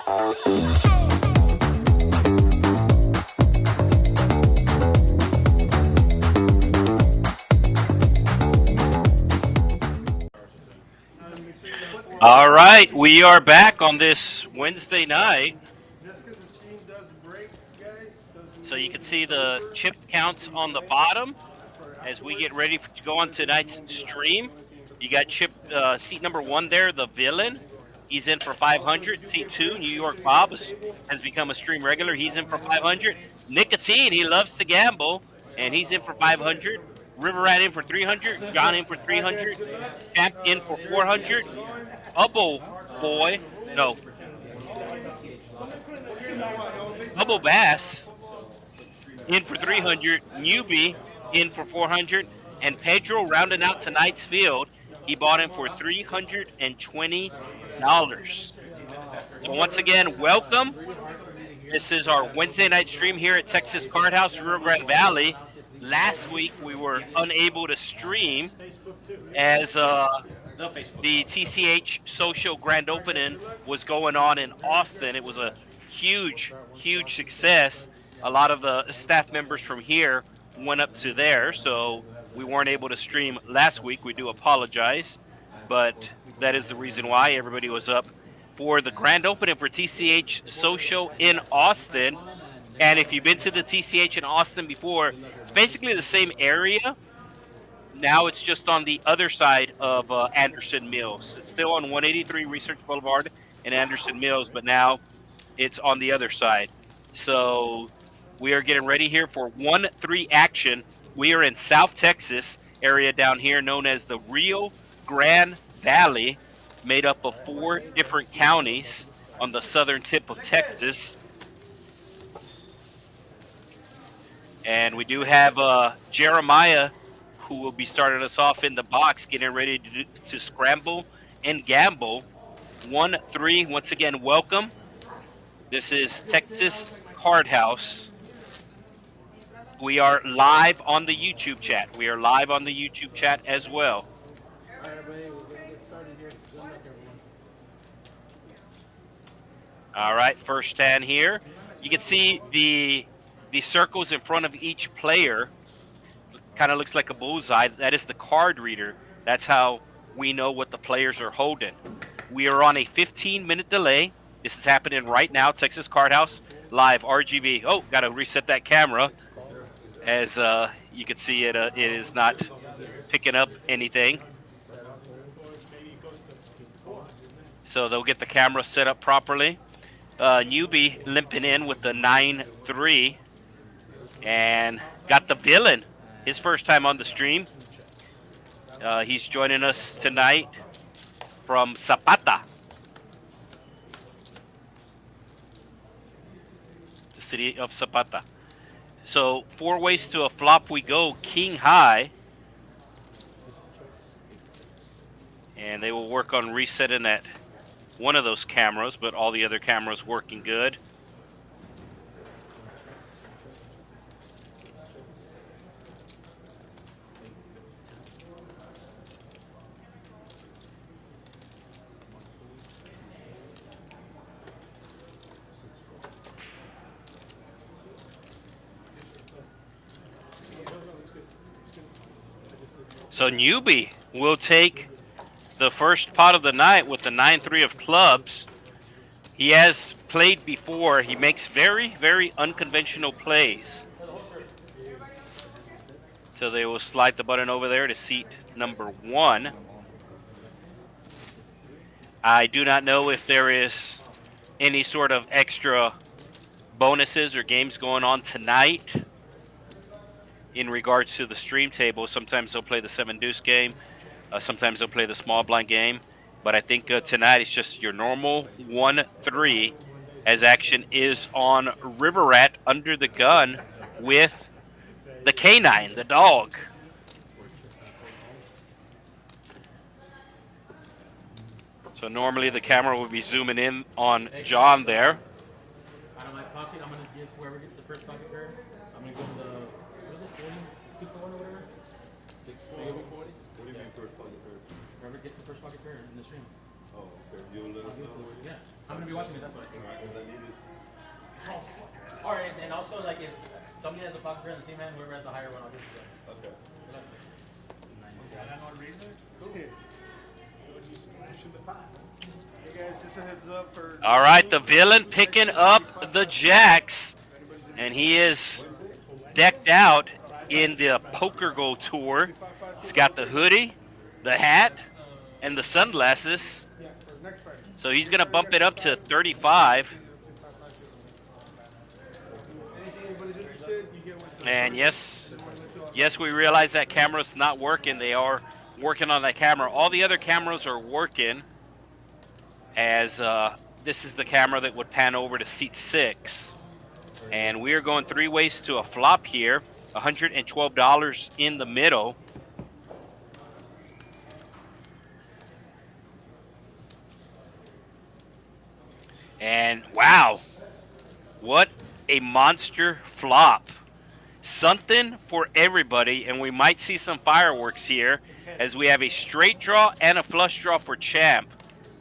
All right, we are back on this Wednesday night. So you can see the chip counts on the bottom as we get ready to go on tonight's stream. You got chip seat number 1 there, the villain. He's in for 500. Seat 2, New York Bob, has become a stream regular. He's in for 500. Nicotine, he loves to gamble, and he's in for 500. River Rat in for 300. John in for 300. Champ in for 400. Bubble Boy, no. Bubble Bass in for 300. Newbie in for 400. And Pedro rounding out tonight's field. He bought him for $320. So once again, welcome. This is our Wednesday night stream here at Texas Card House, Rio Grande Valley. Last week we were unable to stream as the TCH Social Grand Opening was going on in Austin. It was a huge, huge success. A lot of the staff members from here went up to there, so we weren't able to stream last week. We do apologize, but that is the reason why everybody was up for the grand opening for TCH Social in Austin. And if you've been to the TCH in Austin before, it's basically the same area. Now it's just on the other side of Anderson Mills. It's still on 183 Research Boulevard in Anderson Mills, but now it's on the other side. So we are getting ready here for 1-3 action. We are in South Texas area down here known as the Rio Grande Valley, made up of 4 different counties on the southern tip of Texas. And we do have Jeremiah, who will be starting us off in the box, getting ready to scramble and gamble. 1-3, once again, welcome. This is Texas Card House. We are live on the YouTube chat. We are live on the YouTube chat as well. All right, first hand here. You can see the circles in front of each player. Kind of looks like a bullseye. That is the card reader. That's how we know what the players are holding. We are on a 15-minute delay. This is happening right now. Texas Card House live RGV. Oh, got to reset that camera. As you can see, it is not picking up anything. So they'll get the camera set up properly. Newbie limping in with the 9-3 and got the villain. His first time on the stream. He's joining us tonight from Zapata, the city of Zapata. So 4 ways to a flop we go. King high. And they will work on resetting that one of those cameras, but all the other cameras working good. So Newbie will take the first pot of the night with the 9-3 of clubs. He has played before. He makes very, very unconventional plays. So they will slide the button over there to seat number 1. I do not know if there is any sort of extra bonuses or games going on tonight in regards to the stream table. Sometimes they'll play the 7-deuce game. Sometimes they'll play the small blind game. But I think tonight it's just your normal 1-3 as action is on River Rat under the gun with the canine, the dog. So normally the camera would be zooming in on John there. Out of my pocket, I'm going to give whoever gets the first pocket card. I'm going to give them the, what is it, 40? 2 for 1 or whatever? 6 for 40? What do you mean first pocket card? Whoever gets the first pocket card in the stream. Oh, okay. You'll let us know. Yeah, I'm gonna be watching it. That's why. All right, and also like if somebody has a pocket pair in the same hand, whoever has the higher one, I'll give it to them. Okay. Hey guys, just a heads up for. All right, the villain picking up the jacks, and he is decked out in the Poker Go Tour. He's got the hoodie, the hat, and the sunglasses. So he's going to bump it up to 35. And yes, we realize that camera's not working. They are working on that camera. All the other cameras are working, as this is the camera that would pan over to seat 6. And we are going 3 ways to a flop here. $112 in the middle. And wow, what a monster flop. Something for everybody, and we might see some fireworks here as we have a straight draw and a flush draw for Champ.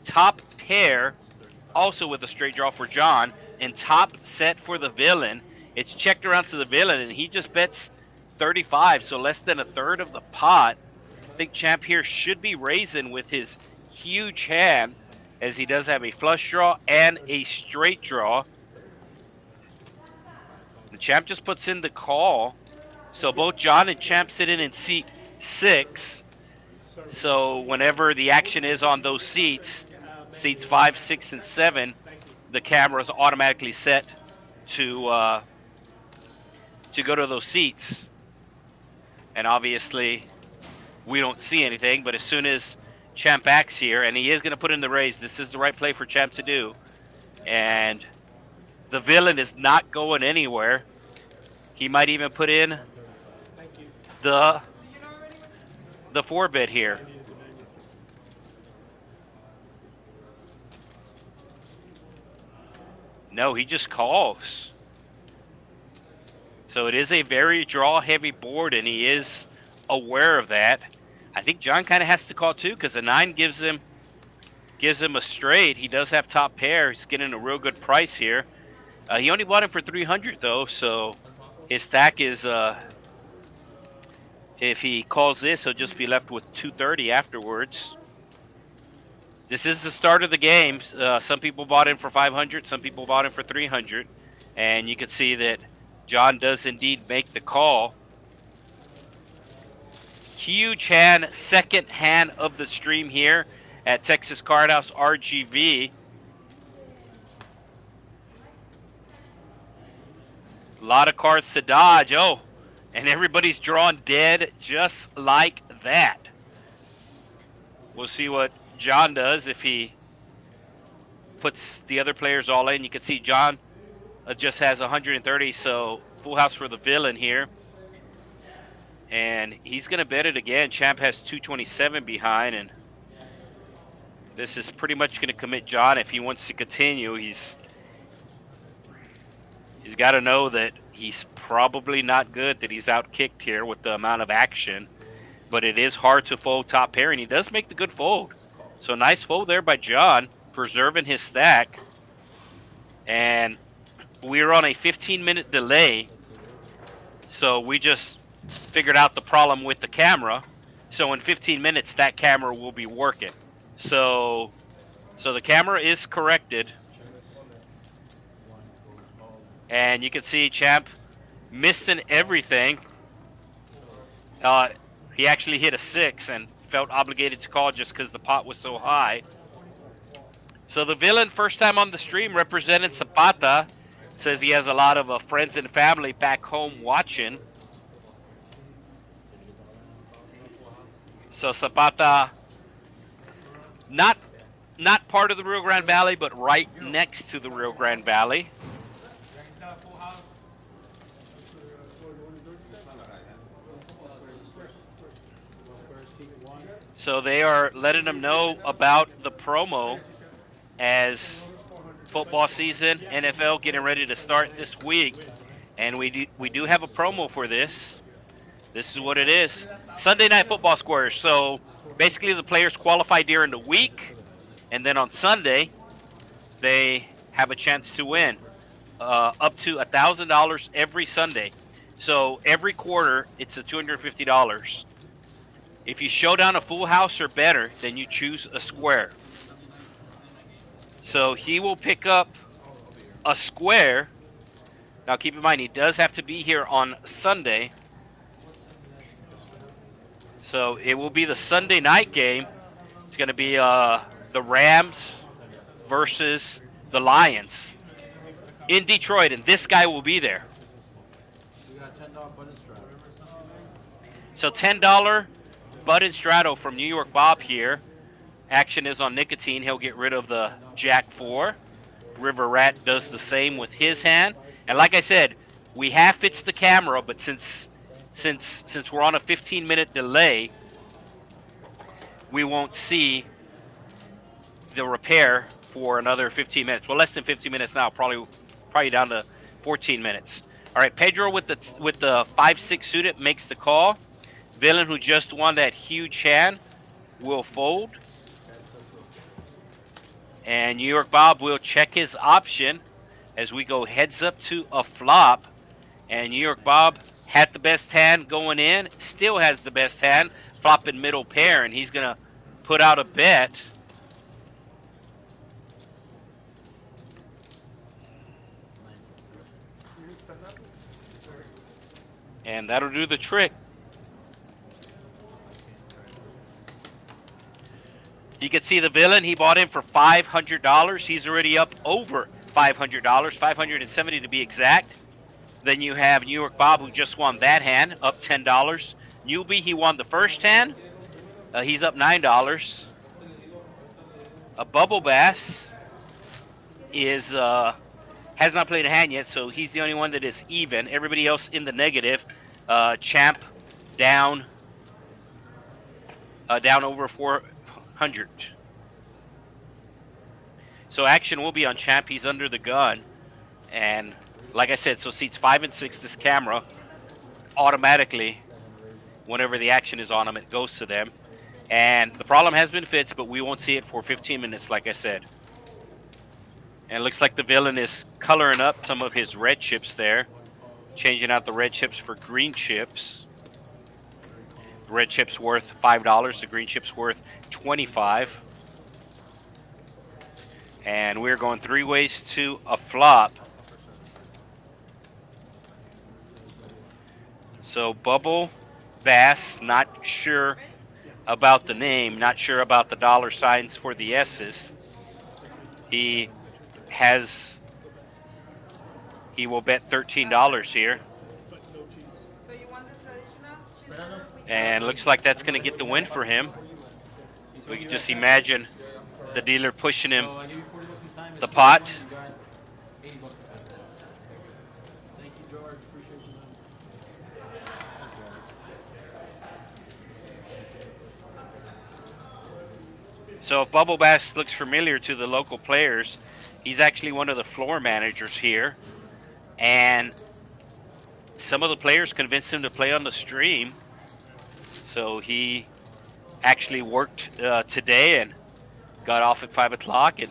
Top pair also with a straight draw for John, and top set for the villain. It's checked around to the villain, and he just bets 35, so less than a third of the pot. I think Champ here should be raising with his huge hand, as he does have a flush draw and a straight draw. The Champ just puts in the call. So both John and Champ sit in seat 6. So whenever the action is on those seats, seats 5, 6, and 7, the camera is automatically set to go to those seats. And obviously, we don't see anything, but as soon as Champ acts here, and he is going to put in the raise, this is the right play for Champ to do. And the villain is not going anywhere. He might even put in the 4-bet here. No, he just calls. So it is a very draw-heavy board, and he is aware of that. I think John kind of has to call too, because the 9 gives him a straight. He does have top pair. He's getting a real good price here. He only bought him for 300 though, so his stack is, if he calls this, he'll just be left with 230 afterwards. This is the start of the game. Some people bought in for 500, some people bought in for 300, and you can see that John does indeed make the call. Huge hand, second hand of the stream here at Texas Card House RGV. A lot of cards to dodge. Oh, and everybody's drawn dead just like that. We'll see what John does if he puts the other players all in. You can see John just has 130, so full house for the villain here. And he's going to bet it again. Champ has 227 behind, and this is pretty much going to commit John if he wants to continue. He's got to know that he's probably not good, that he's outkicked here with the amount of action. But it is hard to fold top pair, and he does make the good fold. So nice fold there by John, preserving his stack. And we're on a 15-minute delay, so we just figured out the problem with the camera. So in 15 minutes, that camera will be working. So the camera is corrected. And you can see Champ missing everything. He actually hit a 6 and felt obligated to call just because the pot was so high. So the villain, first time on the stream, represented Zapata. Says he has a lot of friends and family back home watching. So Zapata, not part of the Rio Grande Valley, but right next to the Rio Grande Valley. So they are letting them know about the promo as football season, NFL getting ready to start this week. And we do have a promo for this. This is what it is. Sunday Night Football Squares. So basically the players qualify during the week. And then on Sunday, they have a chance to win up to $1,000 every Sunday. So every quarter, it's a $250. If you showdown a full house or better, then you choose a square. So he will pick up a square. Now keep in mind, he does have to be here on Sunday. So it will be the Sunday night game. It's going to be the Rams versus the Lions in Detroit, and this guy will be there. We got $10 button strap. So $10 Button Strato from New York Bob here. Action is on nicotine. He'll get rid of the Jack 4. River Rat does the same with his hand. And like I said, we have fixed the camera, but since we're on a 15-minute delay, we won't see the repair for another 15 minutes. Well, less than 15 minutes now, probably down to 14 minutes. All right, Pedro with the 5-6 suited makes the call. Villain, who just won that huge hand, will fold. And New York Bob will check his option as we go heads up to a flop. And New York Bob had the best hand going in, still has the best hand, flopping middle pair, and he's going to put out a bet. And that'll do the trick. You can see the villain, he bought in for $500. He's already up over $500, $570 to be exact. Then you have New York Bob, who just won that hand, up $10. Newbie, he won the first hand. He's up $9. A Bubble Bass is has not played a hand yet, so he's the only one that is even. Everybody else in the negative. Champ down over 400. So action will be on Champ. He's under the gun, and like I said, so seats 5 and 6, this camera automatically, whenever the action is on them, it goes to them. And the problem has been fixed, but we won't see it for 15 minutes, like I said. And it looks like the villain is coloring up some of his red chips there, changing out the red chips for green chips. The red chip's worth $5, the green chip's worth $25. And we're going 3 ways to a flop. So Bubble Bass, not sure about the name, not sure about the dollar signs for the S's. He will bet $13 here. And looks like that's going to get the win for him. We can just imagine the dealer pushing him the pot. So if Bubble Bass looks familiar to the local players, he's actually one of the floor managers here. And some of the players convinced him to play on the stream. So he actually worked today and got off at 5 o'clock and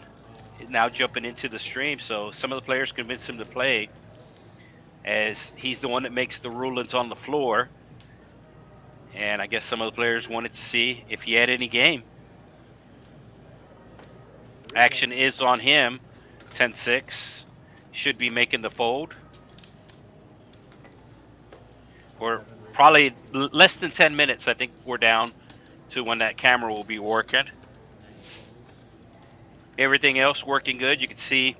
is now jumping into the stream. So some of the players convinced him to play, as he's the one that makes the rulings on the floor. And I guess some of the players wanted to see if he had any game. Action is on him. 10-6. Should be making the fold. We're probably less than 10 minutes, I think we're down to when that camera will be working. Everything else working good. You can see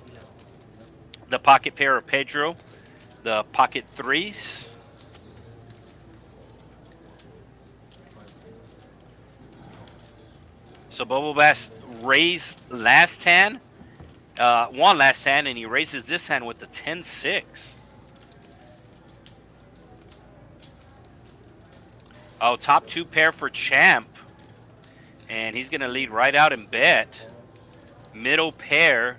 the pocket pair of Pedro, the pocket 3s. So Bubble Bass raised last hand, won last hand, and he raises this hand with the 10-6. Oh, top 2 pair for Champ. And he's going to lead right out and bet. Middle pair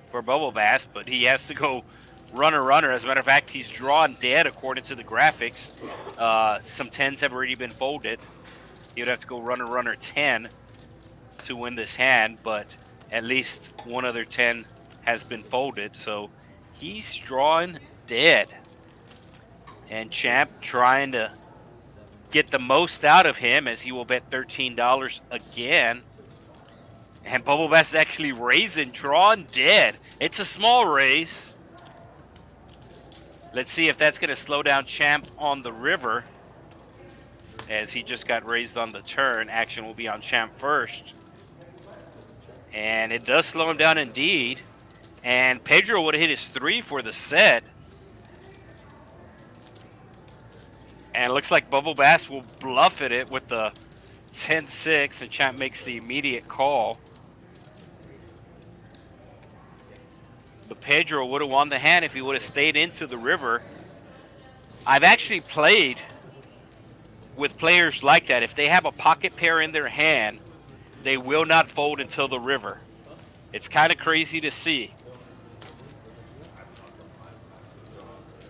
for Bubble Bass, but he has to go runner. As a matter of fact, he's drawn dead according to the graphics. Some 10s have already been folded. He would have to go runner 10 to win this hand, but at least one other 10 has been folded. So he's drawing dead. And Champ trying to get the most out of him as he will bet $13 again. And Bubble Bass is actually raising, drawn dead. It's a small raise. Let's see if that's going to slow down Champ on the river, as he just got raised on the turn. Action will be on Champ first. And it does slow him down indeed. And Pedro would have hit his 3 for the set. And it looks like Bubble Bass will bluff it with the 10-6, and Champ makes the immediate call. But Pedro would have won the hand if he would have stayed into the river. I've actually played with players like that. If they have a pocket pair in their hand, they will not fold until the river. It's kind of crazy to see.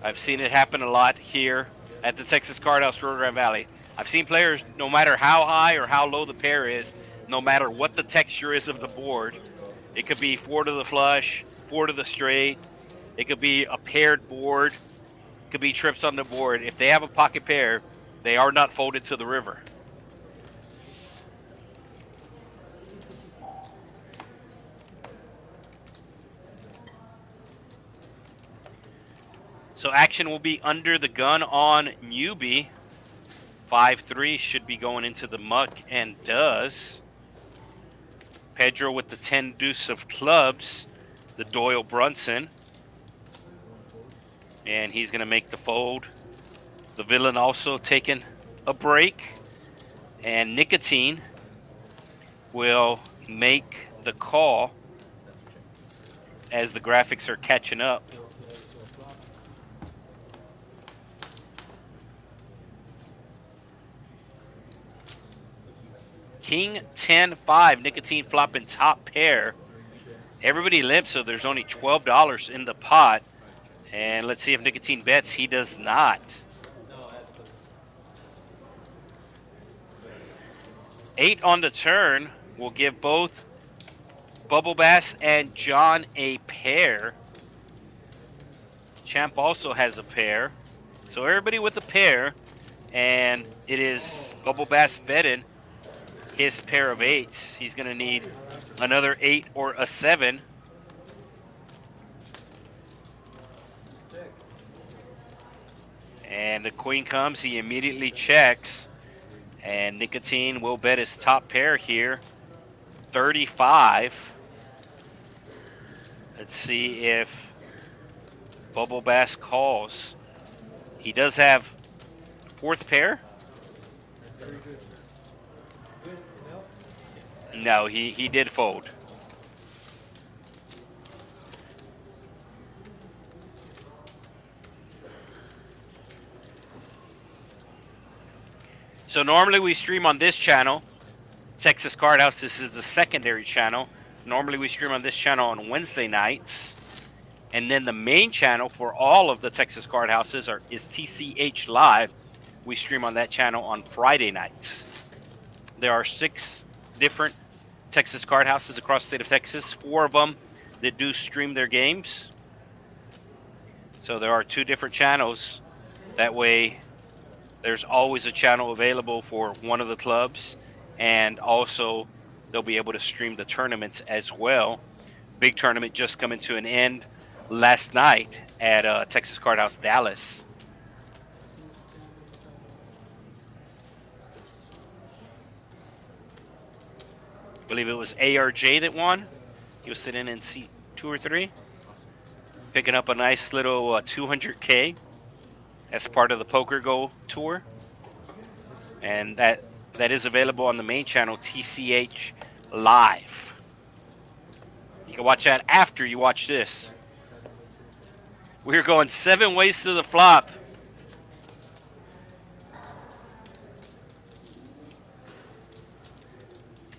I've seen it happen a lot here at the Texas Card House, Rio Grande Valley. I've seen players, no matter how high or how low the pair is, no matter what the texture is of the board, it could be 4 to the flush, 4 to the straight, it could be a paired board, it could be trips on the board. If they have a pocket pair, they are not folded to the river. So action will be under the gun on newbie. 5-3 should be going into the muck, and does. Pedro with the 10 deuce of clubs, the Doyle Brunson. And he's going to make the fold. The villain also taking a break. And Nicotine will make the call as the graphics are catching up. King 10-5, Nicotine flopping top pair. Everybody limps, so there's only $12 in the pot. And let's see if Nicotine bets. He does not. 8 on the turn will give both Bubble Bass and John a pair. Champ also has a pair. So everybody with a pair. And it is Bubble Bass betting his pair of 8s. He's going to need another 8 or a 7. And the queen comes. He immediately checks. And Nicotine will bet his top pair here, 35. Let's see if Bubble Bass calls. He does have 4th pair. No, he did fold. So normally we stream on this channel, Texas Card House. This is the secondary channel. Normally we stream on this channel on Wednesday nights. And then the main channel for all of the Texas Card Houses is TCH Live. We stream on that channel on Friday nights. There are 6 different Texas Card Houses across the state of Texas. 4 of them that do stream their games. So there are 2 different channels. That way there's always a channel available for one of the clubs, and also they'll be able to stream the tournaments as well. Big tournament just coming to an end last night at Texas Card House Dallas. I believe it was ARJ that won. He was sitting in seat 2 or 3, picking up a nice little $200K as part of the Poker Go tour. And that is available on the main channel, TCH Live. You can watch that after you watch this. We're going 7 ways to the flop.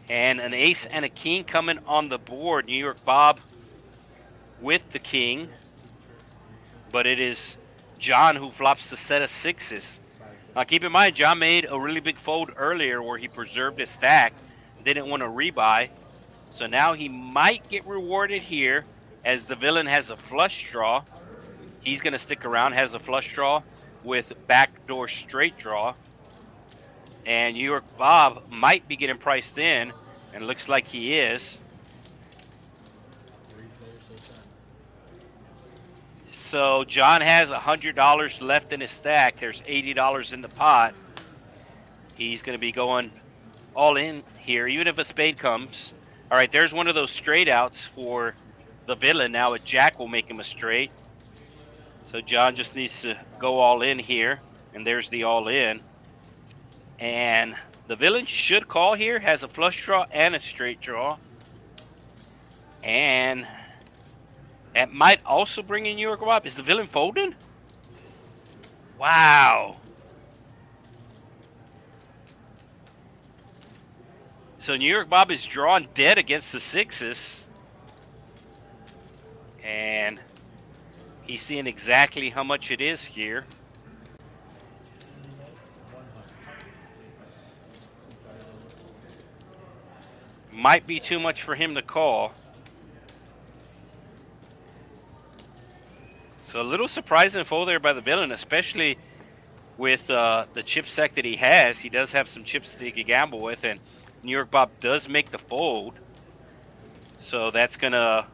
And an ace and a king coming on the board. New York Bob with the king. But it is John who flops the set of 6s. Now keep in mind, John made a really big fold earlier where he preserved his stack, didn't want to rebuy. So now he might get rewarded here as the villain has a flush draw. He's going to stick around, has a flush draw with backdoor straight draw. And New York Bob might be getting priced in, and looks like he is. So John has $100 left in his stack. There's $80 in the pot. He's going to be going all in here, even if a spade comes. All right, there's one of those straight outs for the villain. Now a jack will make him a straight. So John just needs to go all in here, and there's the all in. And the villain should call here, has a flush draw and a straight draw. And that might also bring in New York Bob. Is the villain folding? Wow. So New York Bob is drawn dead against the sixes. And he's seeing exactly how much it is here. Might be too much for him to call. So a little surprising fold there by the villain, especially with the chip stack that he has. He does have some chips that he can gamble with, and New York Bob does make the fold. So that's going to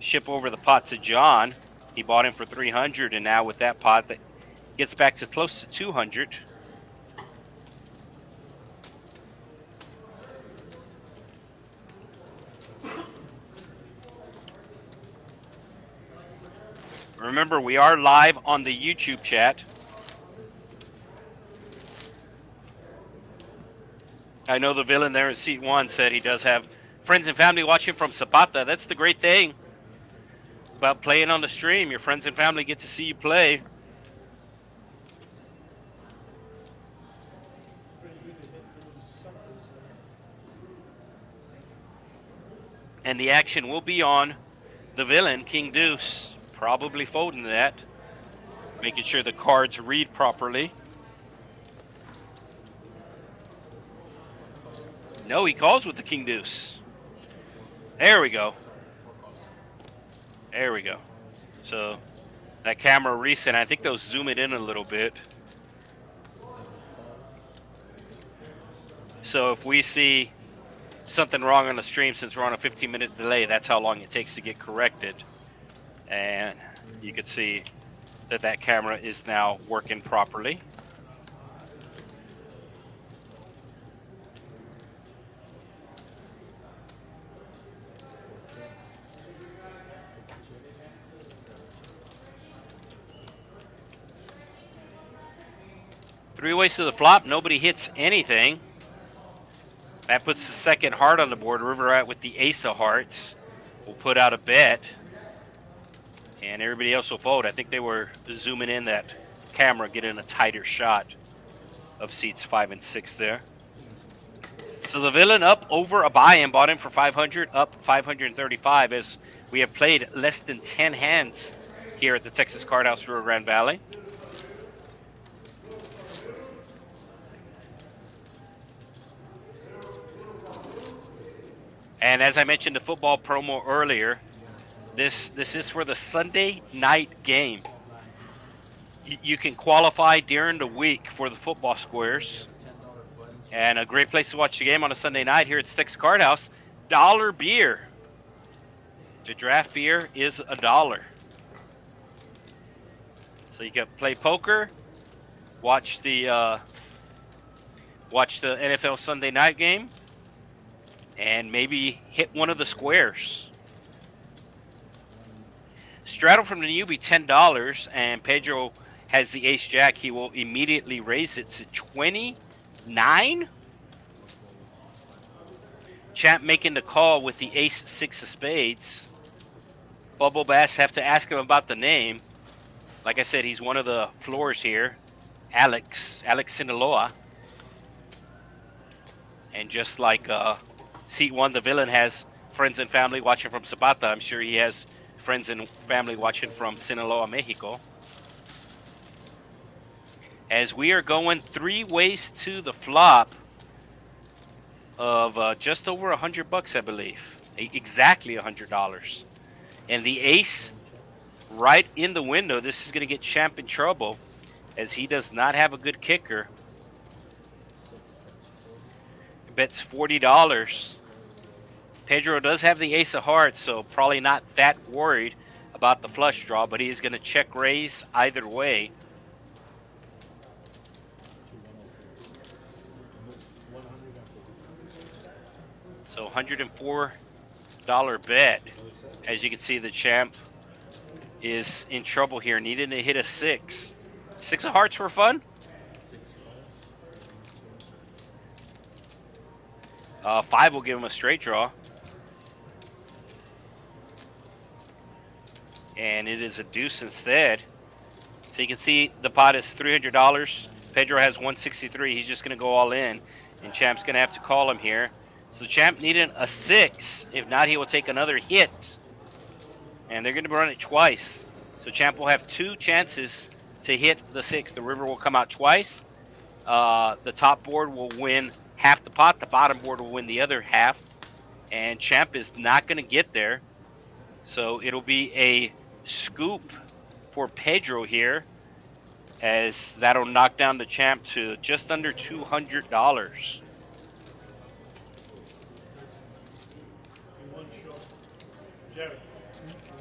ship over the pot to John. He bought him for 300, and now with that pot, that gets back to close to 200. Remember, we are live on the YouTube chat. I know the villain there in seat 1 said he does have friends and family watching from Zapata. That's the great thing about playing on the stream. Your friends and family get to see you play. And the action will be on the villain, King Deuce. Probably folding that. Making sure the cards read properly. No, he calls with the King Deuce. There we go. There we go. So that camera recent, I think they'll zoom it in a little bit. So if we see something wrong on the stream, since we're on a 15-minute delay, that's how long it takes to get corrected. And you can see that that camera is now working properly. Three ways to the flop. Nobody hits anything. That puts the second heart on the board. River Rat with the ace of hearts will put out a bet. And everybody else will fold. I think they were zooming in that camera, getting a tighter shot of seats 5 and 6 there. So the villain up over a buy-in, bought in for 500, up 535, as we have played less than 10 hands here at the Texas Card House, Rio Grande Valley. And as I mentioned the football promo earlier, this is for the Sunday night game. You can qualify during the week for the football squares. And a great place to watch the game on a Sunday night here at Texas Card House. Dollar beer. The draft beer is $1. So you can play poker, watch the NFL Sunday night game, and maybe hit one of the squares. Straddle from the newbie, $10, and Pedro has the ace-jack. He will immediately raise it to 29. Champ making the call with the ace-6 of spades. Bubble Bass, have to ask him about the name. Like I said, he's one of the floors here. Alex Sinaloa. And just like seat 1, the villain has friends and family watching from Zapata. I'm sure he has friends and family watching from Sinaloa, Mexico. As we are going 3 ways to the flop of just over $100, I believe. Exactly $100. And the ace right in the window. This is going to get Champ in trouble as he does not have a good kicker. Bets $40. Pedro does have the ace of hearts, so probably not that worried about the flush draw, but he's going to check raise either way. So $104 bet. As you can see, the Champ is in trouble here, needing to hit a 6. 6 of hearts for fun? 5 will give him a straight draw. And it is a deuce instead. So you can see the pot is $300. Pedro has 163. He's just going to go all in. And Champ's going to have to call him here. So Champ needed a 6. If not, he will take another hit. And they're going to run it twice. So Champ will have 2 chances to hit the 6. The river will come out twice. The top board will win half the pot. The bottom board will win the other half. And Champ is not going to get there. So it'll be a scoop for Pedro here, as that'll knock down the Champ to just under $200. One short. Jerry,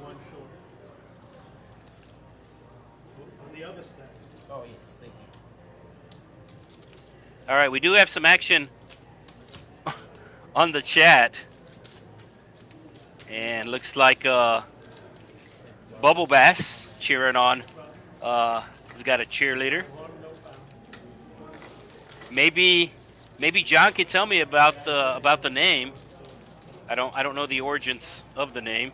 one short. On the other stack. Oh, yes, thank you. All right, we do have some action on the chat. And looks like Bubble Bass cheering on. He's got a cheerleader. Maybe John can tell me about the name. I don't know the origins of the name.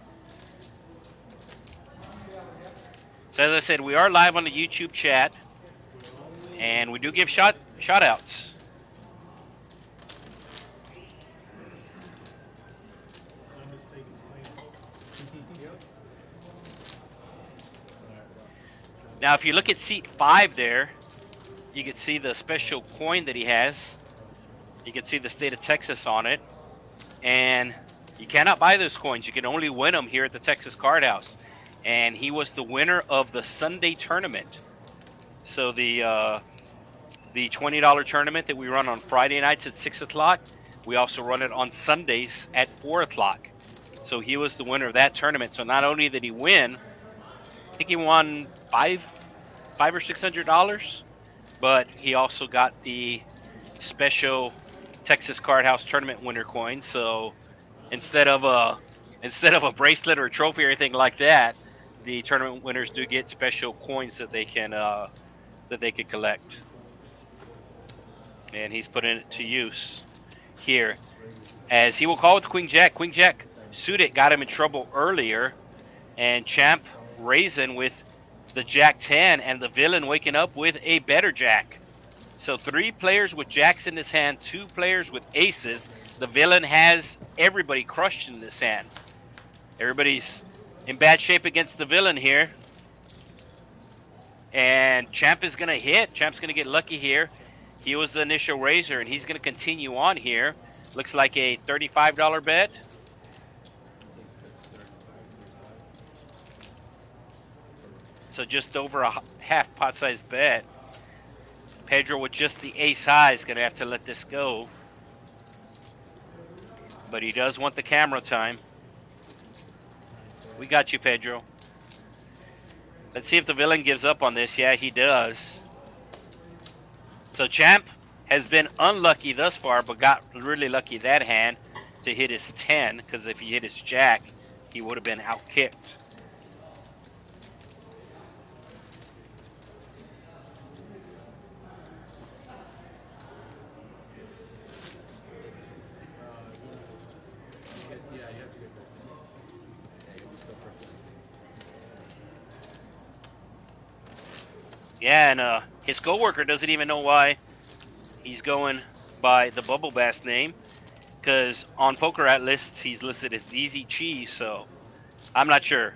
So as I said, we are live on the YouTube chat, and we do give shout outs. Now, if you look at seat 5 there, you can see the special coin that he has. You can see the state of Texas on it. And you cannot buy those coins. You can only win them here at the Texas Card House. And he was the winner of the Sunday tournament. So the $20 tournament that we run on Friday nights at 6 o'clock, we also run it on Sundays at 4 o'clock. So he was the winner of that tournament. So not only did he win, I think he won $500 or $600, but he also got the special Texas Card House tournament winner coin. So instead of a bracelet or a trophy or anything like that, the tournament winners do get special coins that they can collect. And he's putting it to use here, as he will call with Queen Jack. Queen Jack suited got him in trouble earlier, and Champ raising with the Jack 10, and the villain waking up with a better Jack. So 3 players with Jacks in his hand, 2 players with aces. The villain has everybody crushed in this hand. Everybody's in bad shape against the villain here. And Champ is going to hit. Champ's going to get lucky here. He was the initial raiser, and he's going to continue on here. Looks like a $35 bet. So just over a half pot size bet. Pedro with just the ace high is going to have to let this go. But he does want the camera time. We got you, Pedro. Let's see if the villain gives up on this. Yeah, he does. So Champ has been unlucky thus far, but got really lucky that hand to hit his 10, because if he hit his Jack, he would have been outkicked. Yeah, and his coworker doesn't even know why he's going by the Bubble Bass name, because on Poker At lists he's listed as Easy Cheese, so I'm not sure.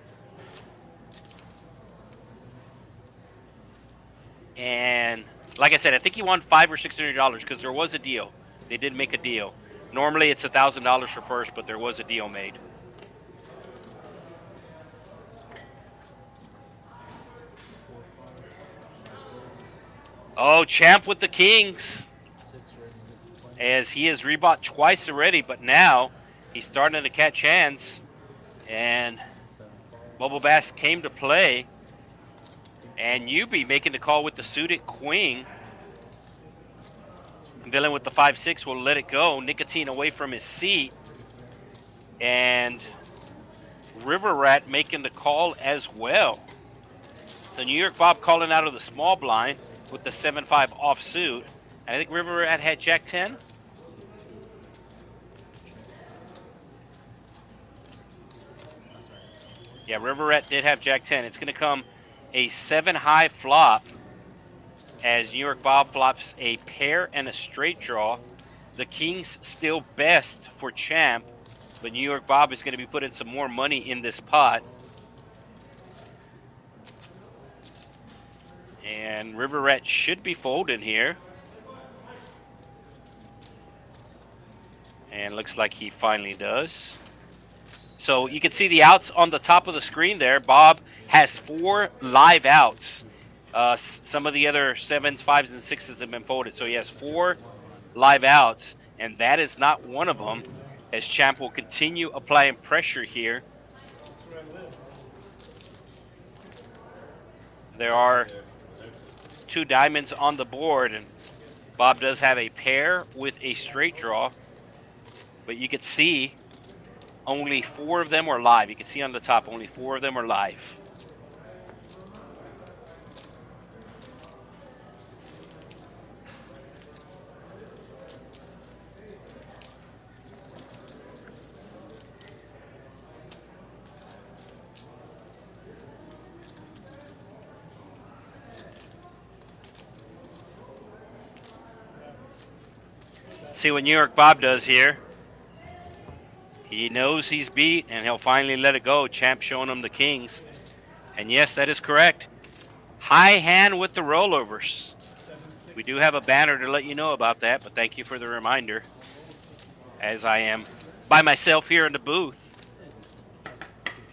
And like I said, I think he won $500 or $600 because there was a deal. They did make a deal. Normally it's $1,000 for first, but there was a deal made. Oh, Champ with the kings, as he has rebought twice already, but now he's starting to catch hands, and Bubble Bass came to play, and Yubi making the call with the suited queen. Villain with the 5-6 will let it go. Nicotine away from his seat, and River Rat making the call as well. So New York Bob calling out of the small blind with the 7-5 offsuit. I think River Rat had Jack 10. Yeah, River Rat did have Jack 10. It's going to come a 7-high flop as New York Bob flops a pair and a straight draw. The king's still best for Champ, but New York Bob is going to be putting some more money in this pot. And River Rat should be folding here. And looks like he finally does. So you can see the outs on the top of the screen there. Bob has 4 live outs. Some of the other 7s, 5s, and 6s have been folded. So he has 4 live outs, and that is not one of them, as Champ will continue applying pressure here. There are 2 diamonds on the board, and Bob does have a pair with a straight draw, but you can see only 4 of them are live. You can see on the top, only 4 of them are live. See what New York Bob does here. He knows he's beat, and he'll finally let it go. Champ showing him the kings. And yes, that is correct. High hand with the rollovers. We do have a banner to let you know about that, but thank you for the reminder, as I am by myself here in the booth.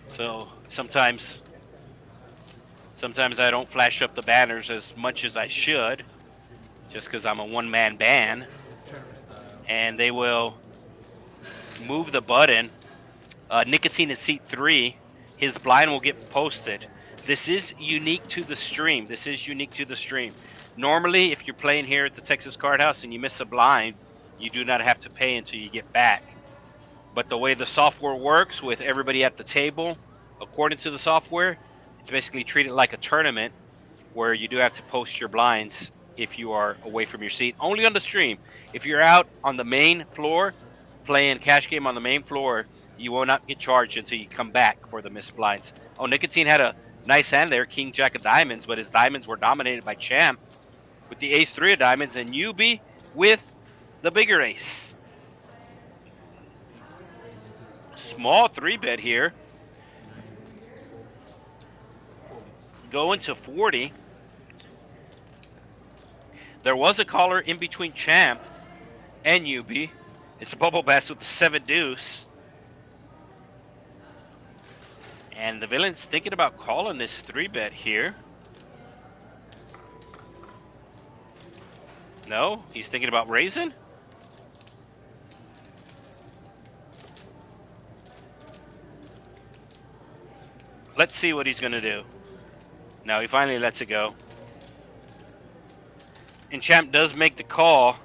So sometimes I don't flash up the banners as much as I should, just because I'm a one-man band. And they will move the button. Nicotine in seat 3. His blind will get posted. This is unique to the stream. Normally, if you're playing here at the Texas Card House and you miss a blind, you do not have to pay until you get back. But the way the software works with everybody at the table, according to the software, it's basically treated like a tournament where you do have to post your blinds if you are away from your seat. Only on the stream. If you're out on the main floor, playing cash game on the main floor, you will not get charged until you come back for the missed blinds. Oh, Nicotine had a nice hand there, King Jack of diamonds, but his diamonds were dominated by Champ with the ace 3 of diamonds, and Yubi with the bigger ace. Small 3-bet here. Going to 40. There was a caller in between Champ and Yubi. It's Bubble Bass with the 7 deuce. And the villain's thinking about calling this 3-bet here. No, he's thinking about raising. Let's see what he's going to do. Now he finally lets it go. And Champ does make the call.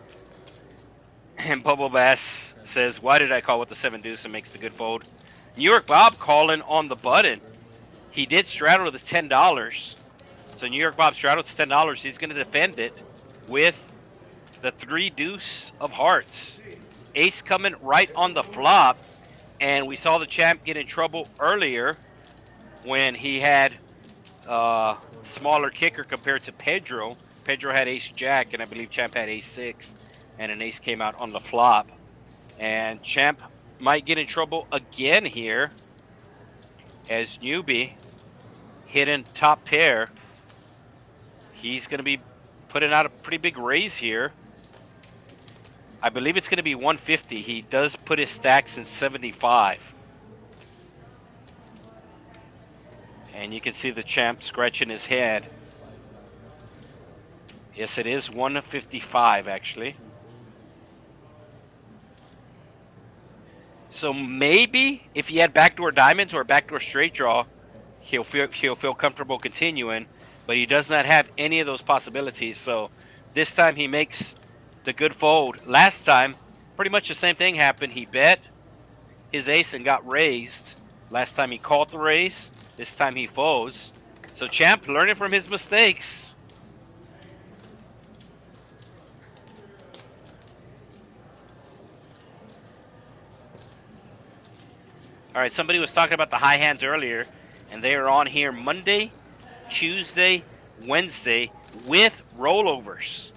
And Bubble Bass says, why did I call with the 7 deuce, and makes the good fold. New York Bob calling on the button. He did straddle the $10. So New York Bob straddled the $10. He's going to defend it with the 3 deuce of hearts. Ace coming right on the flop. And we saw the Champ get in trouble earlier when he had a smaller kicker compared to Pedro. Pedro had ace jack, and I believe Champ had ace 6, and an ace came out on the flop. And Champ might get in trouble again here as Newbie hitting top pair. He's going to be putting out a pretty big raise here. I believe it's going to be 150. He does put his stacks in 75. And you can see the champ scratching his head. Yes, it is 155 actually. So maybe if he had backdoor diamonds or backdoor straight draw, he'll feel comfortable continuing, but he does not have any of those possibilities. So this time he makes the good fold. Last time, pretty much the same thing happened. He bet his ace and got raised. Last time he called the raise. This time he folds. So champ learning from his mistakes. All right, somebody was talking about the high hands earlier, and they are on here Monday, Tuesday, Wednesday with rollovers.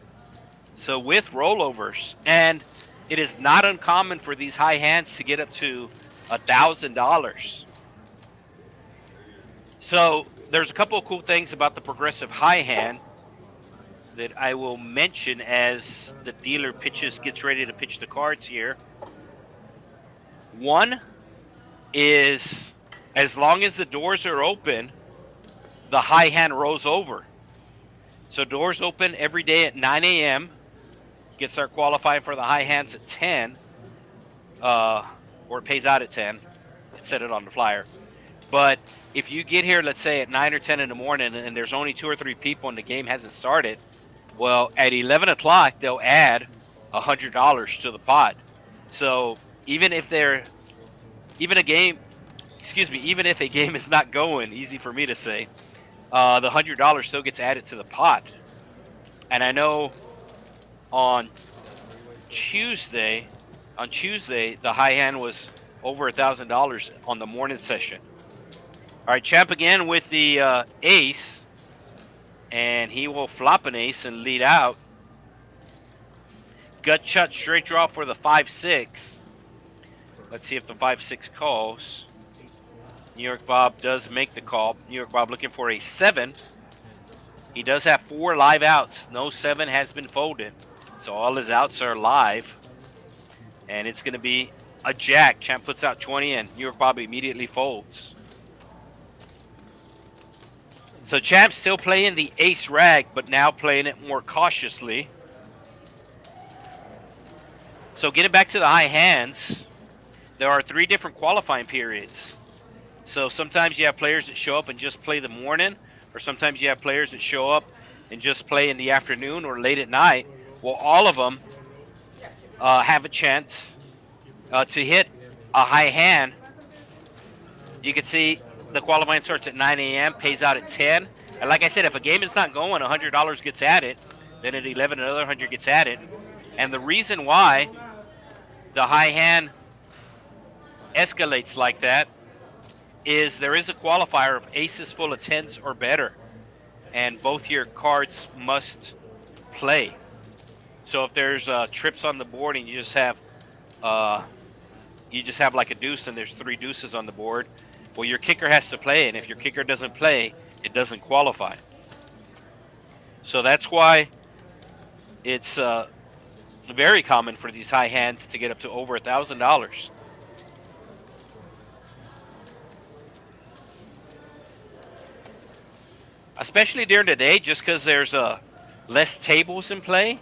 So with rollovers, and it is not uncommon for these high hands to get up to $1,000. So there's a couple of cool things about the progressive high hand that I will mention as the dealer gets ready to pitch the cards here. One is, as long as the doors are open, the high hand rolls over. So doors open every day at 9 a.m. You can start qualifying for the high hands at 10, or it pays out at 10. It said it on the flyer. But if you get here, let's say at 9 or 10 in the morning, and there's only 2 or 3 people and the game hasn't started, well, at 11 o'clock, they'll add $100 to the pot. So even if even if a game is not going, easy for me to say, the $100 still gets added to the pot. And I know on Tuesday, the high hand was over $1,000 on the morning session. All right, champ again with the ace, and he will flop an ace and lead out. Gut shot straight draw for the 5-6. Let's see if the 5-6 calls. New York Bob does make the call. New York Bob looking for a 7. He does have 4 live outs. No 7 has been folded. So all his outs are live. And it's going to be a jack. Champ puts out 20 and New York Bob immediately folds. So Champ's still playing the ace rag, but now playing it more cautiously. So getting back to the high hands, there are 3 different qualifying periods. So sometimes you have players that show up and just play the morning, or sometimes you have players that show up and just play in the afternoon or late at night. Well, all of them have a chance to hit a high hand. You can see the qualifying starts at 9 a.m., pays out at 10. And like I said, if a game is not going, $100 gets added. Then at 11, another 100 gets added. And the reason why the high hand escalates like that is there is a qualifier of aces full of 10s or better, and both your cards must play. So if there's trips on the board and you just have like a deuce and there's 3 deuces on the board, well, your kicker has to play, and if your kicker doesn't play, it doesn't qualify. So that's why it's very common for these high hands to get up to over $1,000. Especially during the day, just because there's less tables in play.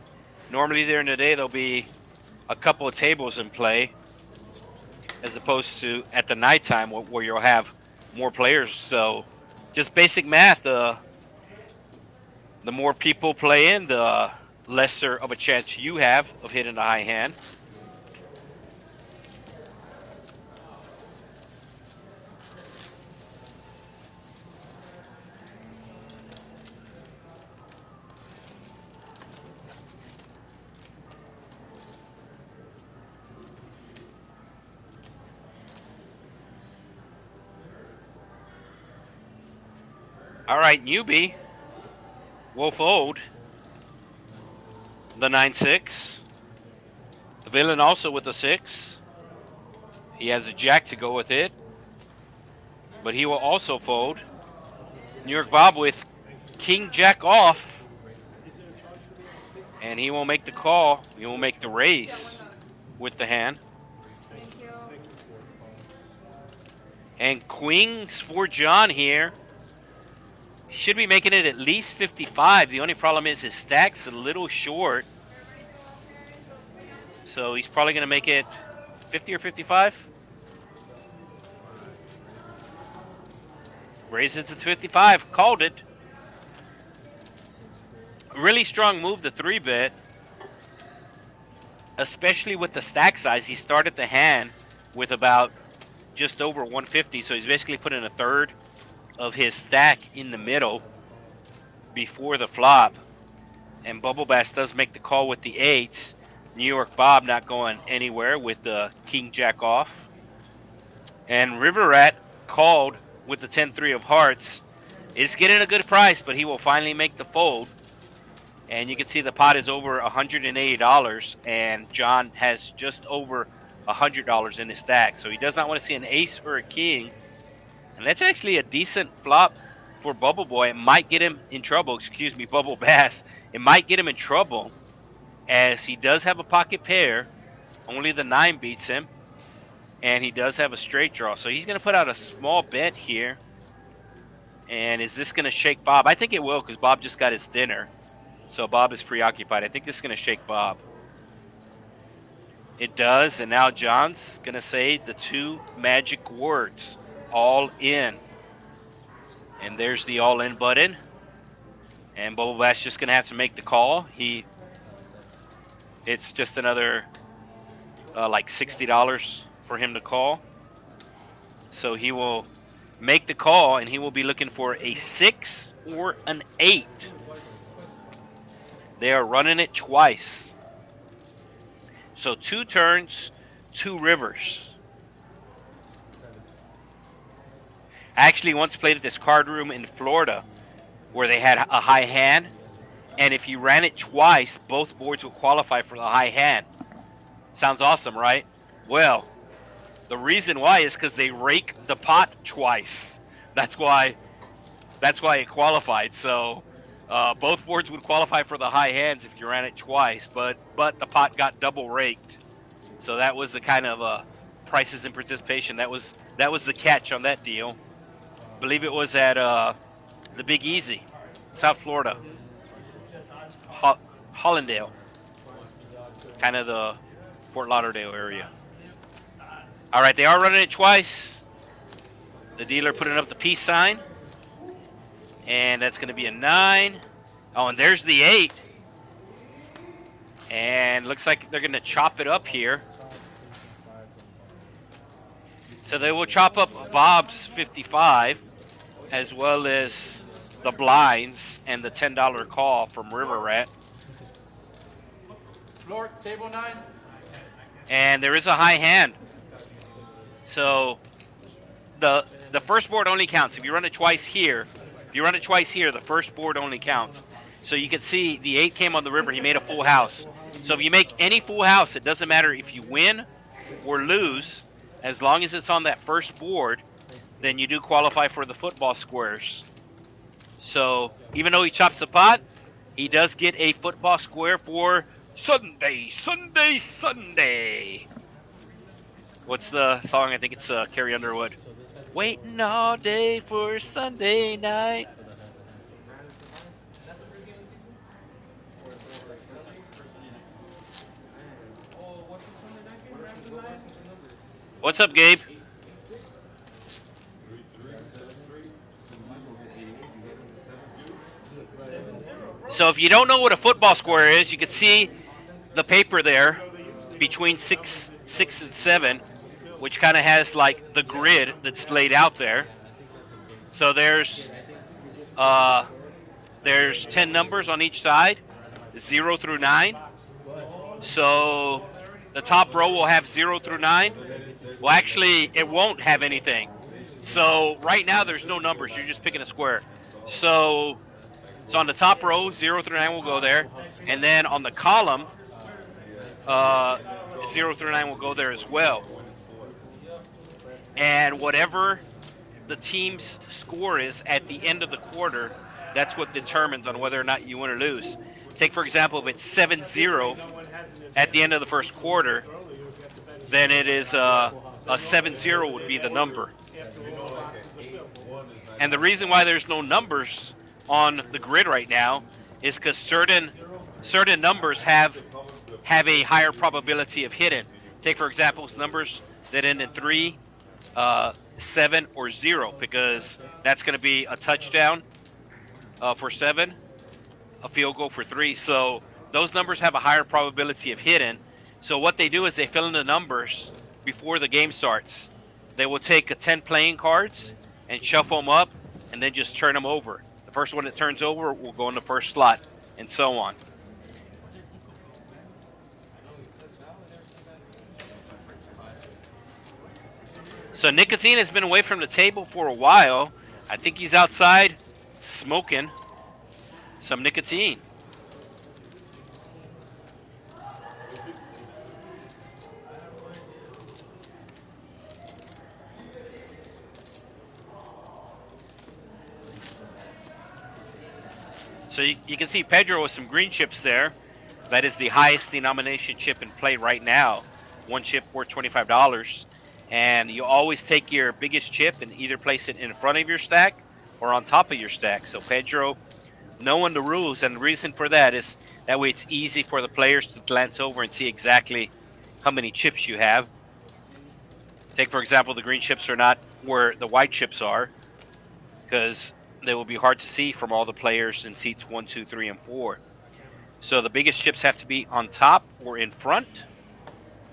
Normally during the day, there'll be a couple of tables in play, as opposed to at the nighttime where you'll have more players. So just basic math, the more people play in, the lesser of a chance you have of hitting a high hand. All right, newbie will fold the 9-6. The villain also with the 6. He has a jack to go with it, but he will also fold. New York Bob with king jack off, and he will make the call. He will make the raise. with the hand. Thank you. And queens for John here. He should be making it at least 55. The only problem is his stack's a little short. So he's probably going to make it 50 or 55. Raises it to 55. Called it. Really strong move, the 3-bet. Especially with the stack size. He started the hand with about just over 150. So he's basically putting a third of his stack in the middle before the flop. And Bubble Bass does make the call with the 8s. New York Bob not going anywhere with the King Jack off. And River Rat called with the 10-3 of hearts. Is getting a good price, but he will finally make the fold. And you can see the pot is over $180, and John has just over $100 in his stack. So he does not want to see an ace or a king. And that's actually a decent flop for Bubble Boy. It might get him in trouble. Excuse me, Bubble Bass. It might get him in trouble, as he does have a pocket pair. Only the 9 beats him. And he does have a straight draw. So he's going to put out a small bet here. And is this going to shake Bob? I think it will, because Bob just got his dinner. So Bob is preoccupied. I think this is going to shake Bob. It does, and now John's going to say the 2 magic words, all in. And there's the all in button. And Bubble Bass just going to have to make the call. It's just another like $60 for him to call. So he will make the call, and he will be looking for a 6 or an 8. They are running it twice. So 2 turns, 2 rivers. I actually once played at this card room in Florida where they had a high hand. And if you ran it twice, both boards would qualify for the high hand. Sounds awesome, right? Well, the reason why is because they rake the pot twice. That's why it qualified. So both boards would qualify for the high hands if you ran it twice, but the pot got double raked. So that was the kind of prices and participation. That was the catch on that deal. I believe it was at the Big Easy, South Florida, Hollandale, kind of the Fort Lauderdale area. All right, they are running it twice. The dealer putting up the peace sign. And that's going to be a 9. Oh, and there's the 8. And looks like they're going to chop it up here. So they will chop up Bob's 55, as well as the blinds and the $10 call from River Rat. Floor, table 9. And there is a high hand. So the first board only counts. If you run it twice here, the first board only counts. So you can see the 8 came on the river. He made a full house. So if you make any full house, it doesn't matter if you win or lose. As long as it's on that first board, then you do qualify for the football squares. So even though he chops the pot, he does get a football square for Sunday, Sunday, Sunday. What's the song? I think it's Carrie Underwood. Waiting all day for Sunday night. What's up, Gabe? So if you don't know what a football square is, you can see the paper there between 6 and 7, which kind of has like the grid that's laid out there. So there's 10 numbers on each side, 0 through 9. So the top row will have 0 through 9. Well, actually, it won't have anything. So right now, there's no numbers. You're just picking a square. So on the top row, 0 through 9 will go there. And then on the column, 0 through 9 will go there as well. And whatever the team's score is at the end of the quarter, that's what determines on whether or not you win or lose. Take, for example, if it's 7-0 at the end of the first quarter, then it is a 7-0 would be the number. And the reason why there's no numbers on the grid right now is because certain numbers have a higher probability of hitting. Take, for example, numbers that end in 3, 7, or 0, because that's going to be a touchdown for 7, a field goal for 3. So those numbers have a higher probability of hitting. So what they do is they fill in the numbers before the game starts. They will take 10 playing cards and shuffle them up and then just turn them over. The first one that turns over will go in the first slot, and so on. So Nicotine has been away from the table for a while. I think he's outside smoking some nicotine. So you can see Pedro with some green chips there. That is the highest denomination chip in play right now. One chip worth $25. And you always take your biggest chip and either place it in front of your stack or on top of your stack. So Pedro, knowing the rules, and the reason for that is that way it's easy for the players to glance over and see exactly how many chips you have. Take, for example, the green chips are not where the white chips are, because they will be hard to see from all the players in seats 1, 2, 3, and 4. So the biggest chips have to be on top or in front.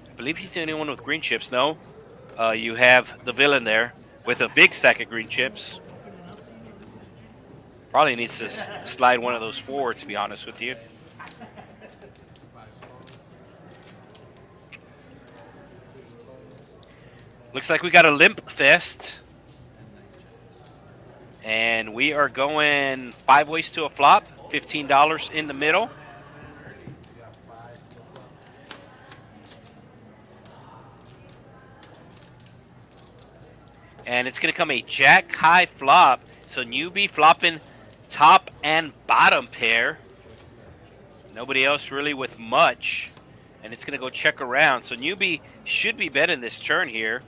I believe he's the only one with green chips. No, you have the villain there with a big stack of green chips. Probably needs to slide one of those forward, to be honest with you. Looks like we got a limp fest. And we are going 5 ways to a flop, $15 in the middle. And it's going to come a jack high flop. So newbie flopping top and bottom pair. Nobody else really with much. And it's going to go check around. So newbie should be betting this turn here.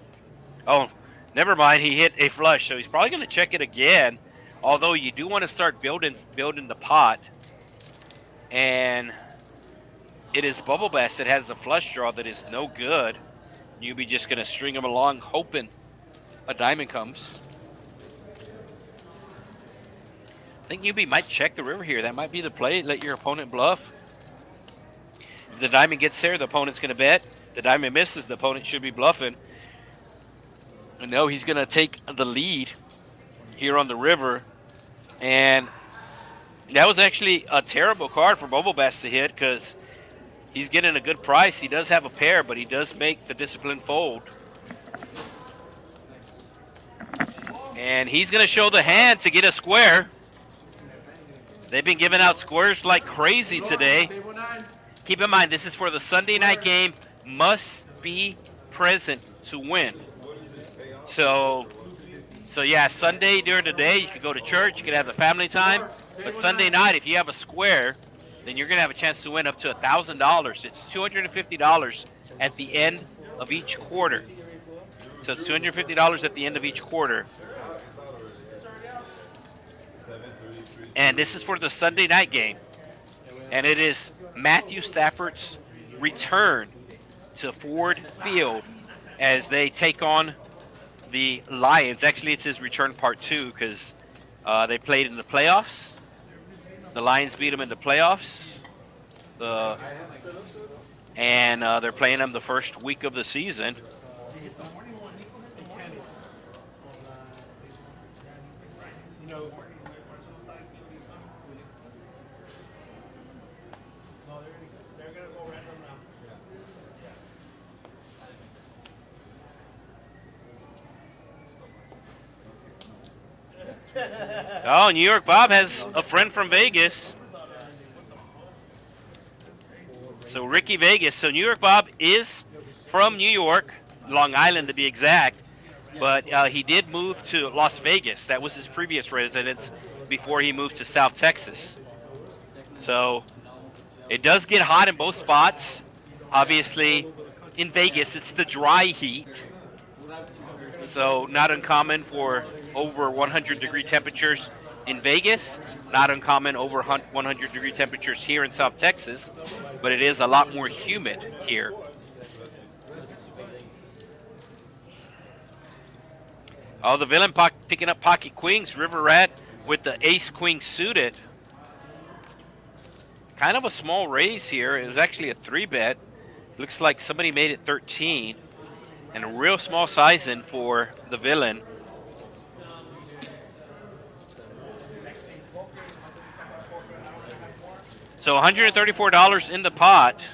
Oh, never mind. He hit a flush. So he's probably going to check it again. Although you do want to start building the pot. And it is Bubble Bass that has the flush draw that is no good. Newbie just going to string him along, hoping a diamond comes. I think newbie might check the river here. That might be the play. Let your opponent bluff. If the diamond gets there, the opponent's going to bet. The diamond misses, the opponent should be bluffing. And no, he's going to take the lead here on the river. And that was actually a terrible card for Bubble Bass to hit because he's getting a good price. He does have a pair, but he does make the discipline fold. And he's going to show the hand to get a square. They've been giving out squares like crazy today. Keep in mind, this is for the Sunday night game. Must be present to win. So yeah, Sunday during the day, you could go to church, you could have the family time. But Sunday night, if you have a square, then you're going to have a chance to win up to $1,000. It's $250 at the end of each quarter. So it's $250 at the end of each quarter. And this is for the Sunday night game. And it is Matthew Stafford's return to Ford Field as they take on the Lions. Actually, it's his return part 2 because they played in the playoffs. The Lions beat them in the playoffs. And they're playing them the first week of the season. Oh, New York Bob has a friend from Vegas. So Ricky Vegas. So New York Bob is from New York, Long Island to be exact. But he did move to Las Vegas. That was his previous residence before he moved to South Texas. So it does get hot in both spots. Obviously, in Vegas. It's the dry heat. So not uncommon for over 100-degree temperatures in Vegas. Not uncommon over 100-degree temperatures here in South Texas. But it is a lot more humid here. Oh, the villain picking up pocket queens. River Rat with the ace queen suited. Kind of a small raise here. It was actually a 3-bet. Looks like somebody made it 13. And a real small sizing for the villain. So $134 in the pot.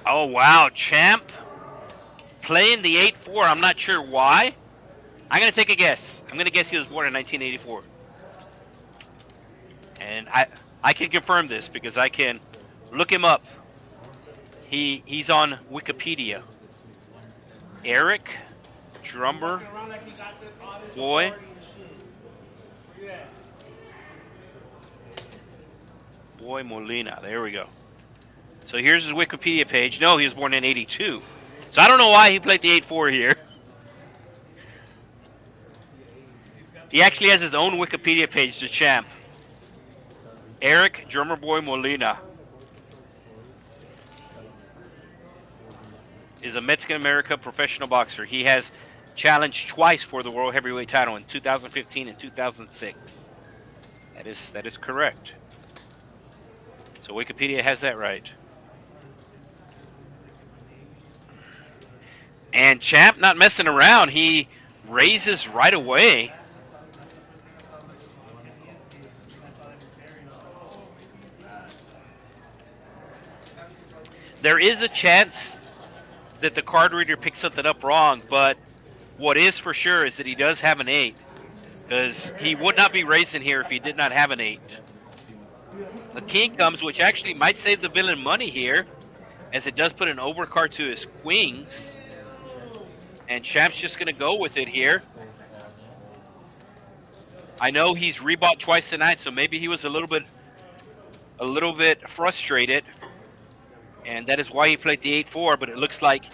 Oh, wow. Champ playing the 8-4. I'm not sure why. I'm going to take a guess. I'm going to guess he was born in 1984. And I can confirm this because I can look him up. He's on Wikipedia. Eric Drummer Boy. Boy Molina. There we go. So here's his Wikipedia page. No, he was born in 82. So I don't know why he played the 8-4 here. He actually has his own Wikipedia page, the champ. Eric Drummer Boy Molina is a Mexican American professional boxer. He has challenged twice for the World Heavyweight title in 2015 and 2006. That is correct. So Wikipedia has that right. And Champ not messing around. He raises right away. There is a chance that the card reader picks something up wrong, but what is for sure is that he does have an 8, because he would not be racing here if he did not have an 8. The king comes, which actually might save the villain money here, as it does put an overcard to his queens. And Champ's just going to go with it here. I know he's rebought twice tonight, so maybe he was a little bit frustrated. And that is why he played the 8-4, but it looks like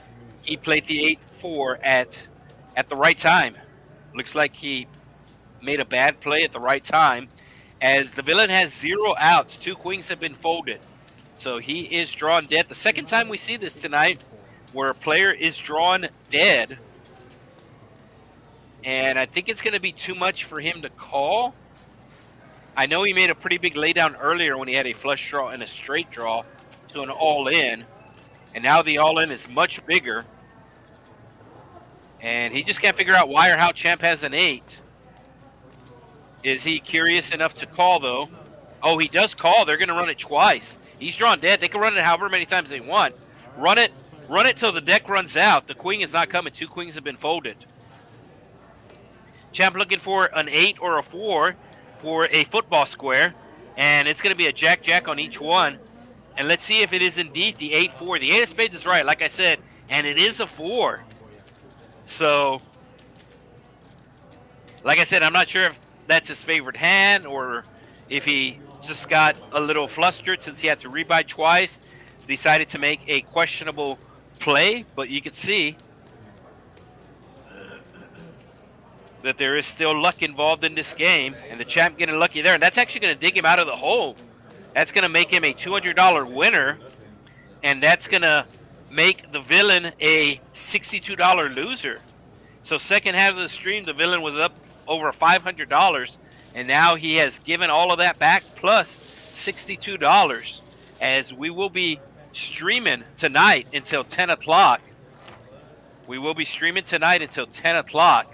he played the 8-4 at the right time. Looks like he made a bad play at the right time, as the villain has 0 outs. 2 queens have been folded. So he is drawn dead. The second time we see this tonight where a player is drawn dead. And I think it's going to be too much for him to call. I know he made a pretty big laydown earlier when he had a flush draw and a straight draw to an all-in. And now the all-in is much bigger. And he just can't figure out why or how Champ has an 8. Is he curious enough to call, though? Oh, he does call. They're going to run it twice. He's drawn dead. They can run it however many times they want. Run it till the deck runs out. The queen is not coming. 2 queens have been folded. Champ looking for an 8 or a 4 for a football square. And it's going to be a jack-jack on each one. And let's see if it is indeed the 8-4. The 8 of spades is right, like I said. And it is a 4. So, like I said, I'm not sure if that's his favorite hand or if he just got a little flustered since he had to rebuy twice. Decided to make a questionable play, but you can see that there is still luck involved in this game, and the champ getting lucky there. And that's actually going to dig him out of the hole. That's going to make him a $200 winner, and that's going to make the villain a $62 loser. So second half of the stream, the villain was up over $500, and now he has given all of that back plus $62, as we will be streaming tonight until 10 o'clock. We will be streaming tonight until 10 o'clock.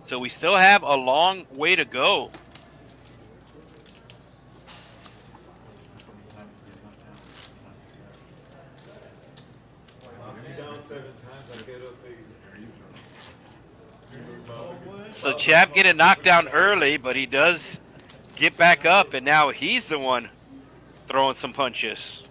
So we still have a long way to go. So Champ getting knocked down early, but he does get back up, and now he's the one throwing some punches.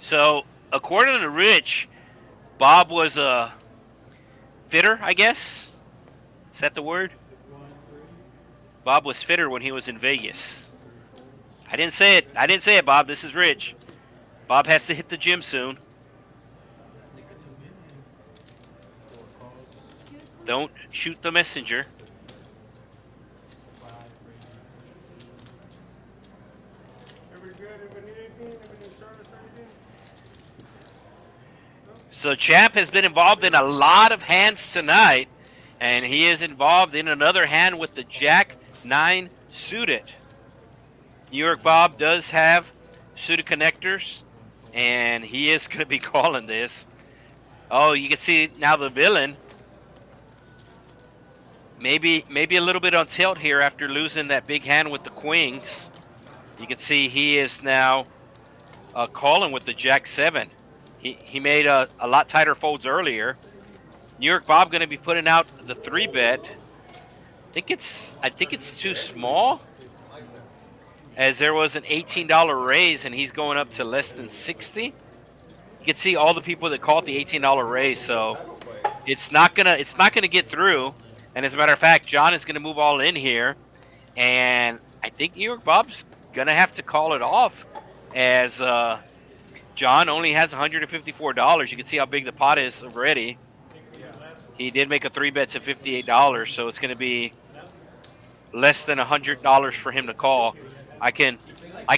So, according to Rich, Bob was a fitter, I guess. Is that the word? Bob was fitter when he was in Vegas. I didn't say it. I didn't say it, Bob. This is Rich. Bob has to hit the gym soon. Don't shoot the messenger. Everybody good? Everybody need anything? Everybody start us anything? So Champ has been involved in a lot of hands tonight, and he is involved in another hand with the Jack 9 suited. New York Bob does have suited connectors, and he is going to be calling this. Oh, you can see now the villain. Maybe a little bit on tilt here after losing that big hand with the queens. You can see he is now calling with the Jack 7. He made a lot tighter folds earlier. New York Bob going to be putting out the 3-bet. I think it's too small, as there was an $18 raise and he's going up to less than 60. You can see all the people that called the $18 raise, so it's not gonna get through. And as a matter of fact, John is gonna move all in here, and I think New York Bob's gonna have to call it off, as John only has $154. You can see how big the pot is already. He did make a 3-bet to $58, so it's going to be less than $100 for him to call. I can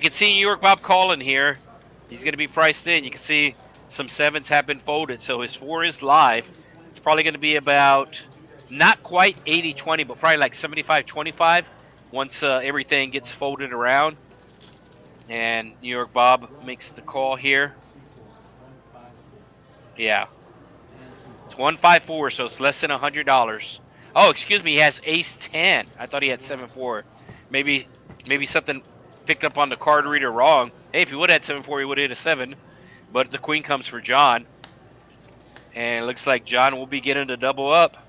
see New York Bob calling here. He's going to be priced in. You can see some 7s have been folded, so his 4 is live. It's probably going to be about not quite 80-20, but probably like 75-25 once everything gets folded around. And New York Bob makes the call here. Yeah. It's 154, so it's less than $100. Oh, excuse me, he has ace 10. I thought he had 7-4. Maybe something picked up on the card reader wrong. Hey, if he would have had 7-4, he would have hit a 7. But the queen comes for John. And it looks like John will be getting the double up.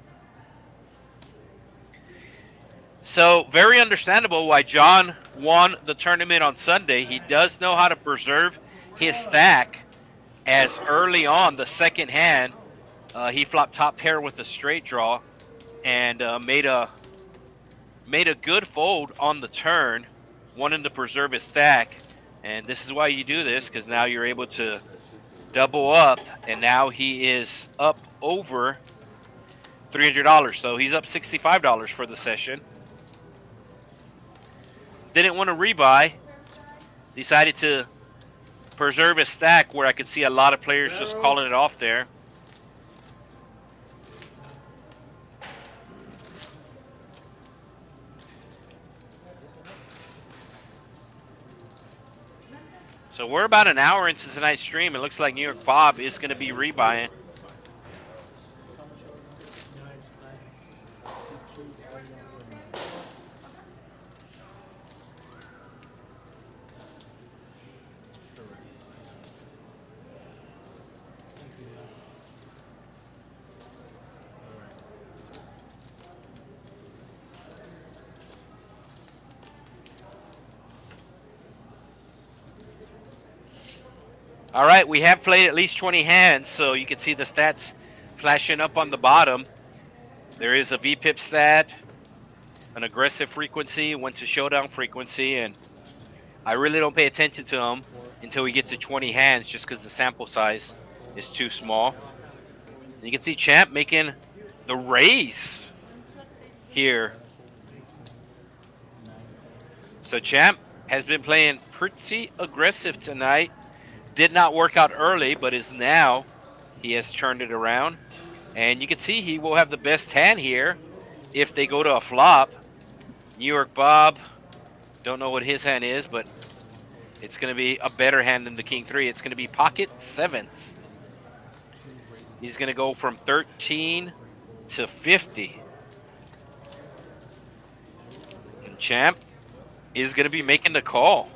So, very understandable why John won the tournament on Sunday. He does know how to preserve his stack, as early on, the second hand, he flopped top pair with a straight draw and made a good fold on the turn, wanting to preserve his stack. And this is why you do this, because now you're able to double up, and now he is up over $300. So he's up $65 for the session. Didn't want to rebuy. Decided to preserve his stack, where I could see a lot of players just calling it off there. So we're about an hour into tonight's stream. It looks like New York Bob is going to be rebuying. All right, we have played at least 20 hands, so you can see the stats flashing up on the bottom. There is a VPIP stat, an aggressive frequency, went to showdown frequency, and I really don't pay attention to them until we get to 20 hands, just because the sample size is too small. And you can see Champ making the raise here. So Champ has been playing pretty aggressive tonight. Did not work out early, but is now, he has turned it around. And you can see he will have the best hand here if they go to a flop. New York Bob, don't know what his hand is, but it's going to be a better hand than the King 3. It's going to be pocket 7s. He's going to go from 13 to 50. And Champ is going to be making the call.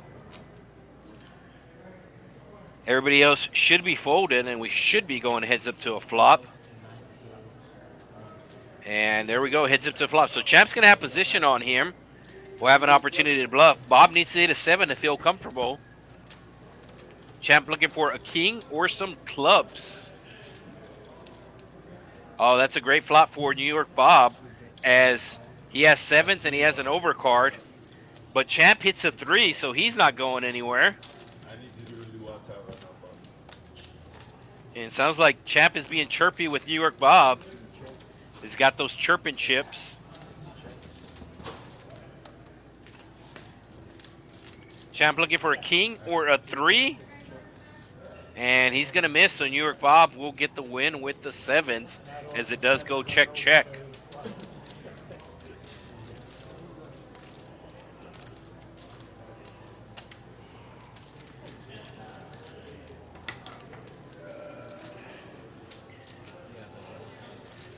Everybody else should be folded, and we should be going heads up to a flop. And there we go, heads up to a flop. So Champ's going to have position on him. We'll have an opportunity to bluff. Bob needs to hit a 7 to feel comfortable. Champ looking for a king or some clubs. Oh, that's a great flop for New York Bob, as he has sevens and he has an overcard. But Champ hits a 3, so he's not going anywhere. I need you to really watch out right now, bud. And it sounds like Champ is being chirpy with New York Bob. He's got those chirping chips. Champ looking for a king or a 3. And he's going to miss, so New York Bob will get the win with the sevens, as it does go check, check.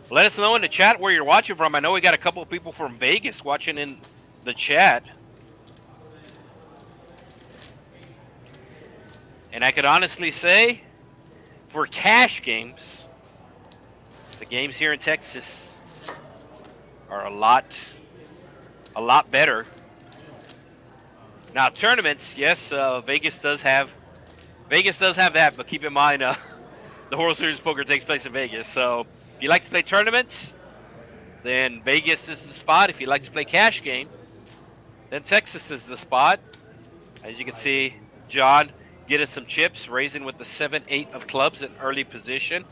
Let us know in the chat where you're watching from. I know we got a couple of people from Vegas watching in the chat. And I could honestly say, for cash games, the games here in Texas are a lot better. Now tournaments, yes, Vegas does have that, but keep in mind the World Series of Poker takes place in Vegas. So if you like to play tournaments, then Vegas is the spot. If you like to play cash game, then Texas is the spot. As you can see, John getting some chips, raising with the 7-8 of clubs in early position.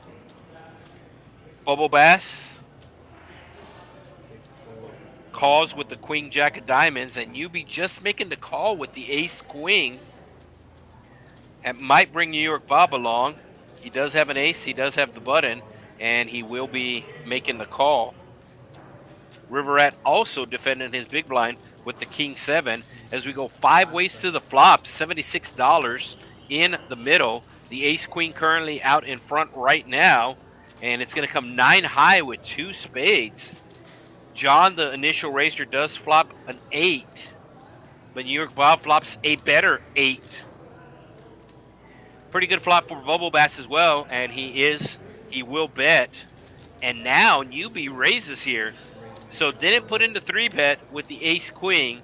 Bubble Bass calls with the Queen Jack of Diamonds, and you be just making the call with the Ace Queen. It might bring New York Bob along. He does have an ace, he does have the button, and he will be making the call. River Rat also defending his big blind with the King 7 as we go 5 ways to the flop, $76 in the middle. The Ace Queen currently out in front right now, and it's going to come 9 high with 2 spades. John, the initial raiser, does flop an 8, but New York Bob flops a better 8. Pretty good flop for Bubble Bass as well, and he will bet. And now Newbie raises here. So didn't put in the 3-bet with the Ace Queen,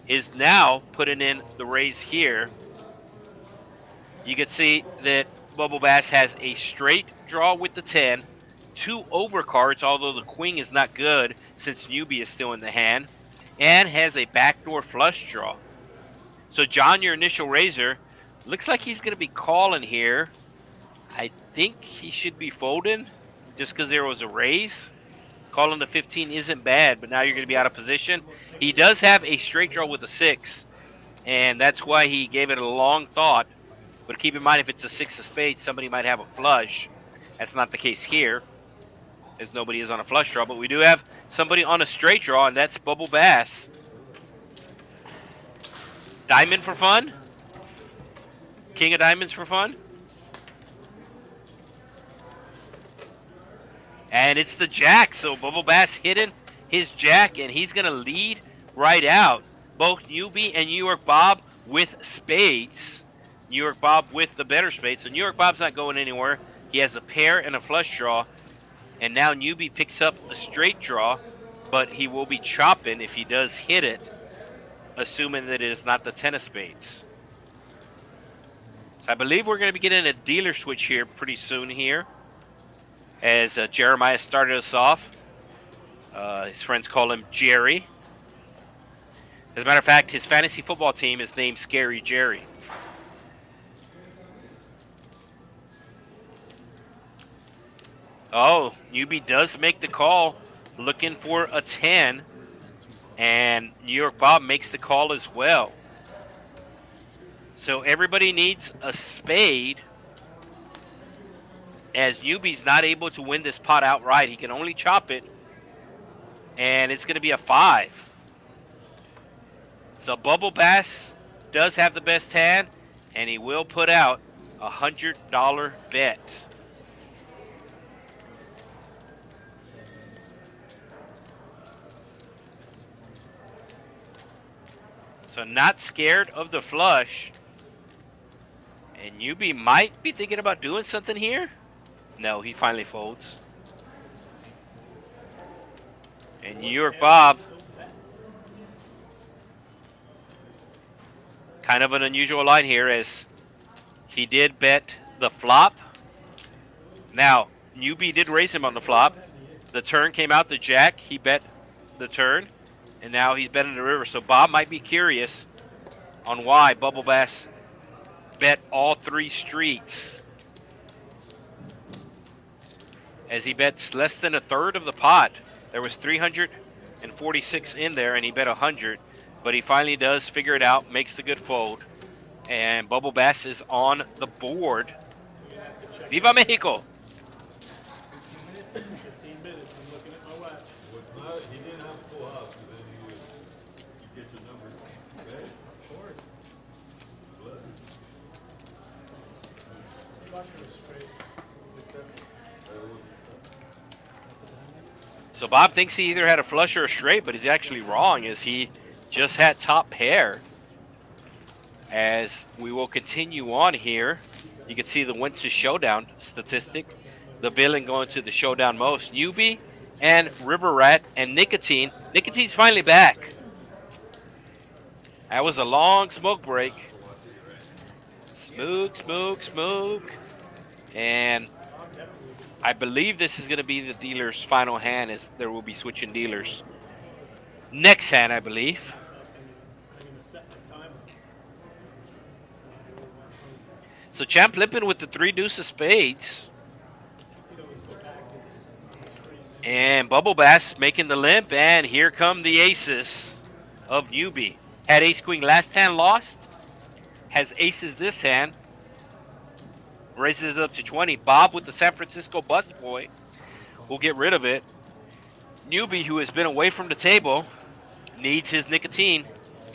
is now putting in the raise here. You can see that Bubble Bass has a straight draw with the 10, 2 overcards, although the Queen is not good since Newbie is still in the hand, and has a backdoor flush draw. So John, your initial raiser, looks like he's going to be calling here. I think he should be folding just because there was a raise. Calling the 15 isn't bad, but now you're going to be out of position. He does have a straight draw with a 6, and that's why he gave it a long thought. But keep in mind, if it's a 6 of spades, somebody might have a flush. That's not the case here, as nobody is on a flush draw. But we do have somebody on a straight draw, and that's Bubble Bass. Diamond for fun? King of diamonds for fun? And it's the jack, so Bubble Bass hitting his jack, and he's going to lead right out. Both Newbie and New York Bob with spades. New York Bob with the better spades. So New York Bob's not going anywhere. He has a pair and a flush draw. And now Newbie picks up a straight draw, but he will be chopping if he does hit it, assuming that it is not the 10 of spades. So I believe we're going to be getting a dealer switch here pretty soon here, as Jeremiah started us off. His friends call him Jerry. As a matter of fact, his fantasy football team is named Scary Jerry. Oh, Newbie does make the call, looking for a 10, and New York Bob makes the call as well. So everybody needs a spade, as Newbie's not able to win this pot outright. He can only chop it, and it's going to be a 5. So Bubble Bass does have the best hand, and he will put out a $100 bet. So not scared of the flush. And Newbie might be thinking about doing something here. No, he finally folds. And New York Bob, kind of an unusual line here, as He did bet the flop. Now, newbie did raise him on the flop. The turn came out to jack. He bet the turn, and now he's betting the river. So Bob might be curious on why Bubble Bass bet all 3 streets, as he bets less than a third of the pot. There was 346 in there, and he bet 100, but he finally does figure it out, makes the good fold, and Bubble Bass is on the board. Viva Mexico! 15 minutes. I'm looking at my watch. What's not, he didn't have a full house, because then you get your number. Okay? Of course. Flush or a straight. 6-7. So Bob thinks he either had a flush or a straight, but he's actually wrong, as he just had top pair. As we will continue on here, you can see the win to showdown statistic. The villain going to the showdown most. Newbie and River Rat and Nicotine. Nicotine's finally back. That was a long smoke break. Smoke. And I believe this is going to be the dealer's final hand, as there will be switching dealers. Next hand, I believe. I'm going to set my timer. So Champ limping with the 3 deuce of spades. And Bubble Bass making the limp, and here come the aces of newbie. Had ace queen last hand, lost. Has aces this hand. Raises it up to 20. Bob with the San Francisco bus boy will get rid of it. Newbie, who has been away from the table, needs his Nicotine.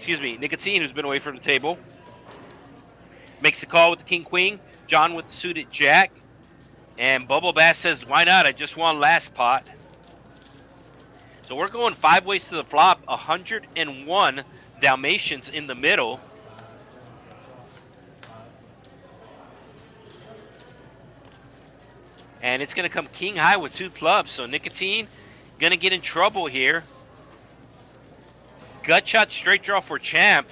Nicotine, who's been away from the table. Makes the call with the king queen. John with the suited jack. And Bubble Bass says, why not? I just won last pot. So we're going 5 ways to the flop. 101 Dalmatians in the middle. And it's going to come king high with 2 clubs. So Nicotine going to get in trouble here. Gut shot straight draw for Champ.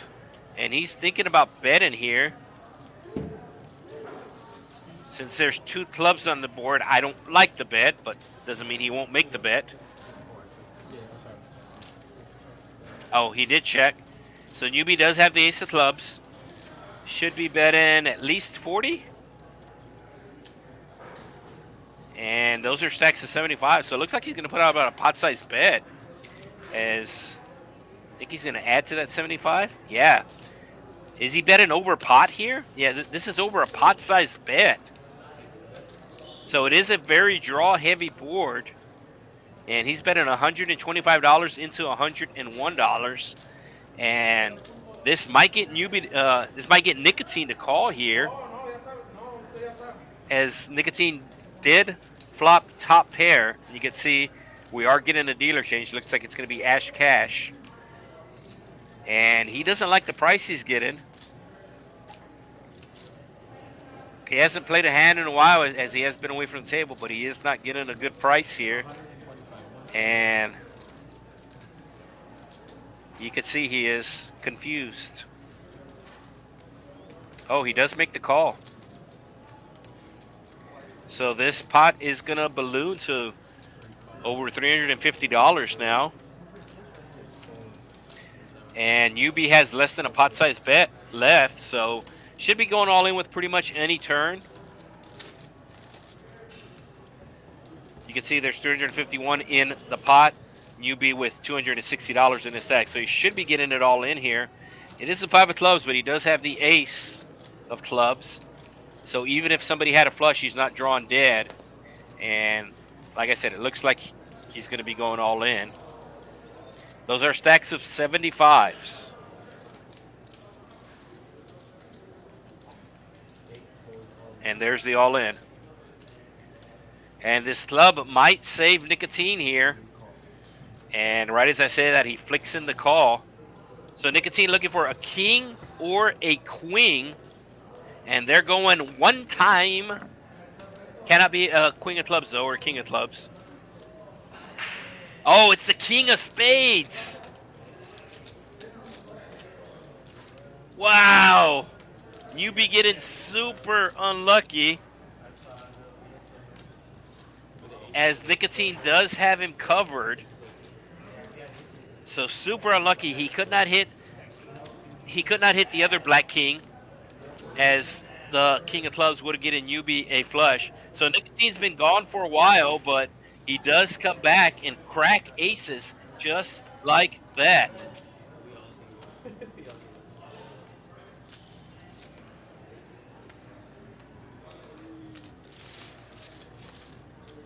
And he's thinking about betting here. Since there's 2 clubs on the board, I don't like the bet, but doesn't mean he won't make the bet. Oh, he did check. So newbie does have the ace of clubs. Should be betting at least 40. And those are stacks of 75. So it looks like he's going to put out about a pot-sized bet. As I think he's going to add to that 75. Yeah. Is he betting over pot here? Yeah, this is over a pot-sized bet. So it is a very draw-heavy board. And he's betting $125 into $101. And this might get Nicotine to call here. As Nicotine did flop top pair. You can see we are getting a dealer change. Looks like it's going to be Ash Cash. And he doesn't like the price he's getting. He hasn't played a hand in a while, as he has been away from the table, but he is not getting a good price here. And you can see he is confused. Oh, he does make the call. So this pot is going to balloon to over $350 now. And UB has less than a pot-sized bet left, so should be going all in with pretty much any turn. You can see there's 351 in the pot. UB with $260 in his stack, so he should be getting it all in here. It is the 5 of clubs, but he does have the ace of clubs. So even if somebody had a flush, he's not drawing dead. And like I said, it looks like he's going to be going all in. Those are stacks of 75s. And there's the all in. And this club might save Nicotine here. And right as I say that, he flicks in the call. So Nicotine looking for a king or a queen. And they're going one time. Cannot be a queen of clubs, though, or king of clubs. Oh, it's the king of spades. Wow. Newbie getting super unlucky, as Nicotine does have him covered. So super unlucky. He could not hit the other black king, as the king of clubs would have given Newbie a flush. So Nicotine's been gone for a while, but he does come back and crack aces just like that.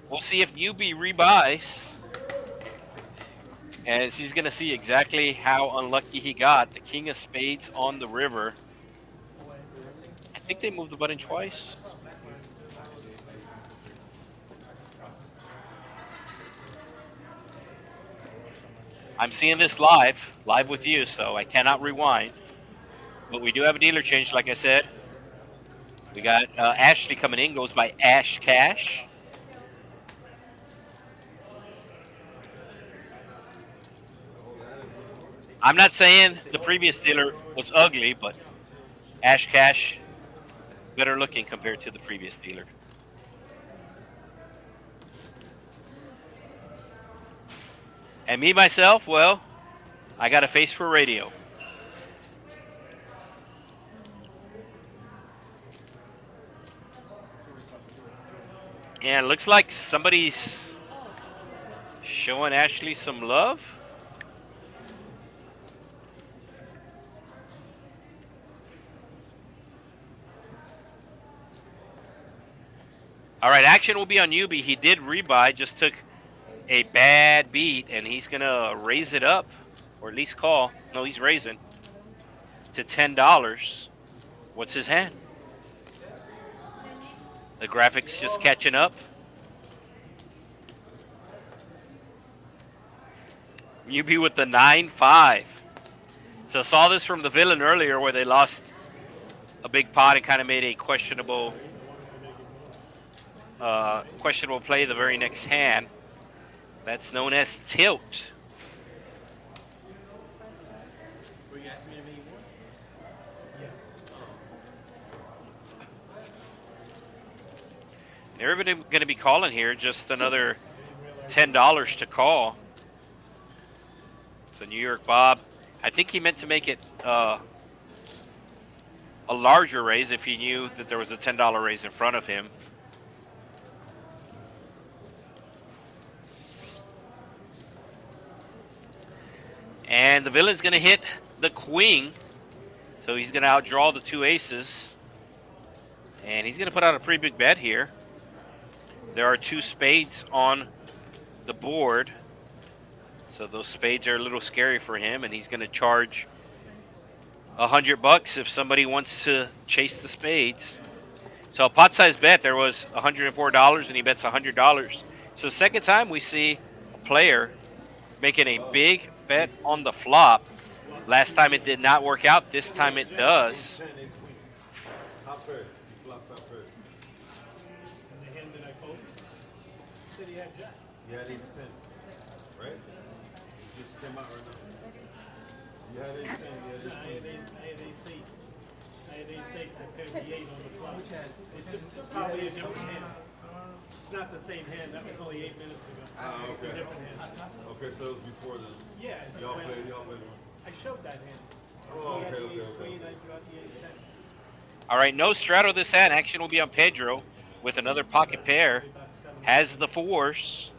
We'll see if Newbie rebuys, as he's going to see exactly how unlucky he got. The king of spades on the river. I think they moved the button twice. I'm seeing this live with you, so I cannot rewind. But we do have a dealer change, like I said. We got Ashley coming in, goes by Ash Cash. I'm not saying the previous dealer was ugly, but Ash Cash, better looking compared to the previous dealer. And me, myself, well, I got a face for radio. And it looks like somebody's showing Ashley some love. All right, action will be on Newbie. He did rebuy, just took a bad beat, and he's going to raise it up, or at least call. No, he's raising to $10. What's his hand? The graphics just catching up. Newbie with the 9-5. So saw this from the villain earlier, where they lost a big pot and kind of made a questionable play the very next hand. That's known as tilt. Everybody going to be calling here, just another $10 to call. So New York Bob, I think he meant to make it a larger raise if he knew that there was a $10 raise in front of him. And the villain's going to hit the queen, so he's going to outdraw the two aces. And he's going to put out a pretty big bet here. There are two spades on the board, so those spades are a little scary for him, and he's going to charge $100 if somebody wants to chase the spades. So a pot size bet, there was $104, and he bets $100. So second time we see a player making a big bet on the flop. Last time it did not work out. This time it does. Top pair. You flop top pair. And the hand that I folded, said he had jack. You had ace 10, right? It just came out right now. You had ace 10, you had ace 10. I had ace 8. I had ace 8 that paired the 8 on the flop. It's probably a different hand. It's not the same hand. That was only 8 minutes ago. Ah, It's a okay. different hand. Okay, so it was before then. Yeah. Y'all when played one. I showed that hand. Oh, He had okay, the okay, ace okay. queen, I got the ace 10. All right, no straddle this hand. Action will be on Pedro with another pocket pair. Has the fours.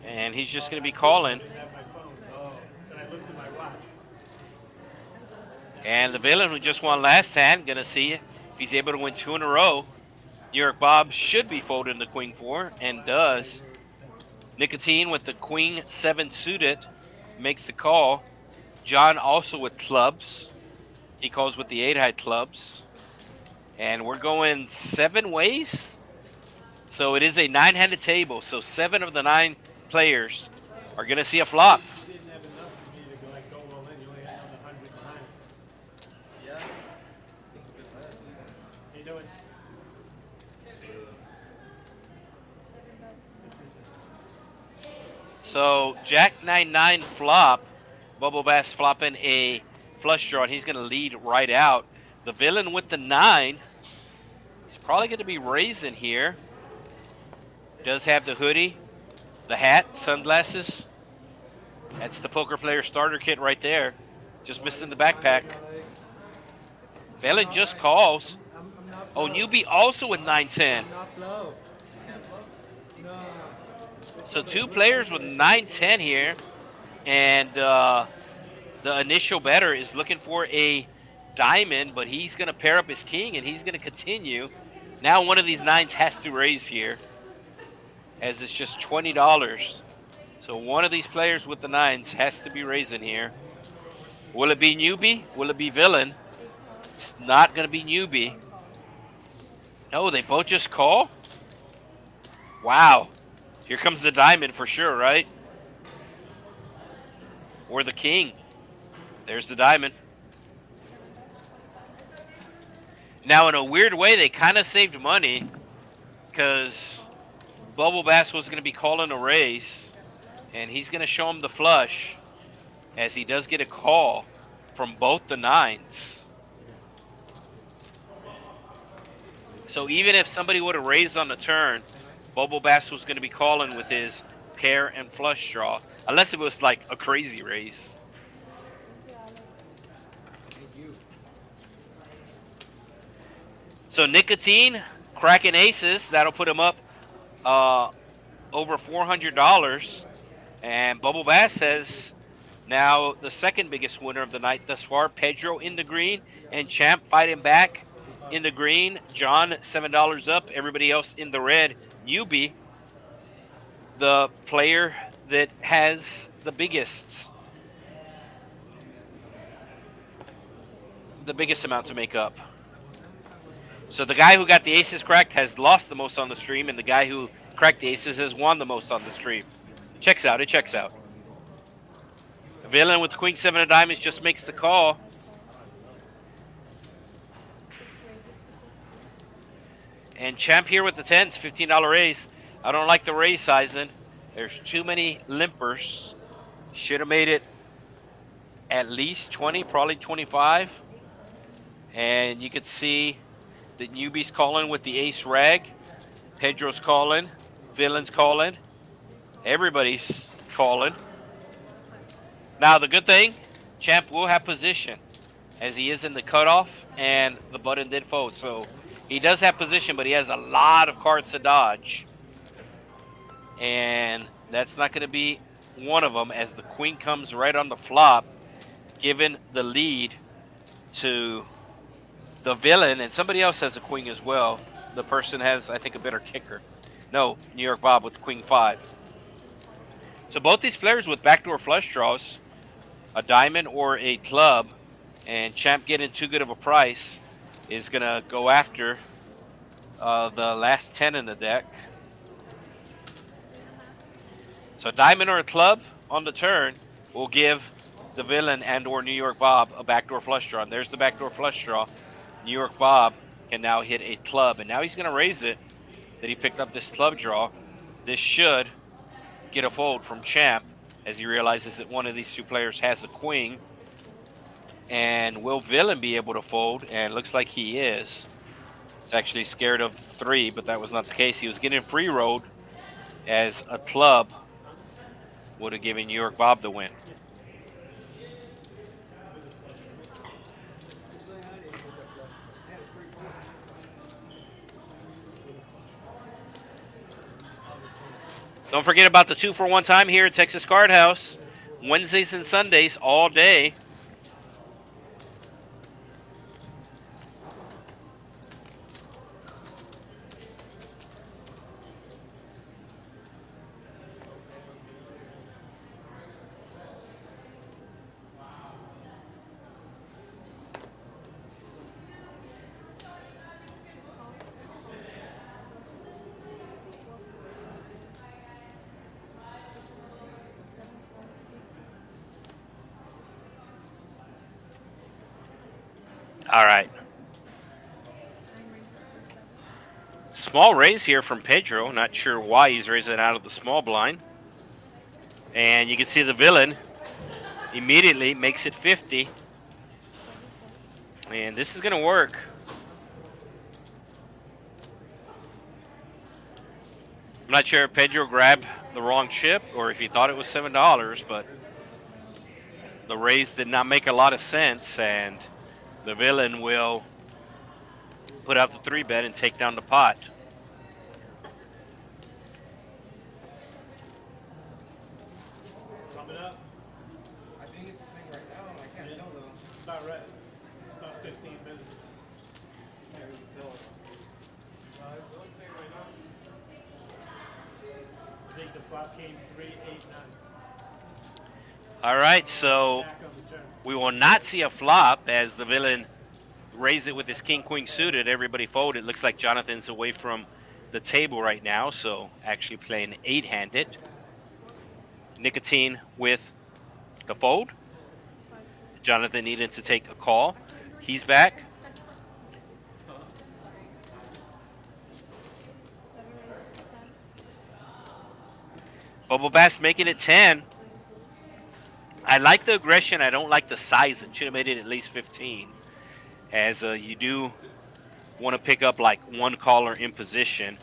And he's just going to be calling. I didn't have my phone. But I looked at my watch. And the villain who just won last hand, going to see if he's able to win 2 in a row. New York Bob should be folding the queen 4, and does. Nicotine with the queen 7 suited makes the call. John also with clubs. He calls with the 8 high clubs. And we're going 7 ways. So it is a 9-handed table. So 7 of the 9 players are going to see a flop. You didn't have enough for me to go, like, go all in. You only had another 100 behind. Yeah. How you doing? So Jack 9-9 flop. Bubble Bass flopping a flush draw, and he's going to lead right out. The villain with the 9 is probably going to be raising here. Does have the hoodie, the hat, sunglasses. That's the poker player starter kit right there. Just missing the backpack. Villain just calls. Oh, newbie also with 9-10. So 2 players with 9-10 here. And the initial bettor is looking for a diamond, but he's going to pair up his king, and he's going to continue. Now one of these 9s has to raise here, as it's just $20. So one of these players with the 9s has to be raising here. Will it be newbie? Will it be villain? It's not going to be newbie. No, they both just call? Wow. Here comes the diamond for sure, right? Or the king. There's the diamond. Now, in a weird way, they kind of saved money because Bubble Bass was going to be calling a raise, and he's going to show him the flush as he does get a call from both the 9s. So even if somebody would have raised on the turn, Bubble Bass was going to be calling with his pair and flush draw, unless it was like a crazy raise. So Nicotine, cracking aces, that'll put him up over $400. And Bubble Bass says now the second biggest winner of the night thus far. Pedro in the green and Champ fighting back in the green. John, $7 up. Everybody else in the red. Newbie, the player that has the biggest amount to make up. So the guy who got the aces cracked has lost the most on the stream, and the guy who cracked the aces has won the most on the stream. Checks out. It checks out. Villain with Queen 7 of diamonds just makes the call. And Champ here with the 10s, $15 raise. I don't like the raise sizing. There's too many limpers. Should have made it at least 20, probably 25. And you could see that newbie's calling with the ace rag. Pedro's calling. Villain's calling. Everybody's calling. Now the good thing, Champ will have position as he is in the cutoff, and the button did fold. So he does have position, but he has a lot of cards to dodge. And that's not going to be one of them, as the queen comes right on the flop, giving the lead to the villain. And somebody else has a queen as well. The person has, I think, a better kicker. No, New York Bob with Queen 5. So both these players with backdoor flush draws, a diamond or a club, and Champ getting too good of a price is going to go after the last 10 in the deck. So diamond or a club on the turn will give the villain and or New York Bob a backdoor flush draw. And there's the backdoor flush draw. New York Bob can now hit a club, and now he's going to raise it that he picked up this club draw. This should get a fold from Champ as he realizes that one of these two players has a queen. And will villain be able to fold? And looks like he is. He's actually scared of 3, but that was not the case. He was getting free rolled as a club would have given New York Bob the win. Don't forget about the 2-for-1 time here at Texas Card House. Wednesdays and Sundays all day. All right. Small raise here from Pedro. Not sure why he's raising out of the small blind. And you can see the villain immediately makes it 50. And this is going to work. I'm not sure if Pedro grabbed the wrong chip or if he thought it was $7, but the raise did not make a lot of sense, and the villain will put out the 3-bet and take down the pot. Coming up. I think it's playing right now. I can't tell though. It's about right. About 15 minutes. Can't really tell. I think the flop came 3, 8, 9. All right, so Back on the turn. we will not see a flop as the villain raised it with his king-queen suited. Everybody folded. It looks like Jonathan's away from the table right now, so actually playing 8-handed. Nicotine with the fold. Jonathan needed to take a call. He's back. Bubble Bass making it 10. I like the aggression. I don't like the size. It should have made it at least 15. As you do want to pick up like one caller in position.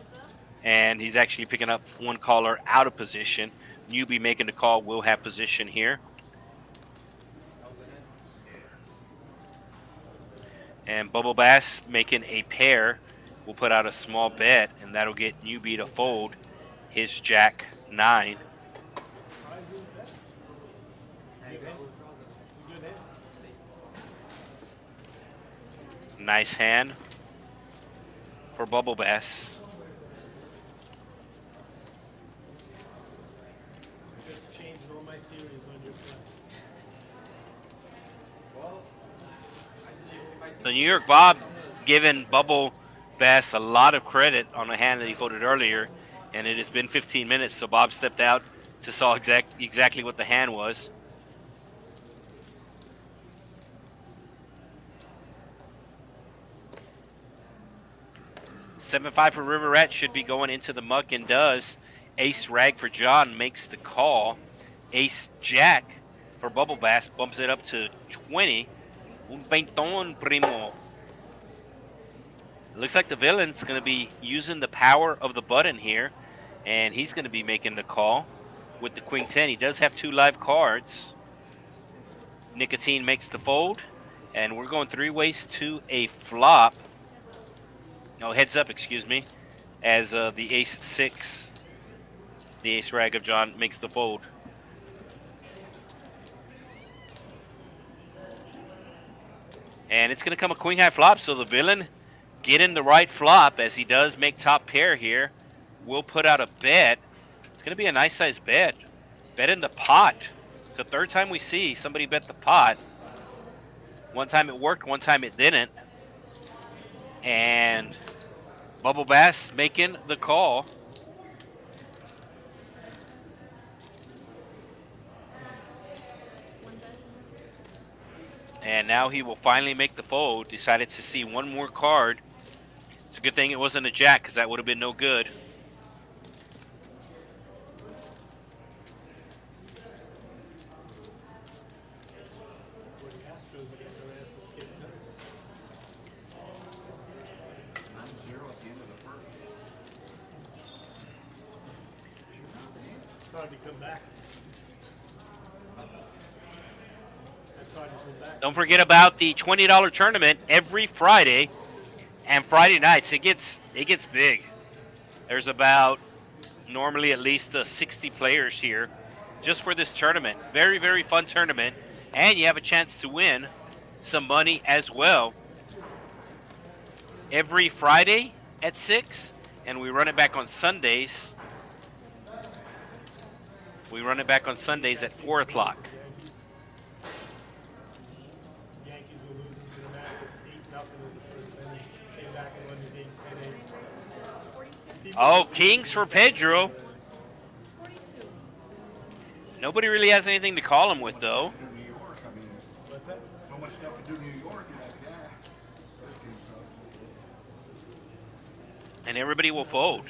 And he's actually picking up one caller out of position. Newbie making the call will have position here. And Bubble Bass making a pair will put out a small bet, and that'll get Newbie to fold his Jack 9. Nice hand for Bubble Bass. Just changed all my theories on your flop. So New York Bob giving Bubble Bass a lot of credit on a hand that he folded earlier, and it has been 15 minutes, so Bob stepped out to saw exactly what the hand was. $7-5 for River Rat should be going into the muck and does. Ace Rag for John makes the call. Ace Jack for Bubble Bass bumps it up to 20. Un veinton, primo. It looks like the villain's going to be using the power of the button here, and he's going to be making the call with the Queen 10. He does have 2 live cards. Nicotine makes the fold, and we're going 3 ways to a flop. No, heads up, excuse me, as the Ace 6, the Ace Rag of John, makes the fold. And it's going to come a Queen High flop, so the villain getting the right flop as he does make top pair here. Will put out a bet. It's going to be a nice size bet. Bet in the pot. It's the 3rd time we see somebody bet the pot. One time it worked, one time it didn't. And Bubble Bass making the call. And now he will finally make the fold. Decided to see one more card. It's a good thing it wasn't a jack, because that would have been no good. It's hard to come back. It's hard to come back. Don't forget about the $20 tournament every Friday and Friday nights. It gets big. There's about normally at least 60 players here just for this tournament. Very, very fun tournament. And you have a chance to win some money as well. Every Friday at 6, and we run it back on Sundays. We run it back on Sundays at 4 o'clock. Yankees were losing to the Mariners 8-0 in the first inning. Came back and won the game 10-8. Oh, Kings for Pedro. Nobody really has anything to call him with, though. New York, I mean, What's that? so much stuff to do in New York. Yeah. And everybody will fold.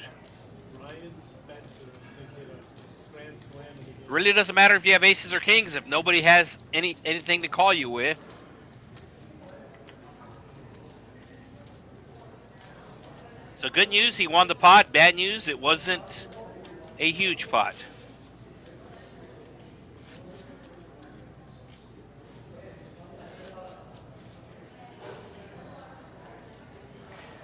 Ryan Spencer. I think hit a grand slam in the game. Really doesn't matter if you have aces or kings if nobody has anything to call you with. So good news, he won the pot. Bad news, it wasn't a huge pot.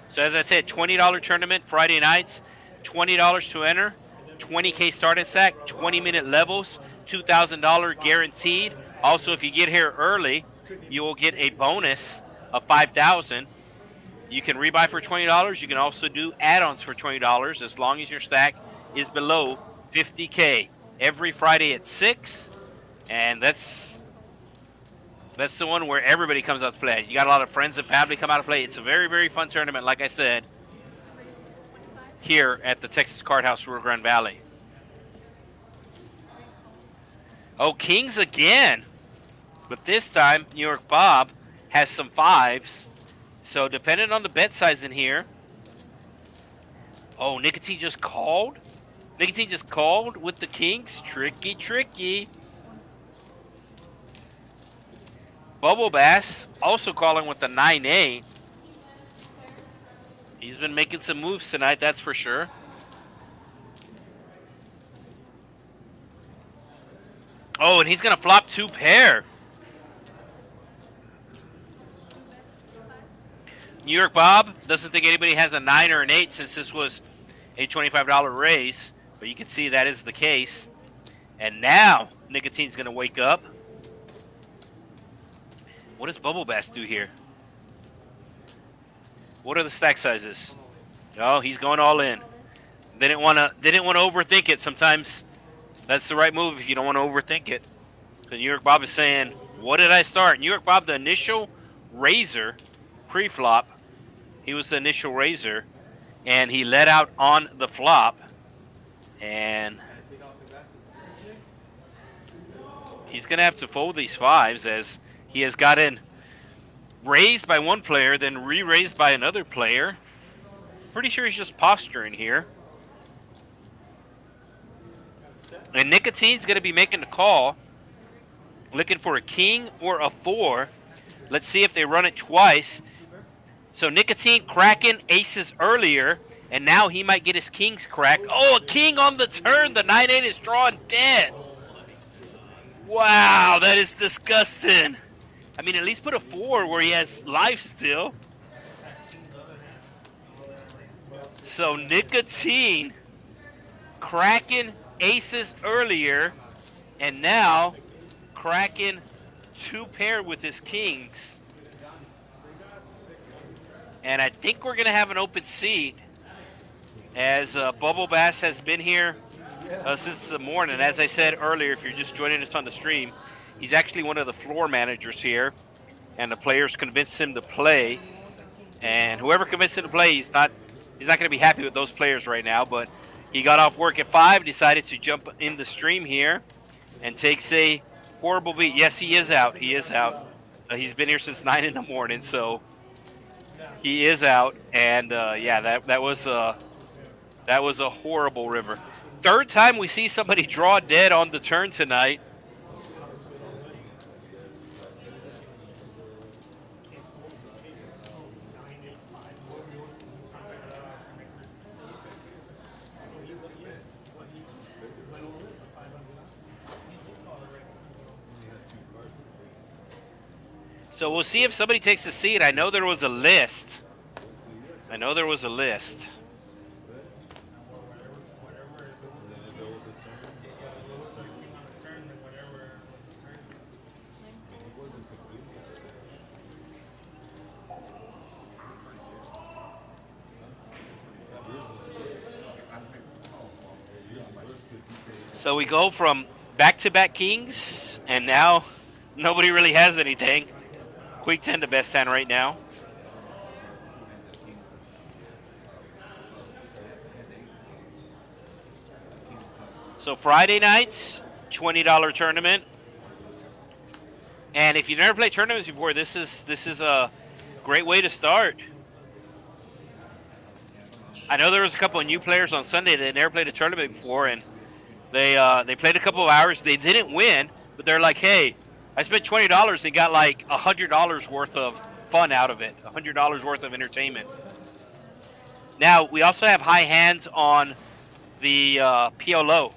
So as I said, $20 tournament Friday nights, $20 to enter, 20K starting stack, 20-minute levels, $2,000 guaranteed. Also, if you get here early, you will get a bonus of $5,000. You can rebuy for $20. You can also do add-ons for $20 as long as your stack is below 50K. Every Friday at 6, and that's the one where everybody comes out to play. You got a lot of friends and family come out to play. It's a very, very fun tournament, like I said, here at the Texas Card House, Rio Grande Valley. Oh, Kings again. But this time, New York Bob has some 5s. So depending on the bet size in here. Oh, Nicotine just called? Nicotine just called with the Kings. Tricky, tricky. Bubble Bass also calling with the 9-8. He's been making some moves tonight, that's for sure. Oh, and he's going to flop 2 pair. New York Bob doesn't think anybody has a 9 or an 8 since this was a $25 raise. But you can see that is the case. And now Nicotine's going to wake up. What does Bubble Bass do here? What are the stack sizes? Oh, he's going all in. Didn't want to overthink it. Sometimes that's the right move if you don't want to overthink it. So New York Bob is saying, what did I start? New York Bob, the initial raiser pre-flop. He was the initial raiser, and he let out on the flop. And he's going to have to fold these 5s as he has gotten raised by one player, then re-raised by another player. Pretty sure he's just posturing here. And Nicotine's going to be making the call, looking for a king or a 4. Let's see if they run it twice. So Nicotine cracking aces earlier, and now he might get his kings cracked. Oh, a king on the turn. The 9-8 is drawn dead. Wow, that is disgusting. I mean, at least put a 4 where he has life still. So Nicotine cracking aces earlier, and now cracking 2 pair with his kings. And I think we're going to have an open seat as Bubble Bass has been here since the morning. As I said earlier, if you're just joining us on the stream, he's actually one of the floor managers here, and the players convinced him to play. And whoever convinced him to play, he's not going to be happy with those players right now. But he got off work at 5, decided to jump in the stream here, and takes a horrible beat. Yes, he is out. He is out. He's been here since 9 in the morning, so he is out. And yeah, that was a horrible river. Third time we see somebody draw dead on the turn tonight. So we'll see if somebody takes a seat. I know there was a list. So we go from back-to-back kings, and now nobody really has anything. Queen 10 the best hand right now. So Friday nights, $20 tournament. And if you've never played tournaments before, this is a great way to start. I know there was a couple of new players on Sunday that never played a tournament before, and they played a couple of hours. They didn't win, but they're like, hey, I spent $20 and got like $100 worth of fun out of it, $100 worth of entertainment. Now, we also have high hands on the PLO.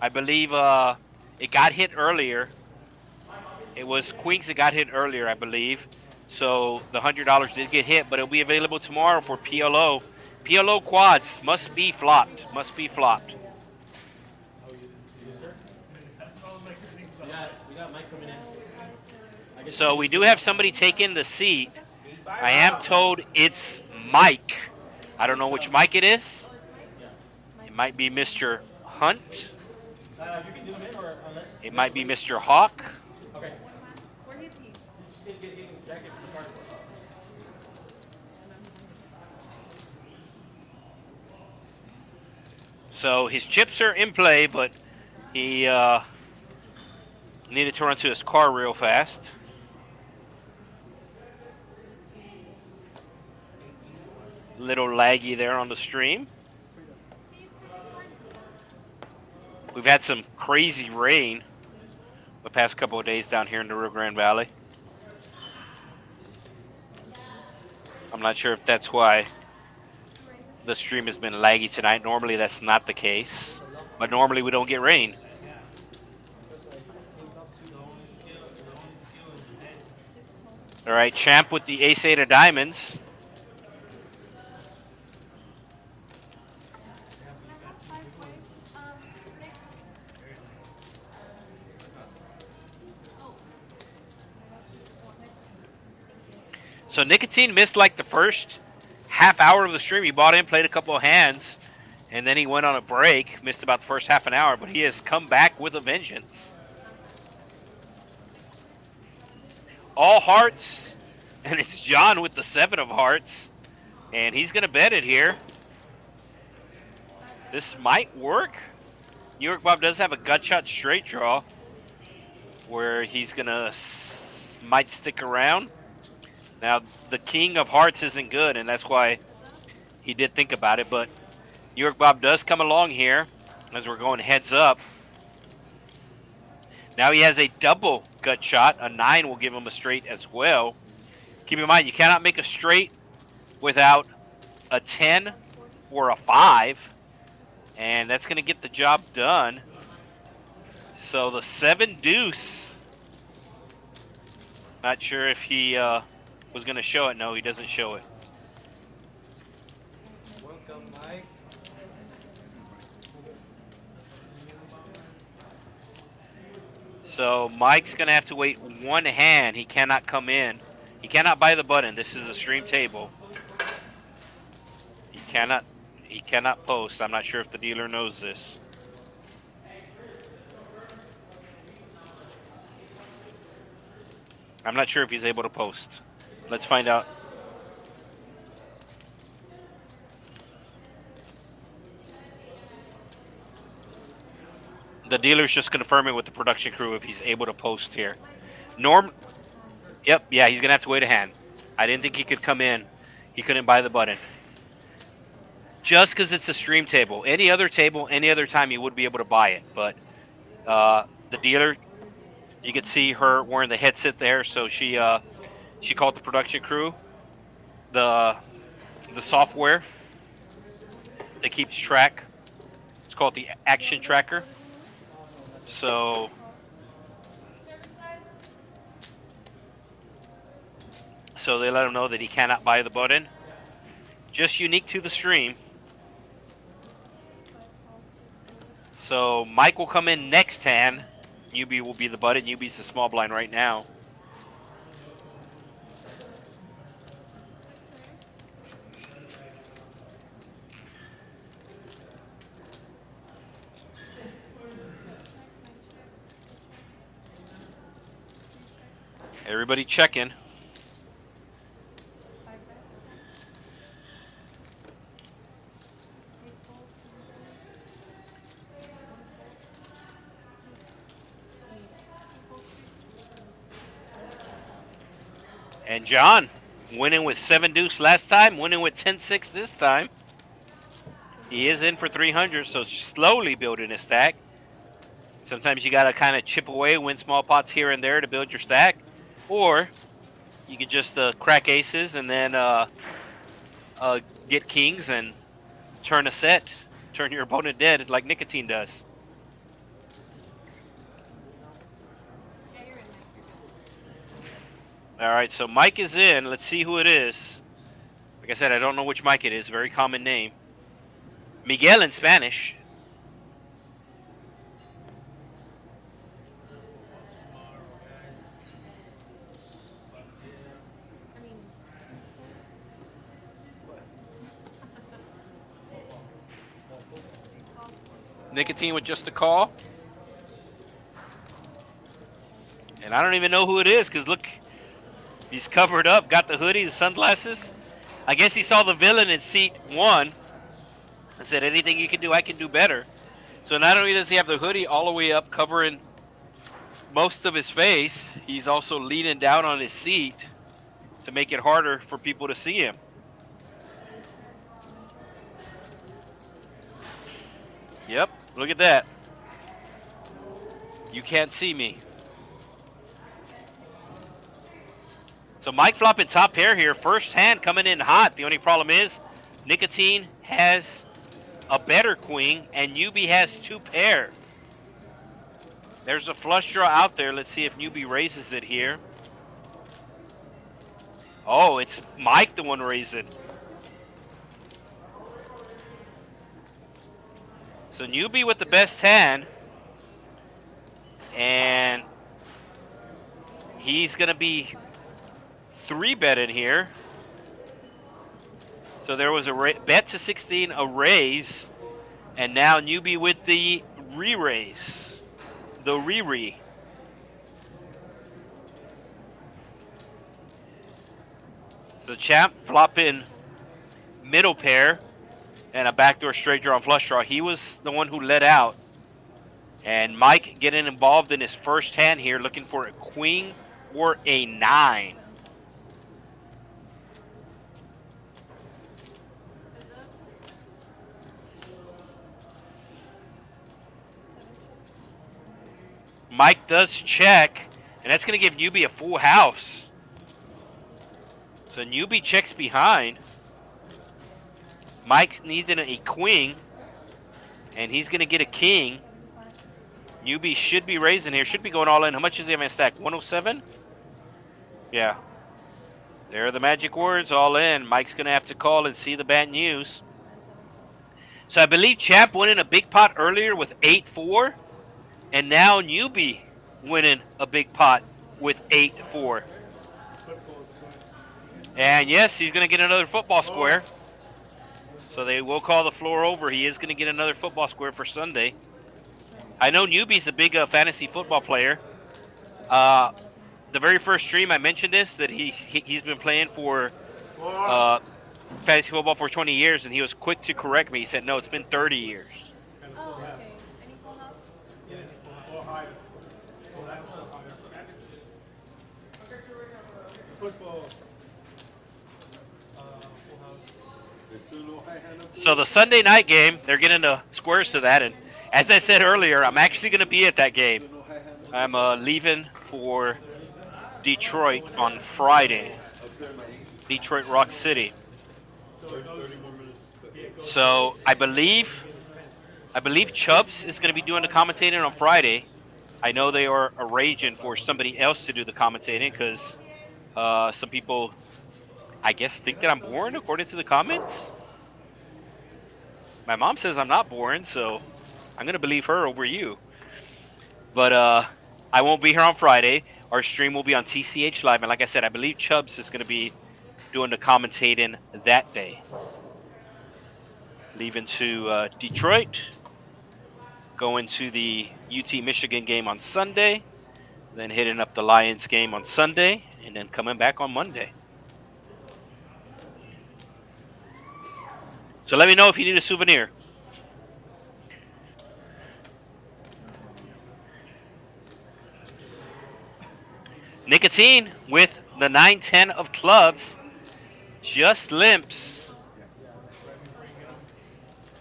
I believe it got hit earlier. It was Queens that got hit earlier, I believe. So the $100 did get hit, but it'll be available tomorrow for PLO. PLO quads must be flopped. Must be flopped. We got Mike coming in. So we do have somebody taking the seat. I am told it's Mike. I don't know which Mike it is. It might be Mr. Hunt. You can do him in, or unless. It might be Mr. Hawk. Okay. Where is he? Just get jacket from the car. So his chips are in play, but he needed to run to his car real fast. Little laggy there on the stream. We've had some crazy rain the past couple of days down here in the Rio Grande Valley. I'm not sure if that's why the stream has been laggy tonight. Normally that's not the case, but normally we don't get rain. All right, Champ with the ace-8 of diamonds. So Nicotine missed like the first half hour of the stream. He bought in, played a couple of hands, and then he went on a break. Missed about the first half an hour, but he has come back with a vengeance. All hearts, and it's John with the 7 of hearts, and he's going to bet it here. This might work. New York Bob does have a gut shot straight draw where he's going to might stick around. Now, the king of hearts isn't good, and that's why he did think about it. But New York Bob does come along here as we're going heads up. Now he has a double gut shot. A 9 will give him a straight as well. Keep in mind, you cannot make a straight without a 10 or a 5. And that's going to get the job done. So the 7 deuce. Not sure if he was going to show it. No, he doesn't show it. Welcome, Mike. So Mike's going to have to wait one hand. He cannot come in. He cannot buy the button. This is a stream table. He cannot post. I'm not sure if the dealer knows this. I'm not sure if he's able to post. Let's find out. The dealer's just confirming with the production crew if he's able to post here. Yep, yeah, he's going to have to wait a hand. I didn't think he could come in. He couldn't buy the button. Just because it's a stream table. Any other table, any other time, you would be able to buy it. But the dealer, you could see her wearing the headset there, so she called the production crew. The software that keeps track. It's called the Action Tracker. So they let him know that he cannot buy the button. Just unique to the stream. So Mike will come in next hand. Newbie will be the button. Newbie's the small blind right now. Everybody checking. And John, winning with 7 deuce last time, winning with 10-6 this time. He is in for 300, so slowly building his stack. Sometimes you got to kind of chip away, win small pots here and there to build your stack. Or you could just crack aces and then get kings and turn a set, turn your opponent dead like Nicotine does. All right, so Mike is in. Let's see who it is. Like I said, I don't know which Mike it is. Very common name. Miguel in Spanish. Nicotine with just a call. And I don't even know who it is because look, he's covered up, got the hoodie, the sunglasses. I guess he saw the villain in seat 1 and said, anything you can do, I can do better. So not only does he have the hoodie all the way up covering most of his face, he's also leaning down on his seat to make it harder for people to see him. Yep, look at that. You can't see me. So Mike flopping top pair here. First hand coming in hot. The only problem is Nicotine has a better queen and Newbie has 2 pair. There's a flush draw out there. Let's see if Newbie raises it here. Oh, it's Mike the one raising. So Newbie with the best hand. And he's going to be 3-betting here. So there was a bet to 16, a raise, and now Newbie with the re-raise, the re-re. So Champ flopping middle pair and a backdoor straight draw and flush draw. He was the one who led out. And Mike getting involved in his first hand here, looking for a queen or a 9. Mike does check, and that's going to give Newbie a full house. So Newbie checks behind. Mike needs a queen, and he's going to get a king. Newbie should be raising here, should be going all in. How much does he have in stack? 107? Yeah. There are the magic words, all in. Mike's going to have to call and see the bad news. So I believe Champ went in a big pot earlier with 8-4. And now Newbie winning a big pot with 8-4. And yes, he's going to get another football square. So they will call the floor over. He is going to get another football square for Sunday. I know Newbie's a big fantasy football player. The very first stream I mentioned this, that he's been playing for fantasy football for 20 years, and he was quick to correct me. He said, no, it's been 30 years. Oh, okay. Any full house? Football. So the Sunday night game, they're getting the squares to that. And as I said earlier, I'm actually going to be at that game. I'm leaving for Detroit on Friday. Detroit Rock City. So I believe Chubbs is going to be doing the commentating on Friday. I know they are arranging for somebody else to do the commentating because some people, I guess, think that I'm boring according to the comments. My mom says I'm not boring, so I'm going to believe her over you. But I won't be here on Friday. Our stream will be on TCH Live. And like I said, I believe Chubbs is going to be doing the commentating that day. Leaving to Detroit. Going to the UT Michigan game on Sunday. Then hitting up the Lions game on Sunday. And then coming back on Monday. So let me know if you need a souvenir. Nicotine with the 9-10 of clubs. Just limps.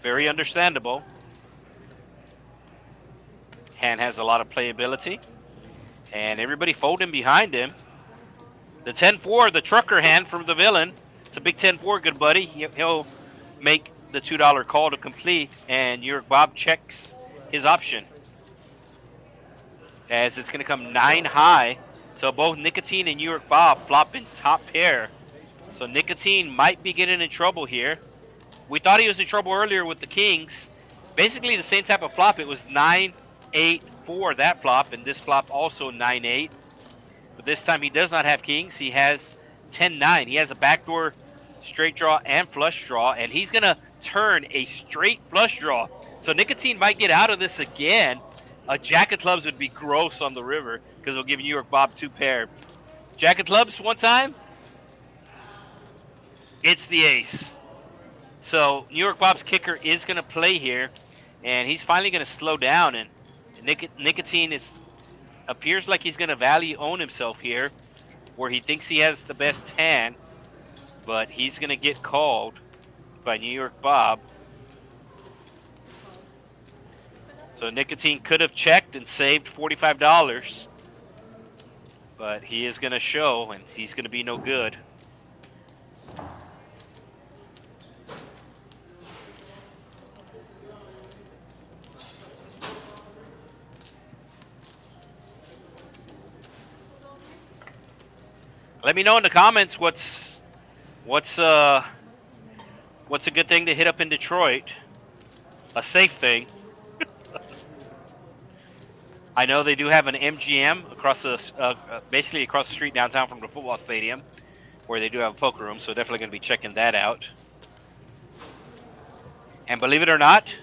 Very understandable. Hand has a lot of playability. And everybody folding behind him. The 10-4, the trucker hand from the villain. It's a big 10-4, good buddy. He'll make the $2 call to complete, and New York Bob checks his option. As it's going to come 9 high. So both Nicotine and New York Bob flop in top pair. So Nicotine might be getting in trouble here. We thought he was in trouble earlier with the Kings. Basically the same type of flop. It was 9-8-4 that flop, and this flop also 9-8. But this time he does not have Kings. He has 10-9. He has a backdoor straight draw and flush draw, and he's going to turn a straight flush draw. So Nicotine might get out of this again. A jack of clubs would be gross on the river because it'll give New York Bob 2 pair. Jack of clubs one time. It's the ace. So New York Bob's kicker is going to play here, and he's finally going to slow down. And Nicotine appears like he's going to value own himself here, where he thinks he has the best hand, but he's going to get called by New York Bob. So Nicotine could have checked and saved $45, but he is going to show, and he's going to be no good. Let me know in the comments what's a good thing to hit up in Detroit, a safe thing. I know they do have an MGM across basically across the street downtown from the football stadium, where they do have a poker room. So definitely going to be checking that out. And believe it or not,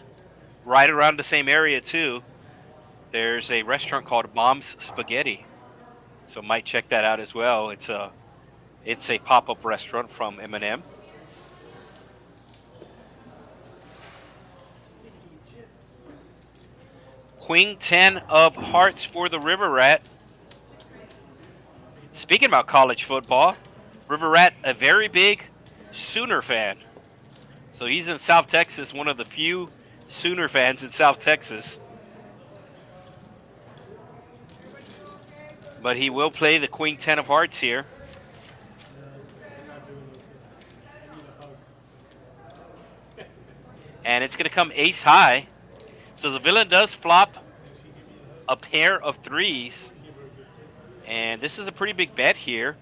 right around the same area too, there's a restaurant called Mom's Spaghetti. So might check that out as well. It's a pop-up restaurant from M&M. Queen 10 of hearts for the River Rat. Speaking about college football, River Rat, a very big Sooner fan. So he's in South Texas, one of the few Sooner fans in South Texas. But he will play the Queen 10 of hearts here. And it's going to come ace high. So the villain does flop a pair of threes. And this is a pretty big bet here.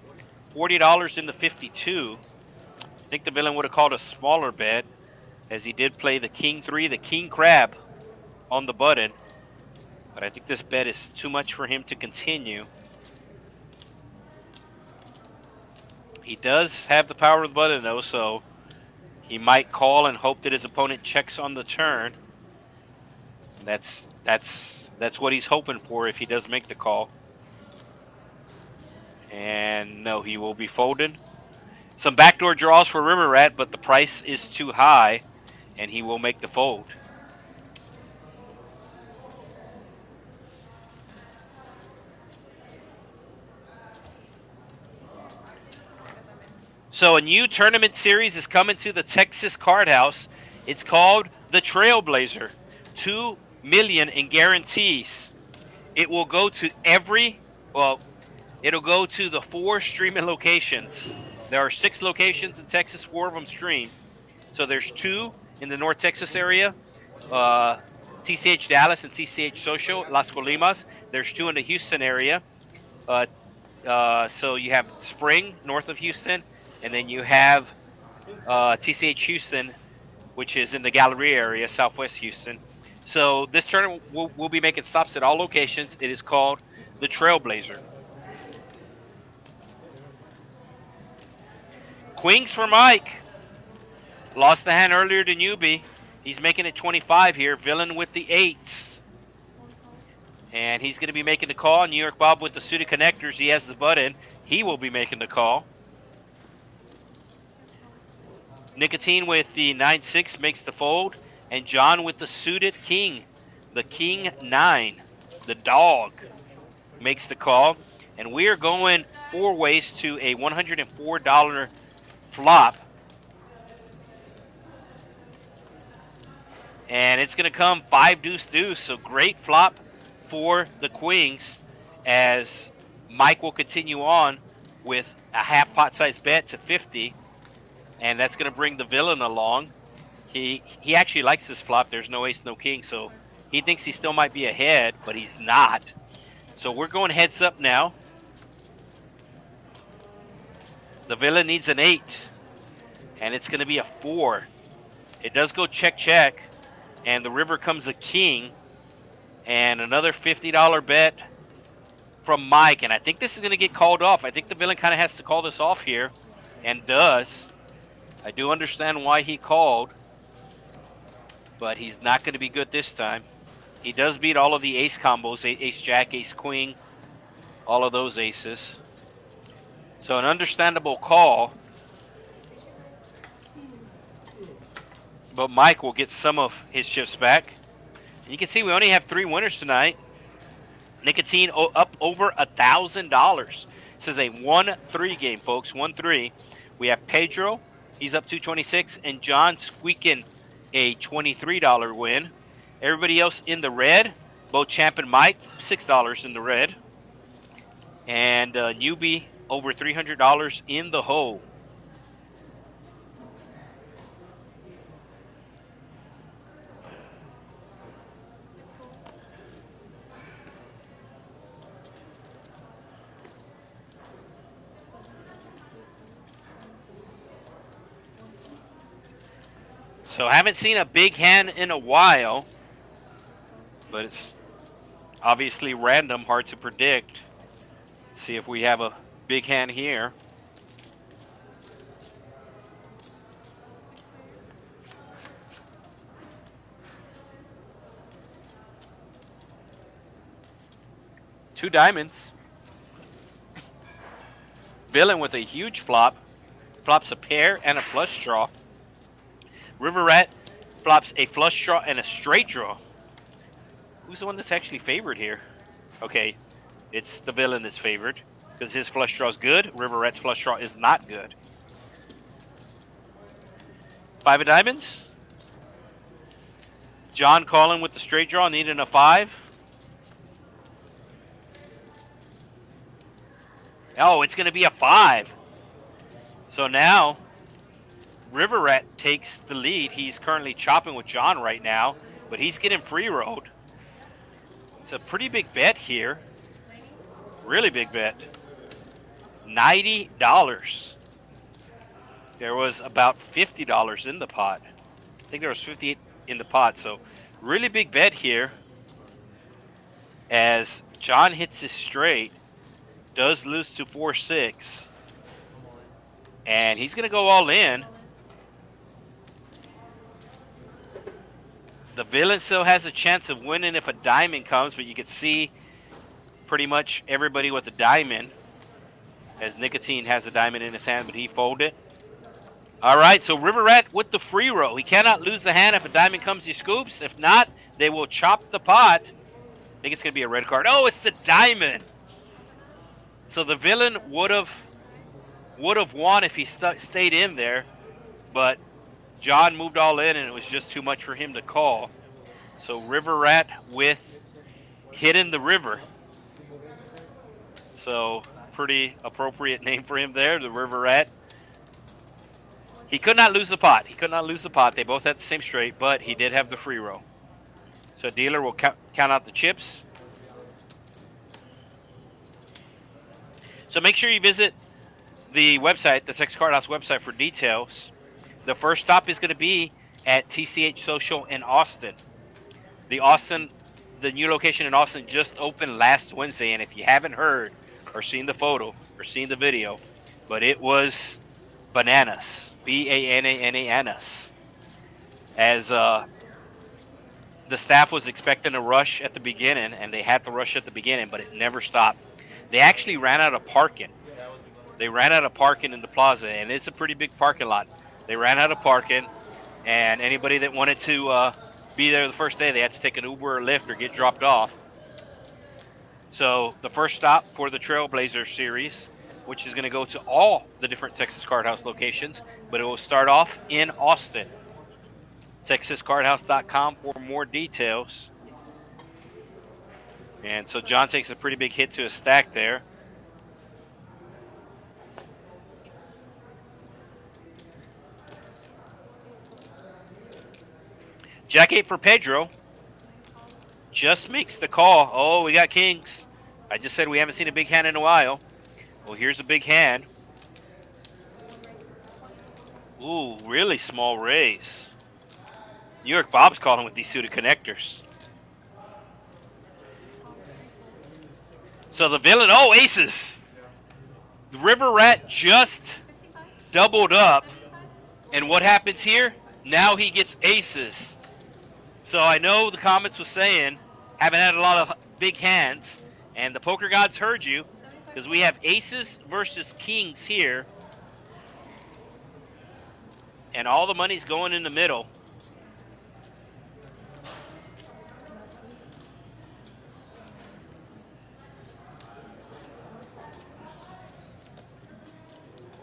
$40 into 52. I think the villain would have called a smaller bet, as he did play the king 3, the king crab on the button. But I think this bet is too much for him to continue. He does have the power of the button though, so he might call and hope that his opponent checks on the turn. That's what he's hoping for if he does make the call. And no, he will be folded. Some backdoor draws for River Rat, but the price is too high, and he will make the fold. So a new tournament series is coming to the Texas Card House. It's called the Trailblazer. $2 million in guarantees. It will go to it'll go to the 4 streaming locations. There are 6 locations in Texas, 4 of them stream. So there's 2 in the North Texas area, TCH Dallas and TCH Social, Las Colimas. There's 2 in the Houston area. So you have Spring, north of Houston, and then you have TCH Houston, which is in the Galleria area, southwest Houston. So this tournament will be making stops at all locations. It is called the Trailblazer. Queens for Mike. Lost the hand earlier to newbie. He's making it 25 here. Villain with the 8s. And he's going to be making the call. New York Bob with the suited connectors. He has the button. He will be making the call. Nicotine with the 9-6 makes the fold. And John with the suited king. The king 9. The dog makes the call. And we are going 4 ways to a $104 flop. And it's going to come 5 deuce deuce. So great flop for the Queens, as Mike will continue on with a half pot size bet to 50. and that's going to bring the villain along. He actually likes this flop. There's no ace, no king, so he thinks he still might be ahead, but he's not. So we're going heads up now. The villain needs an 8, and it's going to be a 4. It does go check, check, and the river comes a king, and another $50 bet from Mike, and I think this is going to get called off. I think the villain kind of has to call this off here, and does. I do understand why he called, but he's not going to be good this time. He does beat all of the ace combos, ace jack, ace queen, all of those aces. So an understandable call, but Mike will get some of his chips back. And you can see we only have 3 winners tonight. Nicotine up over $1,000. This is a 1-3 game, folks, 1-3. We have Pedro, he's up $226, and John squeaking a $23 win. Everybody else in the red, both Champ and Mike, $6 in the red. And newbie, over $300 in the hole. So haven't seen a big hand in a while, but it's obviously random, hard to predict. Let's see if we have a big hand here. Two diamonds. Villain with a huge flop. Flops a pair and a flush draw. River Rat flops a flush draw and a straight draw. Who's the one that's actually favored here? Okay, it's the villain that's favored because his flush draw is good. River Rat's flush draw is not good. 5 of diamonds. John calling with the straight draw, needing a 5. Oh, it's going to be a 5. So now River Rat takes the lead. He's currently chopping with John right now, but he's getting free rolled. It's a pretty big bet here. Really big bet. $90. There was about $50 in the pot. I think there was 58 in the pot, so really big bet here. As John hits his straight, does lose to 4-6, and he's going to go all in. The villain still has a chance of winning if a diamond comes, but you can see pretty much everybody with a diamond, as Nicotine has a diamond in his hand, but he folded. All right, so River Rat with the free roll. He cannot lose the hand. If a diamond comes, he scoops. If not, they will chop the pot. I think it's going to be a red card. Oh, it's the diamond. So the villain would have won if he stayed in there, but John moved all in, and it was just too much for him to call. So River Rat with Hidden the River. So pretty appropriate name for him there, the River Rat. He could not lose the pot. He could not lose the pot. They both had the same straight, but he did have the free roll. So dealer will count out the chips. So make sure you visit the website, the Texas Card House website, for details. The first stop is going to be at TCH Social in Austin. The new location in Austin just opened last Wednesday, and if you haven't heard or seen the photo or seen the video, but it was bananas, bananas. As the staff was expecting a rush at the beginning, and they had to rush at the beginning, but it never stopped. They actually ran out of parking. They ran out of parking in the plaza, and it's a pretty big parking lot. They ran out of parking, and anybody that wanted to be there the first day, they had to take an Uber or Lyft or get dropped off. So the first stop for the Trailblazer series, which is going to go to all the different Texas Card House locations, but it will start off in Austin. TexasCardHouse.com for more details. And so John takes a pretty big hit to a stack there. Jack 8 for Pedro. Just makes the call. Oh, we got kings. I just said we haven't seen a big hand in a while. Well, here's a big hand. Ooh, really small raise. New York Bob's calling with these suited connectors. So the villain, oh, aces. The River Rat just doubled up. And what happens here? Now he gets aces. So I know the comments was saying, haven't had a lot of big hands. And the poker gods heard you. Because we have aces versus kings here. And all the money's going in the middle.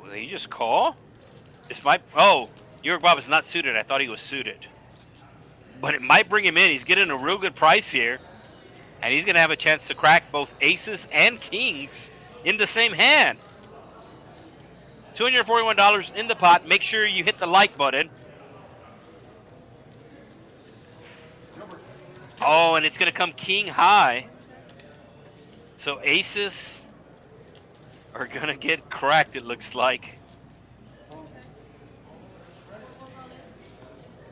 Will he just call? This might. Oh, New York Bob is not suited. I thought he was suited. But it might bring him in. He's getting a real good price here. And he's going to have a chance to crack both aces and kings in the same hand. $241 in the pot. Make sure you hit the like button. Oh, and it's going to come king high. So aces are going to get cracked, it looks like.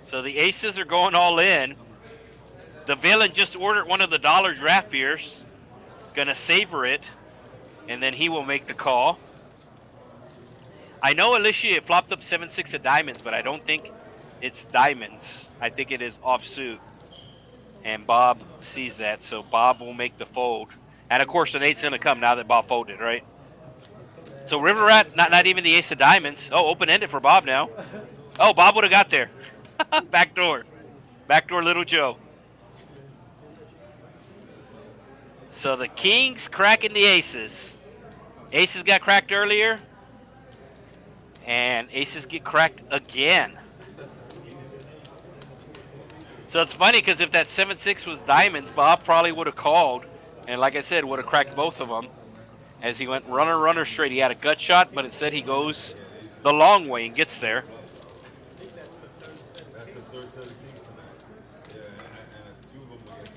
So the aces are going all in. The villain just ordered one of the dollar draft beers. Going to savor it. And then he will make the call. I know initially it flopped up 7-6 of diamonds, but I don't think it's diamonds. I think it is offsuit. And Bob sees that, so Bob will make the fold. And of course, an eight's going to come now that Bob folded, right? So River Rat, not even the ace of diamonds. Oh, open-ended for Bob now. Oh, Bob would have got there. Backdoor. Backdoor Little Joe. So the kings cracking the aces. Aces got cracked earlier. And aces get cracked again. So it's funny because if that 7-6 was diamonds, Bob probably would have called. And like I said, would have cracked both of them. As he went runner, runner straight. He had a gut shot, but instead he goes the long way and gets there. That's the third set of kings tonight. Yeah, and two of them against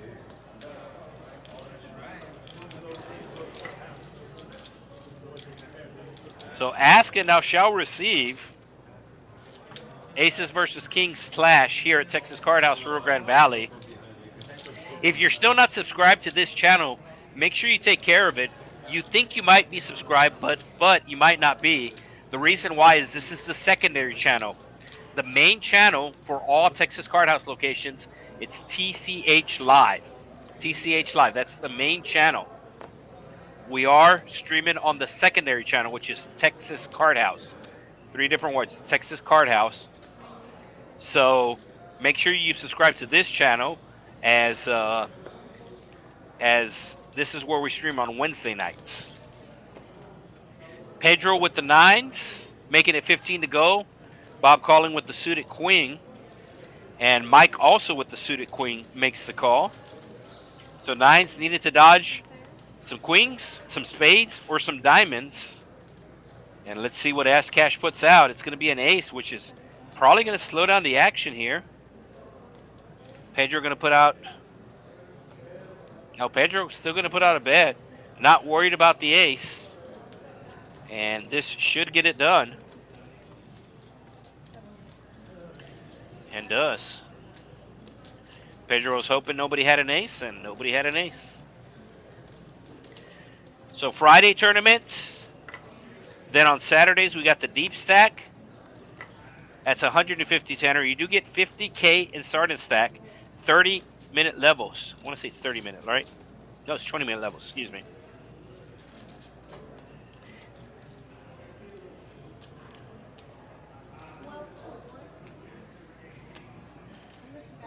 aces. So ask and thou shalt receive. Aces versus Kings clash here at Texas Card House, Rio Grande Valley. If you're still not subscribed to this channel, make sure you take care of it. You think you might be subscribed, but you might not be. The reason why is this is the secondary channel. The main channel for all Texas Card House locations, it's TCH Live. TCH Live, that's the main channel. We are streaming on the secondary channel, which is Texas Card House. 3 different words, Texas Card House. So make sure you subscribe to this channel as this is where we stream on Wednesday nights. Pedro with the 9s, making it 15 to go. Bob calling with the suited queen. And Mike also with the suited queen makes the call. So 9s needed to dodge some queens, some spades, or some diamonds. And let's see what Ass Cash puts out. It's going to be an ace, which is probably going to slow down the action here. Pedro going to put out... No, Pedro still going to put out a bet. Not worried about the ace. And this should get it done. And does. Pedro was hoping nobody had an ace, and nobody had an ace. So Friday tournaments. Then on Saturdays, we got the deep stack. That's 150 tenor. You do get 50K in starting stack. 30-minute levels. I want to say it's 30-minute, right? No, it's 20-minute levels. Excuse me.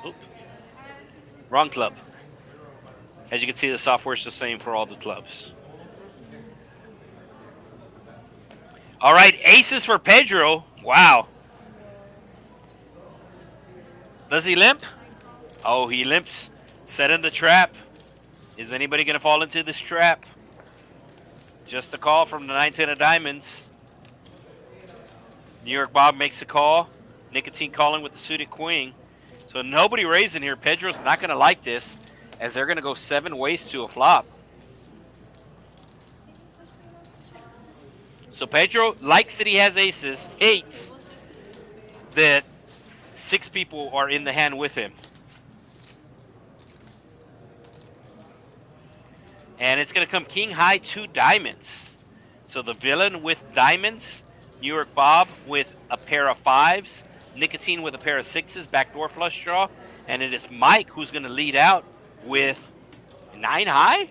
Oop. Wrong club. As you can see, the software is the same for all the clubs. All right, aces for Pedro. Wow. Does he limp? Oh, he limps. Set in the trap. Is anybody going to fall into this trap? Just a call from the 9-10 of diamonds. New York Bob makes the call. Nicotine calling with the suited queen. So nobody raising here. Pedro's not going to like this, as they're going to go 7 ways to a flop. So Pedro likes that he has aces, hates that 6 people are in the hand with him. And it's going to come king high 2 diamonds. So the villain with diamonds, New York Bob with a pair of 5s, Nicotine with a pair of 6s, backdoor flush draw, and it is Mike who's going to lead out with 9 high.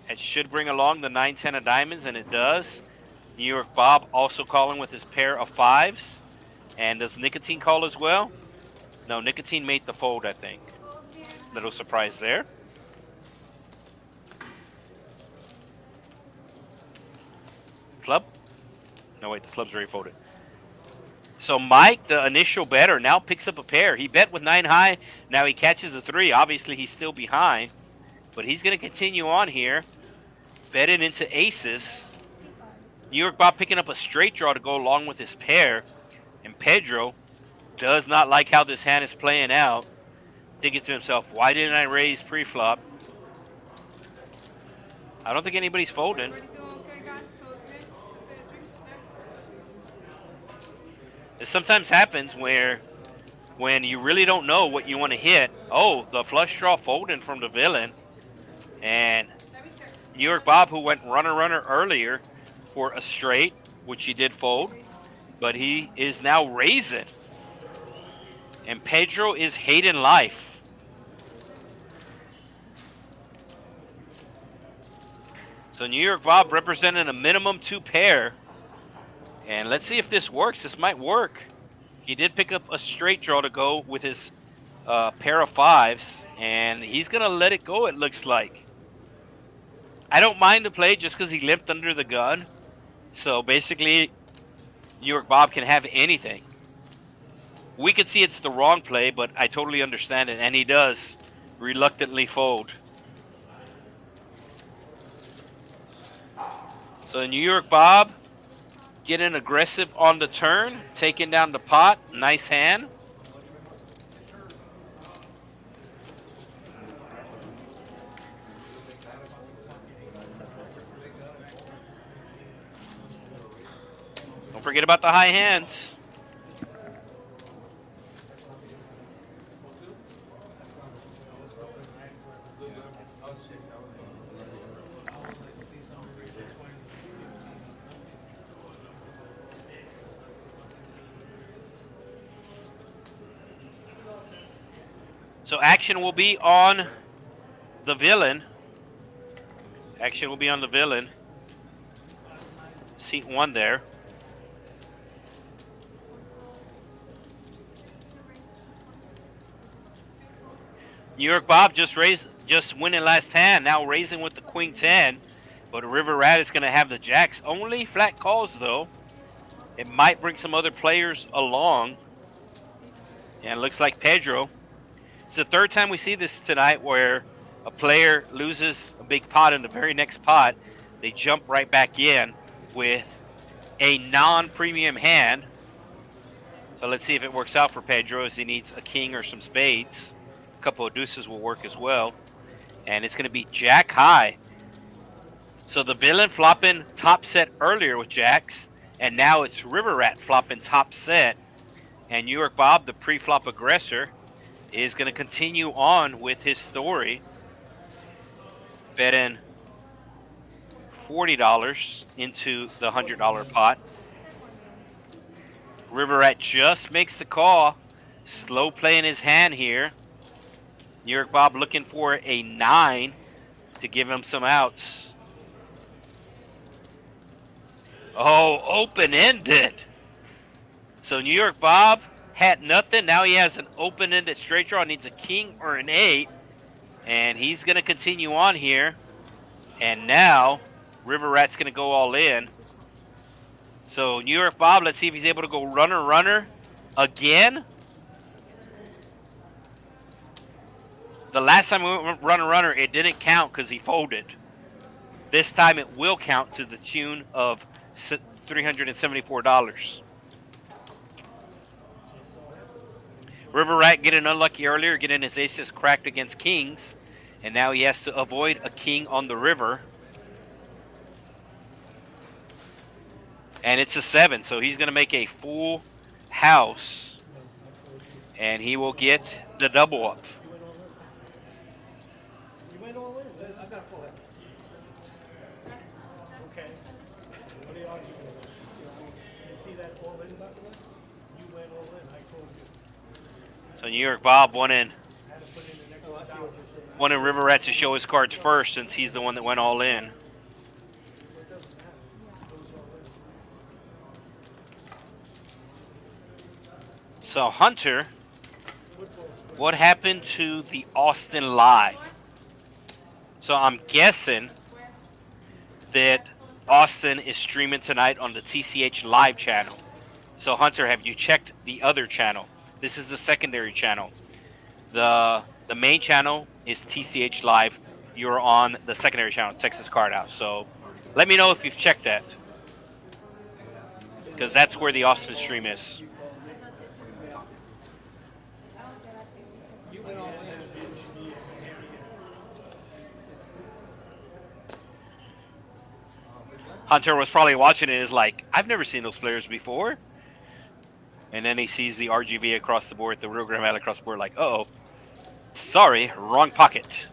It should bring along the 9-10 of diamonds, and it does. New York Bob also calling with his pair of 5s. And does Nicotine call as well? No, Nicotine made the fold, I think. Little surprise there. Club? No, wait, the club's already folded. So Mike, the initial better, now picks up a pair. He bet with 9 high. Now he catches a 3. Obviously, he's still behind. But he's going to continue on here. Betting into aces. New York Bob picking up a straight draw to go along with his pair. And Pedro does not like how this hand is playing out. Thinking to himself, why didn't I raise pre-flop? I don't think anybody's folding. It sometimes happens where when you really don't know what you want to hit. Oh, the flush draw folding from the villain. And New York Bob, who went runner earlier for a straight, which he did fold, but he is now raising. And Pedro is hating life. So New York Bob representing a minimum 2 pair. And let's see if this works. This might work. He did pick up a straight draw to go with his pair of 5s. And he's going to let it go, it looks like. I don't mind the play just because he limped under the gun. So basically, New York Bob can have anything. We could see it's the wrong play, but I totally understand it. And he does reluctantly fold. So New York Bob getting aggressive on the turn, taking down the pot. Nice hand. Don't forget about the high hands. So action will be on the villain. Action will be on the villain. Seat 1 there. New York Bob just winning last hand. Now raising with the Queen 10. But River Rat is going to have the jacks. Only flat calls, though. It might bring some other players along. And it looks like Pedro. It's the 3rd time we see this tonight where a player loses a big pot in the very next pot. They jump right back in with a non-premium hand. So let's see if it works out for Pedro, as he needs a king or some spades. A couple of deuces will work as well. And it's going to be jack high. So the villain flopping top set earlier with jacks. And now it's River Rat flopping top set. And New York Bob, the pre-flop aggressor, is going to continue on with his story. Betting $40 into the $100 pot. River Rat just makes the call. Slow playing his hand here. New York Bob looking for a 9 to give him some outs. Oh, open-ended. So New York Bob had nothing. Now he has an open-ended straight draw. Needs a king or an 8. And he's going to continue on here. And now River Rat's going to go all in. So New York Bob, let's see if he's able to go runner again. The last time we went runner, it didn't count because he folded. This time it will count to the tune of $374. River Rat getting unlucky earlier, getting his aces cracked against kings, and now he has to avoid a king on the river. And it's a 7, so he's going to make a full house, and he will get the double up. You went all in. I got full head. Okay. What are the odds you going to win? You see that all in, by the way? You went all in. I told you. So New York Bob wanted I had to put in an extra dollar. River Rat to show his cards first, since he's the one that went all in. It doesn't matter. It goes all in. So Hunter, what happened to the Austin Live? So I'm guessing that Austin is streaming tonight on the TCH Live channel. So Hunter, have you checked the other channel? This is the secondary channel. The main channel is TCH Live. You're on the secondary channel, Texas Card House. So let me know if you've checked that, because that's where the Austin stream is. Hunter was probably watching it and is like, I've never seen those players before. And then he sees the RGV across the board, the Rio Grande Valley across the board, like, uh-oh, sorry, wrong pocket.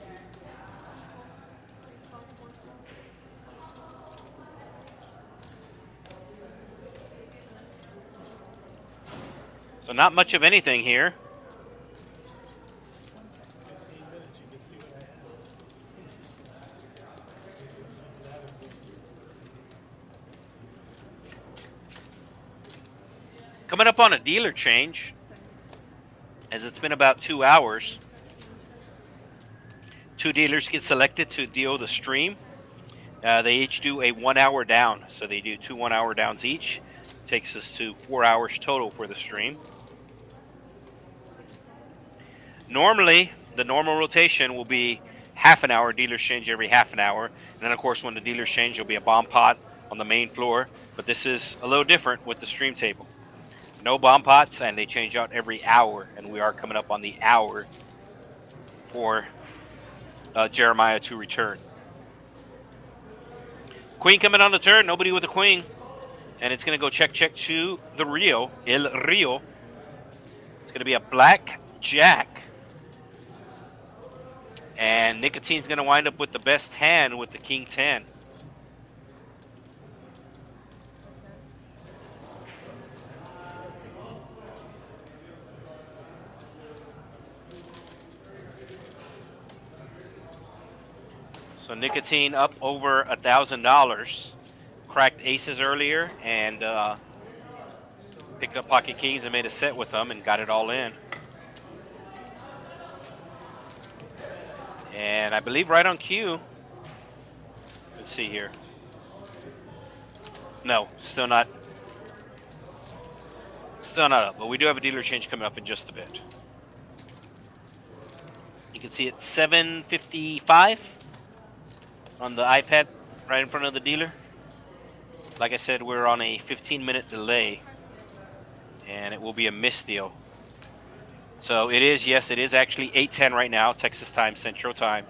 So not much of anything here. Coming up on a dealer change, as it's been about 2 hours. 2 dealers get selected to deal the stream. They each do a 1 hour down, so they do 2 1-hour downs each. Takes us to 4 hours total for the stream. Normally, the normal rotation will be half an hour, dealers change every half an hour. And then, of course, when the dealers change, there'll be a bomb pot on the main floor. But this is a little different with the stream table. No bomb pots, and they change out every hour. And we are coming up on the hour for Jeremiah to return. Queen coming on the turn, nobody with the queen. And it's going to go check, check to the Rio, El Rio. It's going to be a black jack. And Nicotine's going to wind up with the best hand with the King 10. So Nicotine up over $1,000. Cracked aces earlier and picked up pocket kings and made a set with them and got it all in. And I believe right on cue. Let's see here. No, still not. Still not up, but we do have a dealer change coming up in just a bit. You can see it's 7:55 on the iPad right in front of the dealer. Like I said, we're on a 15-minute delay, and it will be a misdeal. So it is, yes, it is actually 8:10 right now, Texas time, Central time.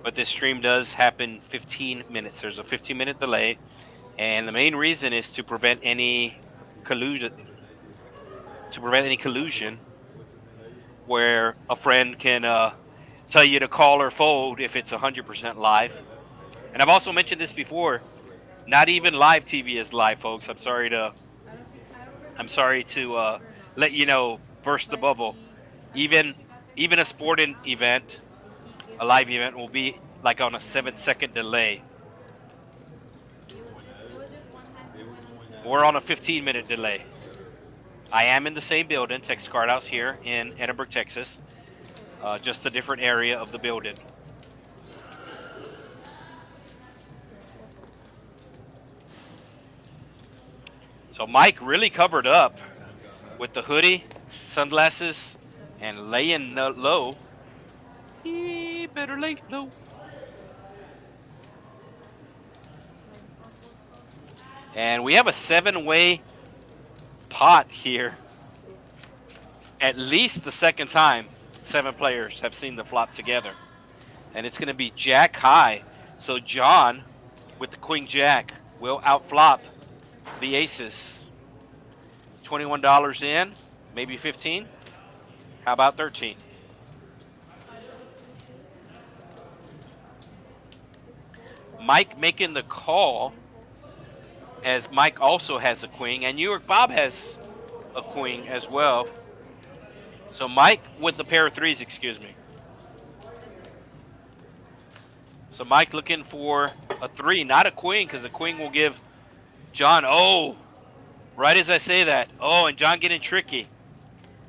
But this stream does happen 15 minutes. There's a 15-minute delay, and the main reason is to prevent any collusion. Where a friend can tell you to call or fold if it's 100% live. And I've also mentioned this before. Not even live TV is live, folks. I'm sorry to let you know, burst the bubble. Even a sporting event, a live event, will be like on a 7-second delay. We're on a 15-minute delay. I am in the same building, Texas Card House here in Edinburg, Texas. Just a different area of the building. So Mike really covered up with the hoodie, sunglasses, and laying low. He better lay low. And we have a 7-way pot here. at least the second time 7 players have seen the flop together. And it's going to be jack high. So John, with the queen jack, will outflop the aces. $21 in, maybe 15. How about 13? Mike making the call, as Mike also has a queen, and New York Bob has a queen as well. So Mike with the pair of threes, excuse me. So Mike looking for a 3, not a queen, because a queen will give John, oh, right as I say that. Oh, and John getting tricky.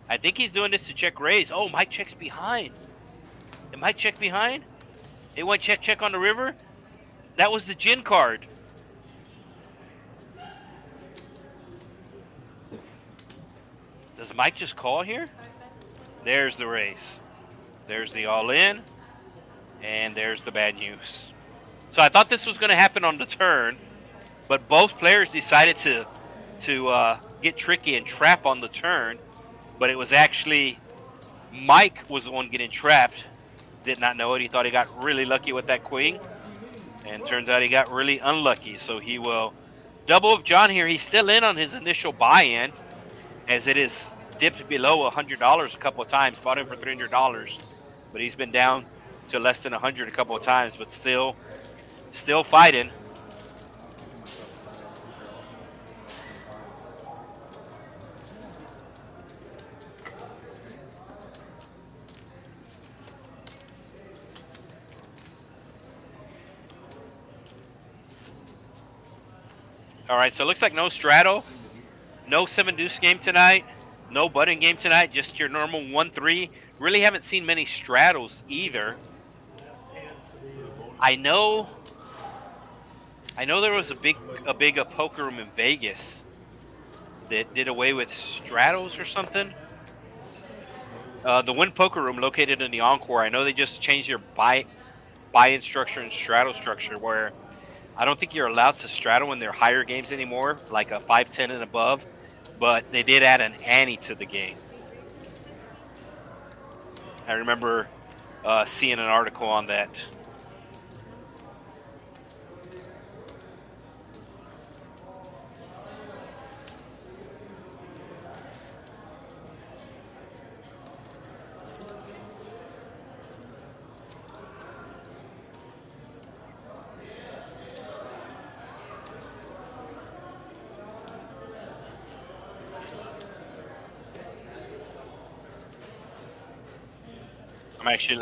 I think he's doing this to check raise. Oh, Mike checks behind. Did Mike check behind? It went check on the river. That was the gin card. Does Mike just call here? There's the raise. There's the all-in. And there's the bad news. So I thought this was going to happen on the turn, but both players decided to get tricky and trap on the turn. But it was actually Mike was the one getting trapped. Did not know it. He thought he got really lucky with that queen. And turns out he got really unlucky. So he will double up John here. He's still in on his initial buy-in, as it is dipped below $100 a couple of times. Bought him for $300. But he's been down to less than 100 a couple of times, but still fighting. All right, so it looks like no straddle, no 7 deuce game tonight, no button game tonight, just your normal 1-3. Really haven't seen many straddles either. I know there was a big poker room in Vegas that did away with straddles or something. The Win Poker Room located in the Encore, I know they just changed their buy-in structure and straddle structure, where I don't think you're allowed to straddle in their higher games anymore, like a 5-10 and above, but they did add an ante to the game. I remember seeing an article on that. I'm actually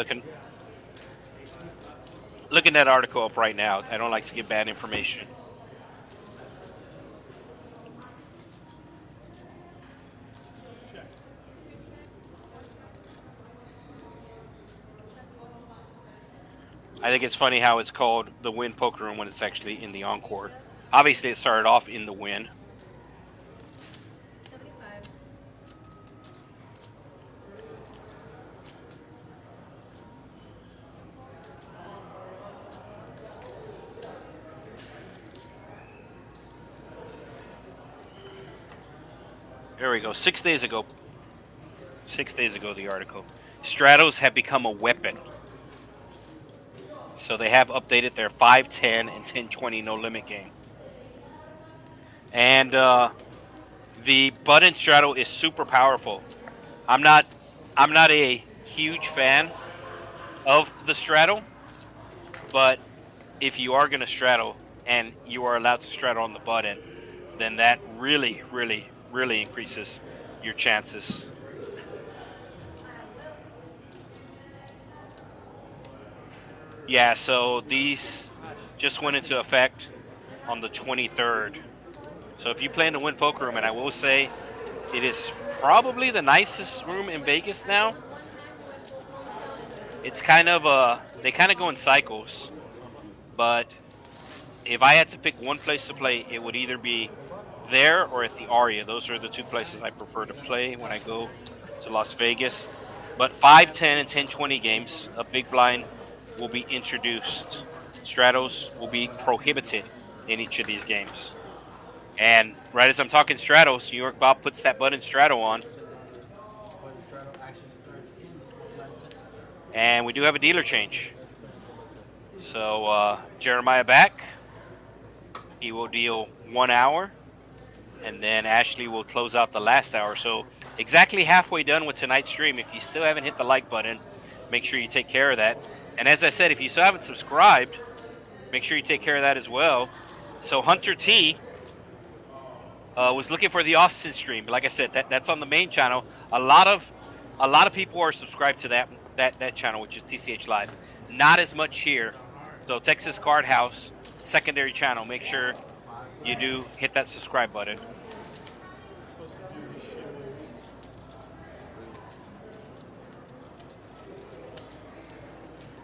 looking that article up right now. I don't like to give bad information. I think it's funny how it's called the Win Poker Room when it's actually in the Encore. Obviously, it started off in the Win. There we go. 6 days ago. 6 days ago, the article. Straddles have become a weapon. So they have updated their 5-10 and 10-20 no limit game. And the button straddle is super powerful. I'm not a huge fan of the straddle, but if you are going to straddle and you are allowed to straddle on the button, then that really increases your chances. Yeah, so these just went into effect on the 23rd. So if you play in the Win Poker Room, and I will say it is probably the nicest room in Vegas now. It's kind of they kind of go in cycles, but if I had to pick one place to play, it would either be there or at the Aria. Those are the two places I prefer to play when I go to Las Vegas. But 5, 10, and 10-20 games, a big blind will be introduced. Straddles will be prohibited in each of these games. And right as I'm talking straddles, New York Bob puts that button straddle on. And we do have a dealer change. So Jeremiah back. He will deal 1 hour. And then Ashley will close out the last hour. So exactly halfway done with tonight's stream. If you still haven't hit the like button, make sure you take care of that. And as I said, if you still haven't subscribed, make sure you take care of that as well. So Hunter T was looking for the Austin stream. But like I said, that's on the main channel. A lot of people are subscribed to that channel, which is TCH Live. Not as much here. So Texas Card House, secondary channel. Make sure you do hit that subscribe button.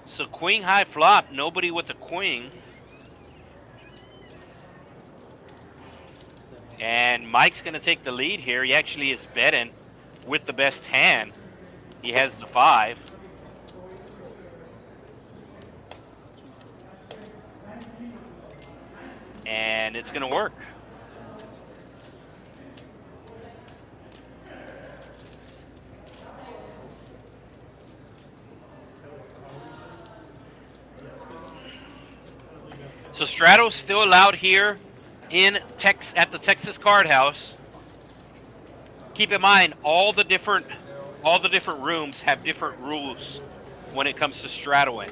So queen high flop, nobody with the queen. And Mike's going to take the lead here. He actually is betting with the best hand. He has the 5. And it's going to work. So Strato's still allowed here at the Texas Card House. Keep in mind, all the different rooms have different rules when it comes to Stratoing.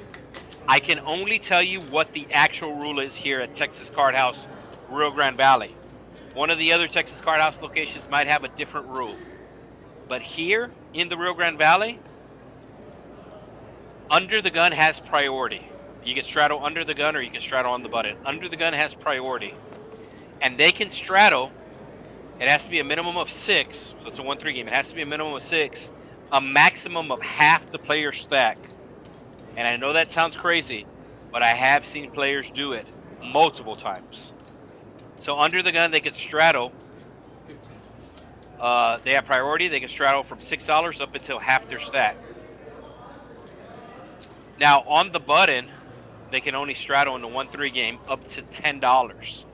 I can only tell you what the actual rule is here at Texas Card House, Rio Grande Valley. One of the other Texas Card House locations might have a different rule. But here in the Rio Grande Valley, under the gun has priority. You can straddle under the gun or you can straddle on the button. Under the gun has priority. And they can straddle. It has to be a minimum of 6. So it's a 1-3 game. It has to be a minimum of 6. A maximum of half the player stack. And I know that sounds crazy, but I have seen players do it multiple times. So under the gun, they can straddle. They have priority. They can straddle from $6 up until half their stack. Now on the button, they can only straddle in the 1-3 game up to $10.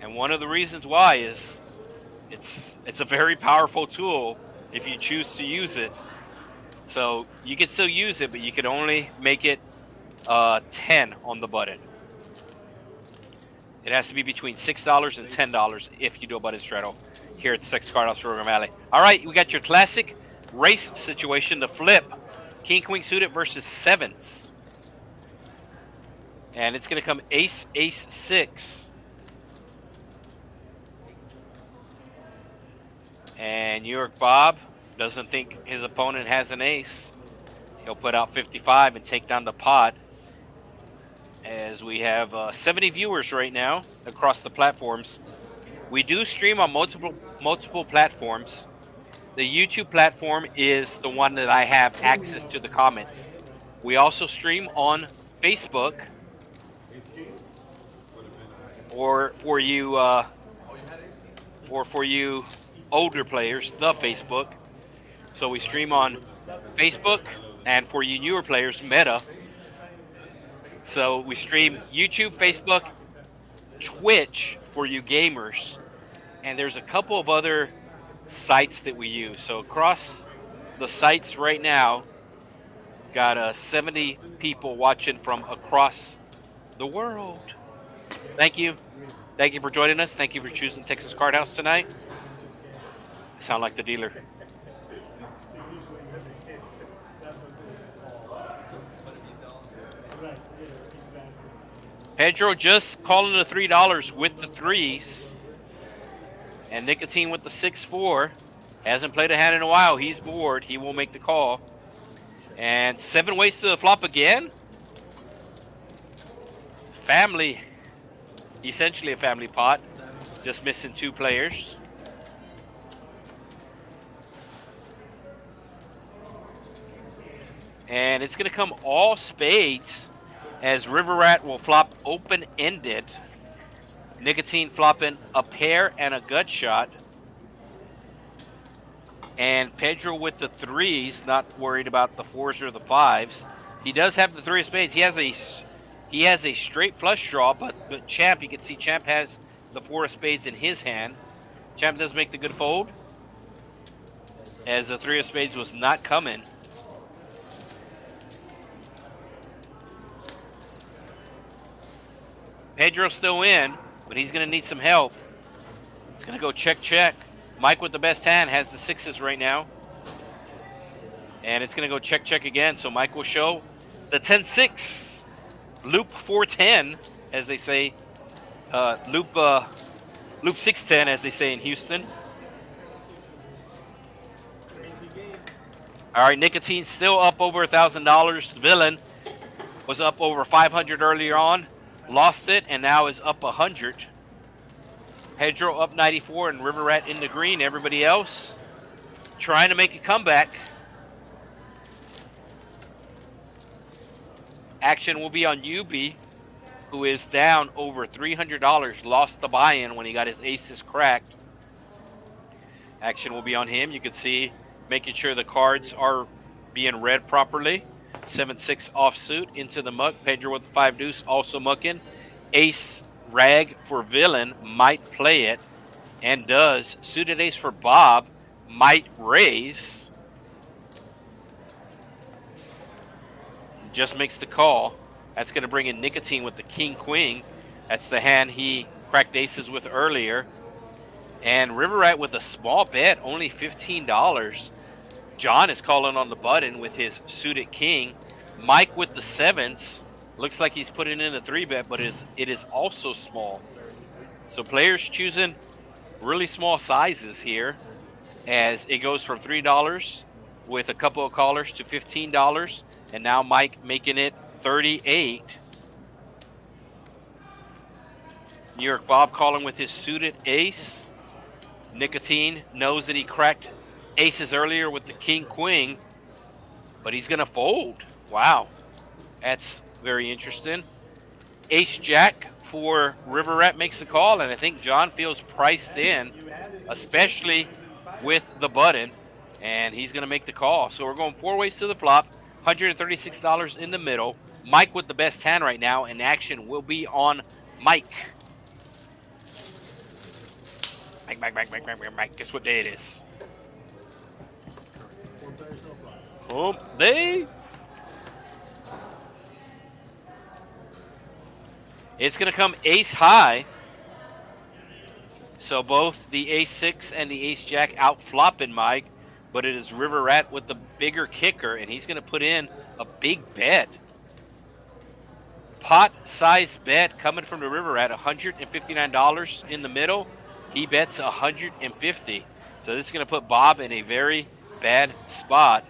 And one of the reasons why is it's a very powerful tool if you choose to use it. So you can still use it, but you can only make it 10 on the button. It has to be between $6 and $10 if you do a button straddle here at the Texas Card House, Rio Grande Valley. All right, we got your classic race situation to flip. King, queen suited versus 7s. And it's going to come ace, ace, 6. And New York Bob doesn't think his opponent has an ace. He'll put out 55 and take down the pot. As we have 70 viewers right now across the platforms. We do stream on multiple platforms. The YouTube platform is the one that I have access to the comments. We also stream on Facebook. Or for you older players, the Facebook. So we stream on Facebook, and for you newer players, Meta. So we stream YouTube, Facebook, Twitch for you gamers, and there's a couple of other sites that we use. So across the sites right now, got 70 people watching from across the world. Thank you. Thank you for joining us. Thank you for choosing Texas Card House tonight. I sound like the dealer. Pedro just calling the $3 with the 3s. And Nicotine with the 6-4. Hasn't played a hand in a while. He's bored. He will make the call. And 7 ways to the flop again. Family. Essentially a family pot. Just missing 2 players. And it's going to come all spades as River Rat will flop open-ended. Nicotine flopping a pair and a gut shot. And Pedro with the 3s, not worried about the 4s or the 5s. He does have the 3 of spades. He has a straight flush draw, but Champ, you can see Champ has the 4 of spades in his hand. Champ does make the good fold, as the 3 of spades was not coming. Pedro's still in, but he's going to need some help. It's going to go check, check. Mike with the best hand has the sixes right now. And it's going to go check, check again. So Mike will show the 10-6. Loop 410, as they say. Loop 610, as they say in Houston. All right, Nicotine still up over $1,000. Villain was up over 500 earlier on, lost it, and now is up 100. Pedro up 94 and River Rat in the green. Everybody else trying to make a comeback. Action will be on UB, who is down over $300. Lost the buy-in when he got his aces cracked. Action will be on him. You can see making sure the cards are being read properly. 7-6 offsuit into the muck. Pedro with the 5 deuce also mucking. Ace rag for Villain might play it and does. Suited ace for Bob might raise. Just makes the call. That's going to bring in Nicotine with the king queen. That's the hand he cracked aces with earlier. And River Rat with a small bet, only $15. John is calling on the button with his suited king. Mike with the sevens. Looks like he's putting in a 3-bet, but it is also small. So players choosing really small sizes here as it goes from $3 with a couple of callers to $15. And now Mike making it 38. New York Bob calling with his suited ace. Nicotine knows that he cracked aces earlier with the king queen, but he's gonna fold. Wow, that's very interesting. Ace jack for River Rat makes the call, and I think John feels priced in, especially with the button, and he's gonna make the call. So we're going 4 ways to the flop. $136 in the middle. Mike with the best hand right now, and action will be on Mike. Mike. Guess what day it is? Hump day. It's going to come ace high. So both the ace-6 and the ace-jack out flopping Mike, but it is River Rat with the bigger kicker, and he's going to put in a big bet. Pot-sized bet coming from the River Rat, $159 in the middle. He bets $150. So this is going to put Bob in a very bad spot.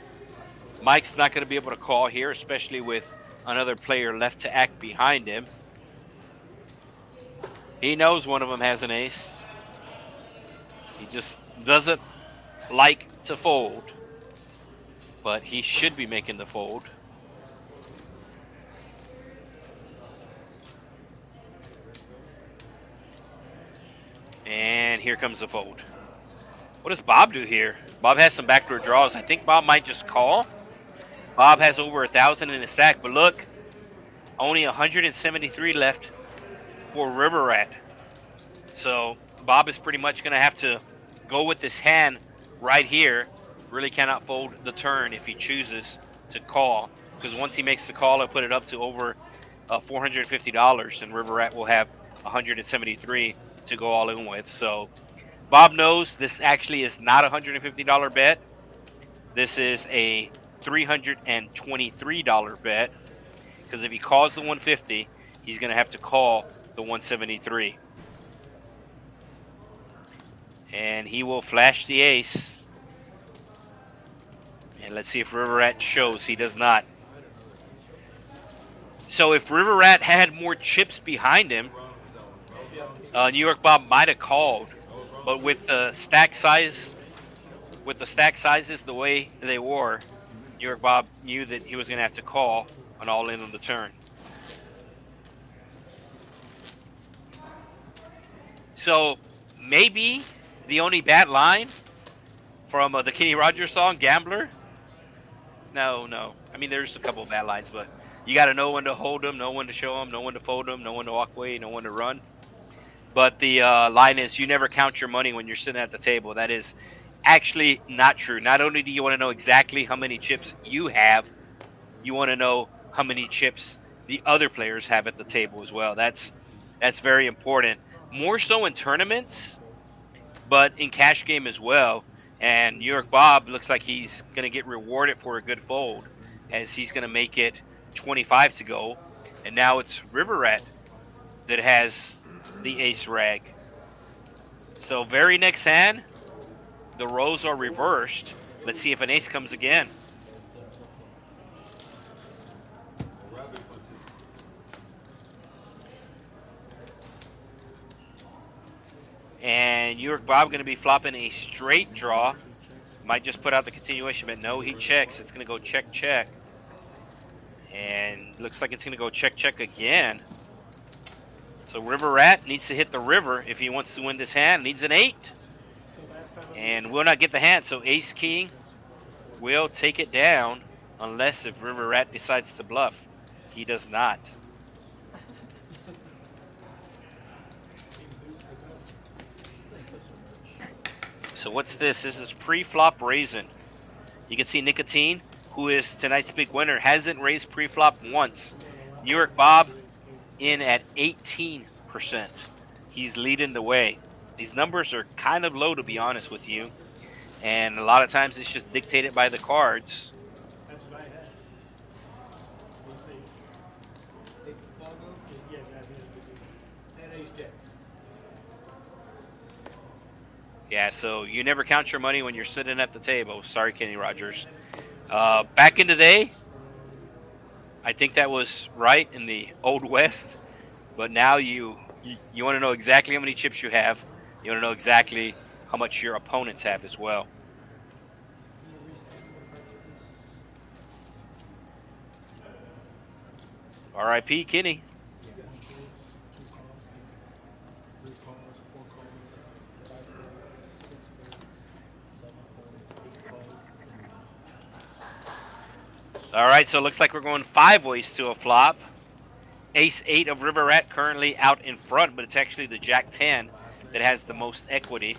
Mike's not going to be able to call here, especially with another player left to act behind him. He knows one of them has an ace. He just doesn't like to fold, but he should be making the fold. And here comes the fold. What does Bob do here? Bob has some backdoor draws. I think Bob might just call. Bob has over 1,000 in his stack, but look, only 173 left for River Rat. So Bob is pretty much going to have to go with this hand right here. Really cannot fold the turn if he chooses to call, because once he makes the call, he'll put it up to over $450, and River Rat will have 173 to go all in with. So Bob knows this actually is not a $150 bet. This is a $323 bet, because if he calls the 150, he's going to have to call the 173. And he will flash the ace. And let's see if River Rat shows. He does not. So if River Rat had more chips behind him, New York Bob might have called. But with the stack sizes the way they were, New York Bob knew that he was going to have to call an all-in on the turn. So maybe the only bad line from the Kenny Rogers song, Gambler. No. I mean, there's a couple of bad lines, but you got to know when to hold them, know when to show them, know when to fold them, know when to walk away, know when to run. But the line is, you never count your money when you're sitting at the table. That is actually not true. Not only do you want to know exactly how many chips you have, you want to know how many chips the other players have at the table as well. That's That's very important. More so in tournaments, but in cash game as well. And New York Bob looks like he's going to get rewarded for a good fold, as he's going to make it 25 to go. And now it's River Rat that has the ace rag. So very next hand, the rows are reversed. Let's see if an ace comes again. Rabbit punches. And New York Bob going to be flopping a straight draw. Might just put out the continuation, but no, he checks. It's going to go check, check. And looks like it's going to go check, check again. So River Rat needs to hit the river if he wants to win this hand. Needs an 8. And will not get the hand. So Ace King will take it down unless if River Rat decides to bluff. He does not. So what's this? This is pre-flop raising. You can see Nicotine, who is tonight's big winner, hasn't raised pre-flop once. New York Bob in at 18%. He's leading the way. These numbers are kind of low, to be honest with you. And a lot of times it's just dictated by the cards. That's what I had. Yeah, that is. Yeah, so you never count your money when you're sitting at the table. Sorry, Kenny Rogers. Back in the day, I think that was right in the Old West. But now you want to know exactly how many chips you have. You want to know exactly how much your opponents have as well. R.I.P. Kenny. All right, so it looks like we're going 5 ways to a flop. Ace-8 of River Rat currently out in front, but it's actually the Jack-10 that has the most equity.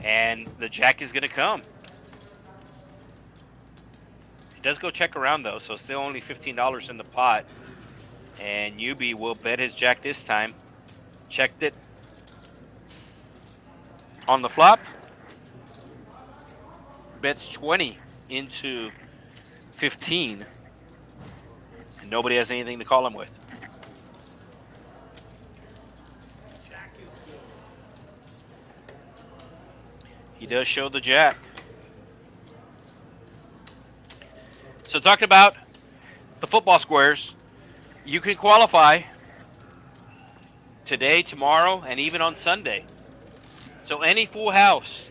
And the Jack is going to come. It does go check around, though, so still only $15 in the pot. And Yubi will bet his Jack this time. Checked it. On the flop, bets 20 into 15, and nobody has anything to call him with. He does show the Jack. So talking about the football squares, you can qualify today, tomorrow, and even on Sunday. So any full house,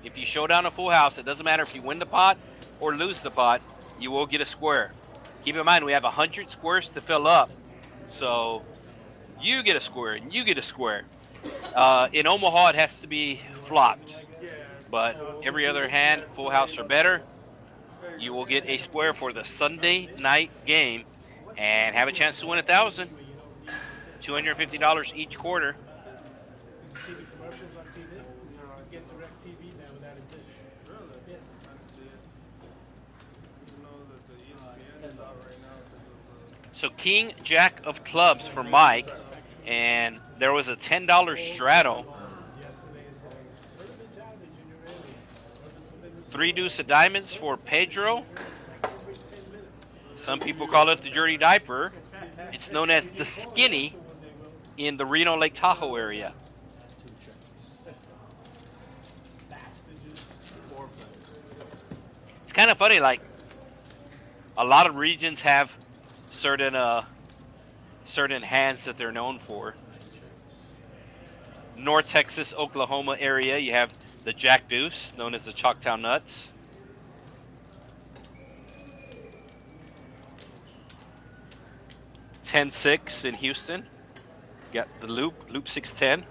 if you show down a full house, it doesn't matter if you win the pot or lose the pot, you will get a square. Keep in mind, we have 100 squares to fill up. So you get a square and you get a square. In Omaha, it has to be flopped. But every other hand, full house or better, you will get a square for the Sunday night game and have a chance to win $1,000. $250 each quarter. See the commercials on TV? Get direct TV now without a dish. Really? Yeah. That's it. You know that the ESPN is out right now because of the... So King Jack of clubs for Mike, and there was a $10 straddle. 3 deuce of diamonds for Pedro. Some people call it the dirty diaper. It's known as the skinny in the Reno Lake Tahoe area. It's kind of funny, like a lot of regions have certain hands that they're known for. North Texas, Oklahoma area, you have the Jack Deuce, known as the Choctaw Nuts. $10-6 in Houston. Got the loop 610.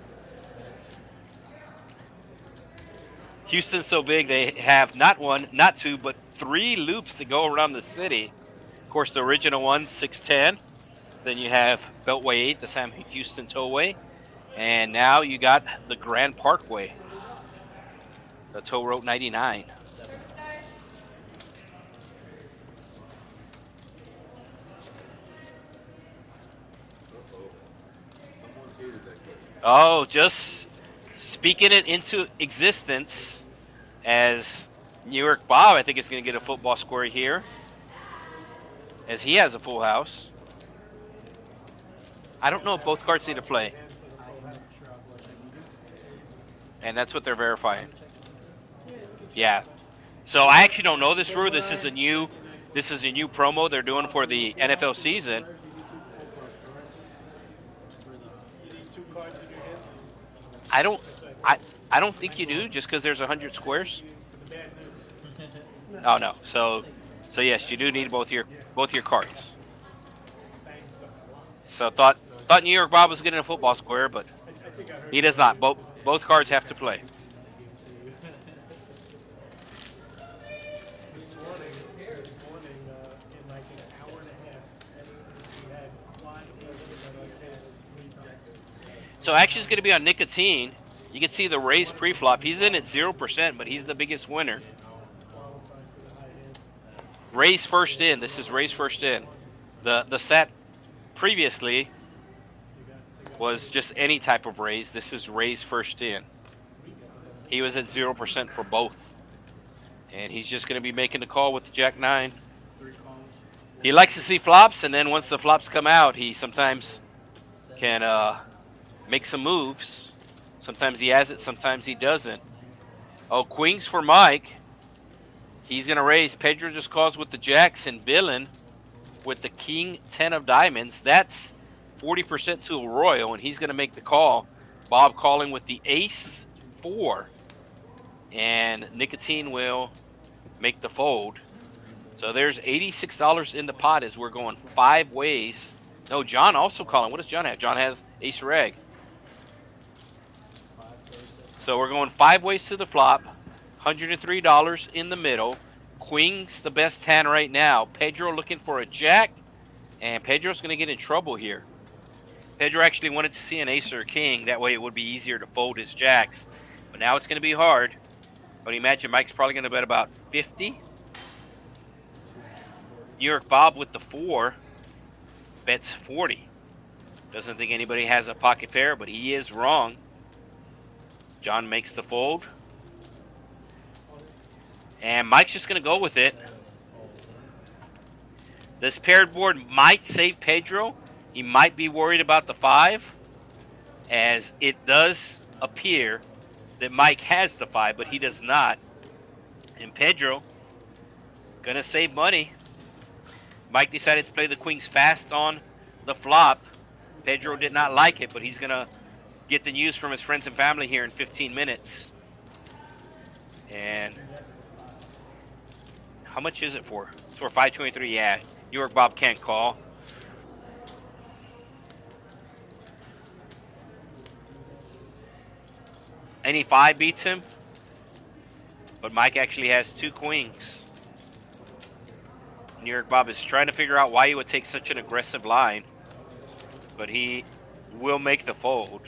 Houston's so big they have not 1, not 2, but 3 loops to go around the city. Of course, the original one, 610. Then you have Beltway 8, the Sam Houston Tollway. And now you got the Grand Parkway, the Toll Road 99. Oh, just speaking it into existence as New York Bob, I think, is going to get a football square here as he has a full house. I don't know if both cards need to play. And that's what they're verifying. Yeah. So I actually don't know this rule. This is a new promo they're doing for the NFL season. I don't think you do just because there's 100 squares. Oh no. So yes, you do need both your cards. So thought New York Bob was getting a football square, but he does not. Both cards have to play. This morning, in like an hour and a half, we had one So action's going to be on Nicotine. You can see the raise pre-flop. He's in at 0%, but he's the biggest winner. Raise first in. This is raise first in. The set previously was just any type of raise. This is raise first in. He was at 0% for both. And he's just going to be making the call with the Jack-9. He likes to see flops, and then once the flops come out, he sometimes can make some moves. Sometimes he has it, sometimes he doesn't. Oh, queens for Mike. He's going to raise. Pedro just calls with the jacks, and Villain with the king 10 of diamonds. That's 40% to a royal, and he's going to make the call. Bob calling with the ace 4. And Nicotine will make the fold. So there's $86 in the pot as we're going 5 ways. No, John also calling. What does John have? John has ace reg. So we're going 5 ways to the flop. $103 in the middle. Queen's the best hand right now. Pedro looking for a jack. And Pedro's going to get in trouble here. Pedro actually wanted to see an ace or a king. That way it would be easier to fold his jacks. But now it's going to be hard. But imagine Mike's probably going to bet about 50. New York Bob with the 4 bets 40. Doesn't think anybody has a pocket pair, but he is wrong. John makes the fold. And Mike's just going to go with it. This paired board might save Pedro. He might be worried about the 5, as it does appear that Mike has the 5, but he does not. And Pedro going to save money. Mike decided to play the queens fast on the flop. Pedro did not like it, but he's going to get the news from his friends and family here in 15 minutes. And how much is it for? It's for 523. Yeah, New York Bob can't call. Any 5 beats him, but Mike actually has 2 queens. New York Bob is trying to figure out why he would take such an aggressive line, but he will make the fold.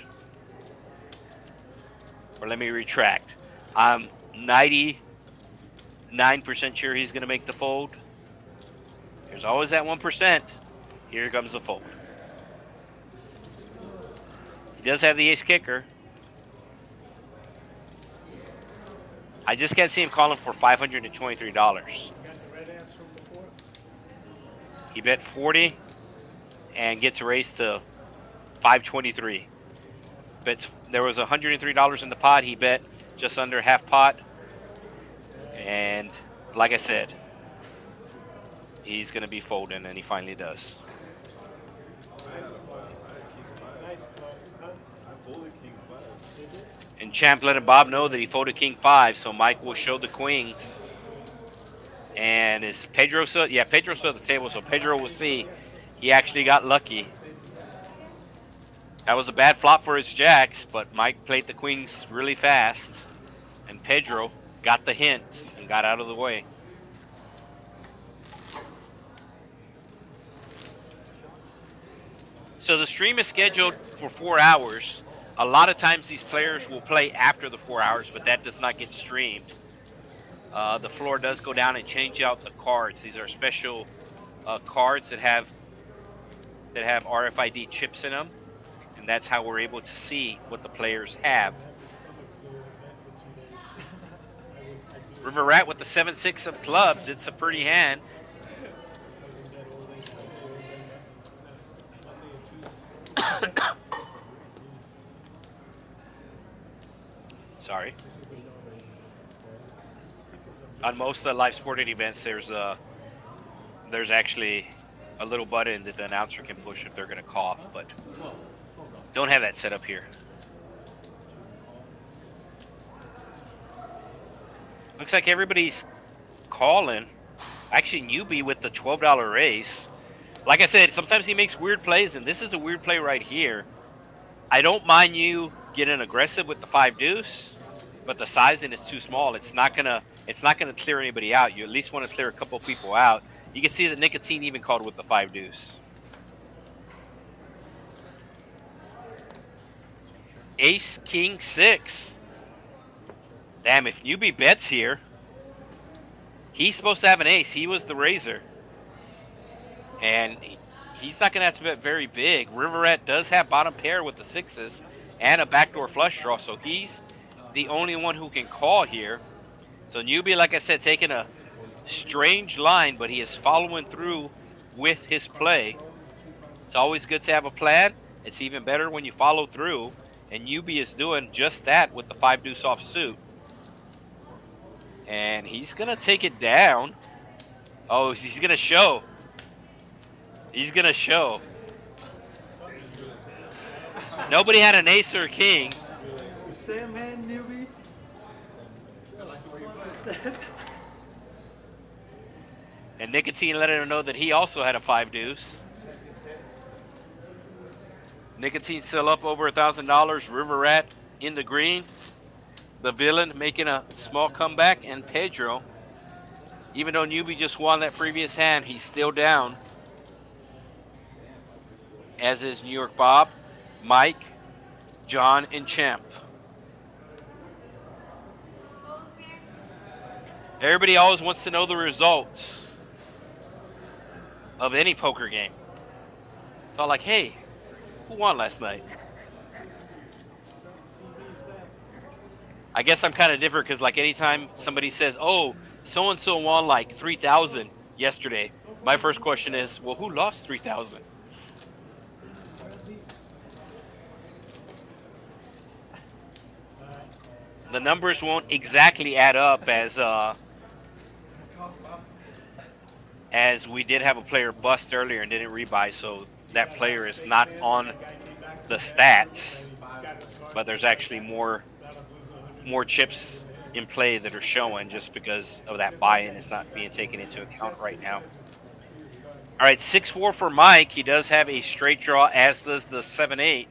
Or let me retract. I'm 99% sure he's going to make the fold. There's always that 1%. Here comes the fold. He does have the ace kicker. I just can't see him calling for $523. He bet 40 and gets raised to 523. There was $103 in the pot. He bet just under half pot. And like I said, he's going to be folding, and he finally does. And Champ letting Bob know that he folded king 5, so Mike will show the queens. And is Pedro still? Yeah, Pedro's still at the table, so Pedro will see he actually got lucky. That was a bad flop for his jacks, but Mike played the queens really fast, and Pedro got the hint and got out of the way. So the stream is scheduled for 4 hours. A lot of times these players will play after the 4 hours, but that does not get streamed. The floor does go down and change out the cards. These are special cards that have RFID chips in them. and that's how we're able to see what the players have. River Rat with the 7-6 of clubs. It's a pretty hand. Sorry. On most live sporting events, there's actually a little button that the announcer can push if they're going to cough, but don't have that set up here. Looks like everybody's calling. Actually, newbie with the $12 raise. Like I said, sometimes he makes weird plays, and this is a weird play right here. I don't mind you getting aggressive with the 5 deuce, but the sizing is too small. It's not gonna clear anybody out. You at least want to clear a couple people out. You can see that Nicotine even called with the 5 deuce. Ace King 6. Damn, if newbie bets here, he's supposed to have an ace. He was the raiser. And he's not going to have to bet very big. River Rat does have bottom pair with the 6s and a backdoor flush draw, so he's the only one who can call here. So newbie, like I said, taking a strange line, but he is following through with his play. It's always good to have a plan. It's even better when you follow through, and newbie is doing just that with the 5 deuce off suit. And he's going to take it down. Oh, he's going to show. He's going to show. Nobody had an ace or a king. Sam hand newbie. And Nicotine let him know that he also had a 5 deuce. Nicotine still up over $1,000. River Rat in the green. The villain making a small comeback, and Pedro, even though newbie just won that previous hand, he's still down. As is New York Bob, Mike, John, and Champ. Everybody always wants to know the results of any poker game. It's all like, hey, who won last night? I guess I'm kind of different because, like, anytime somebody says, oh, so-and-so won like 3,000 yesterday, my first question is, well, who lost 3,000? The numbers won't exactly add up as we did have a player bust earlier and didn't rebuy, so that player is not on the stats, but there's actually more chips in play that are showing just because of that buy-in. It's not being taken into account right now. All right, 6-4 for Mike. He does have a straight draw, as does the 7-8.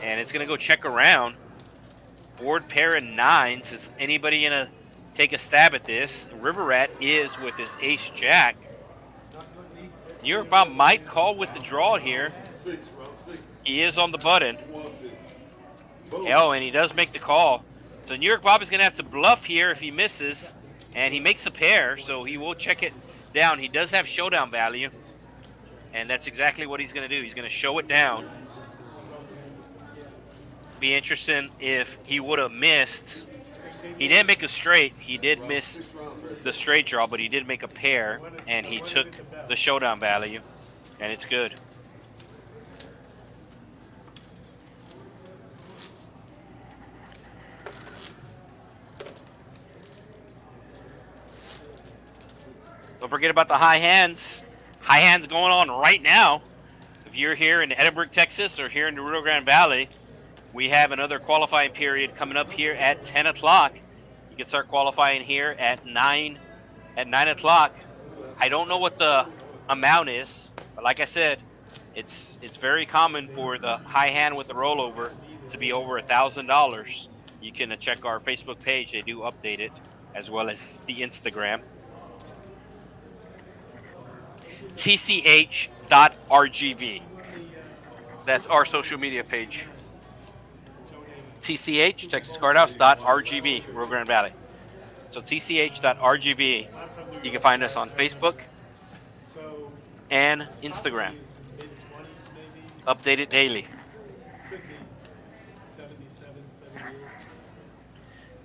And it's going to go check around. Board pair and 9s. Is anybody going to take a stab at this? River Rat is with his ace-jack. New York Bob might call with the draw here. He is on the button. Oh, and he does make the call. So New York Bob is going to have to bluff here if he misses. And he makes a pair, so he will check it down. He does have showdown value. And that's exactly what he's going to do. He's going to show it down. Be interesting if he would have missed. He didn't make a straight. He did miss the straight draw, but he did make a pair. And he took the showdown value. And it's good. Don't forget about the high hands. High hands going on right now. If you're here in Edinburg, Texas, or here in the Rio Grande Valley, we have another qualifying period coming up here at 10 o'clock. You can start qualifying here at 9 o'clock. I don't know what the amount is, but like I said, it's very common for the high hand with the rollover to be over $1,000. You can check our Facebook page. They do update it, as well as the Instagram. tch.rgv. That's our social media page. TCH, Texas Card House.rgv, Rio Grande Valley. So tch.rgv. You can find us on Facebook and Instagram. Update it daily.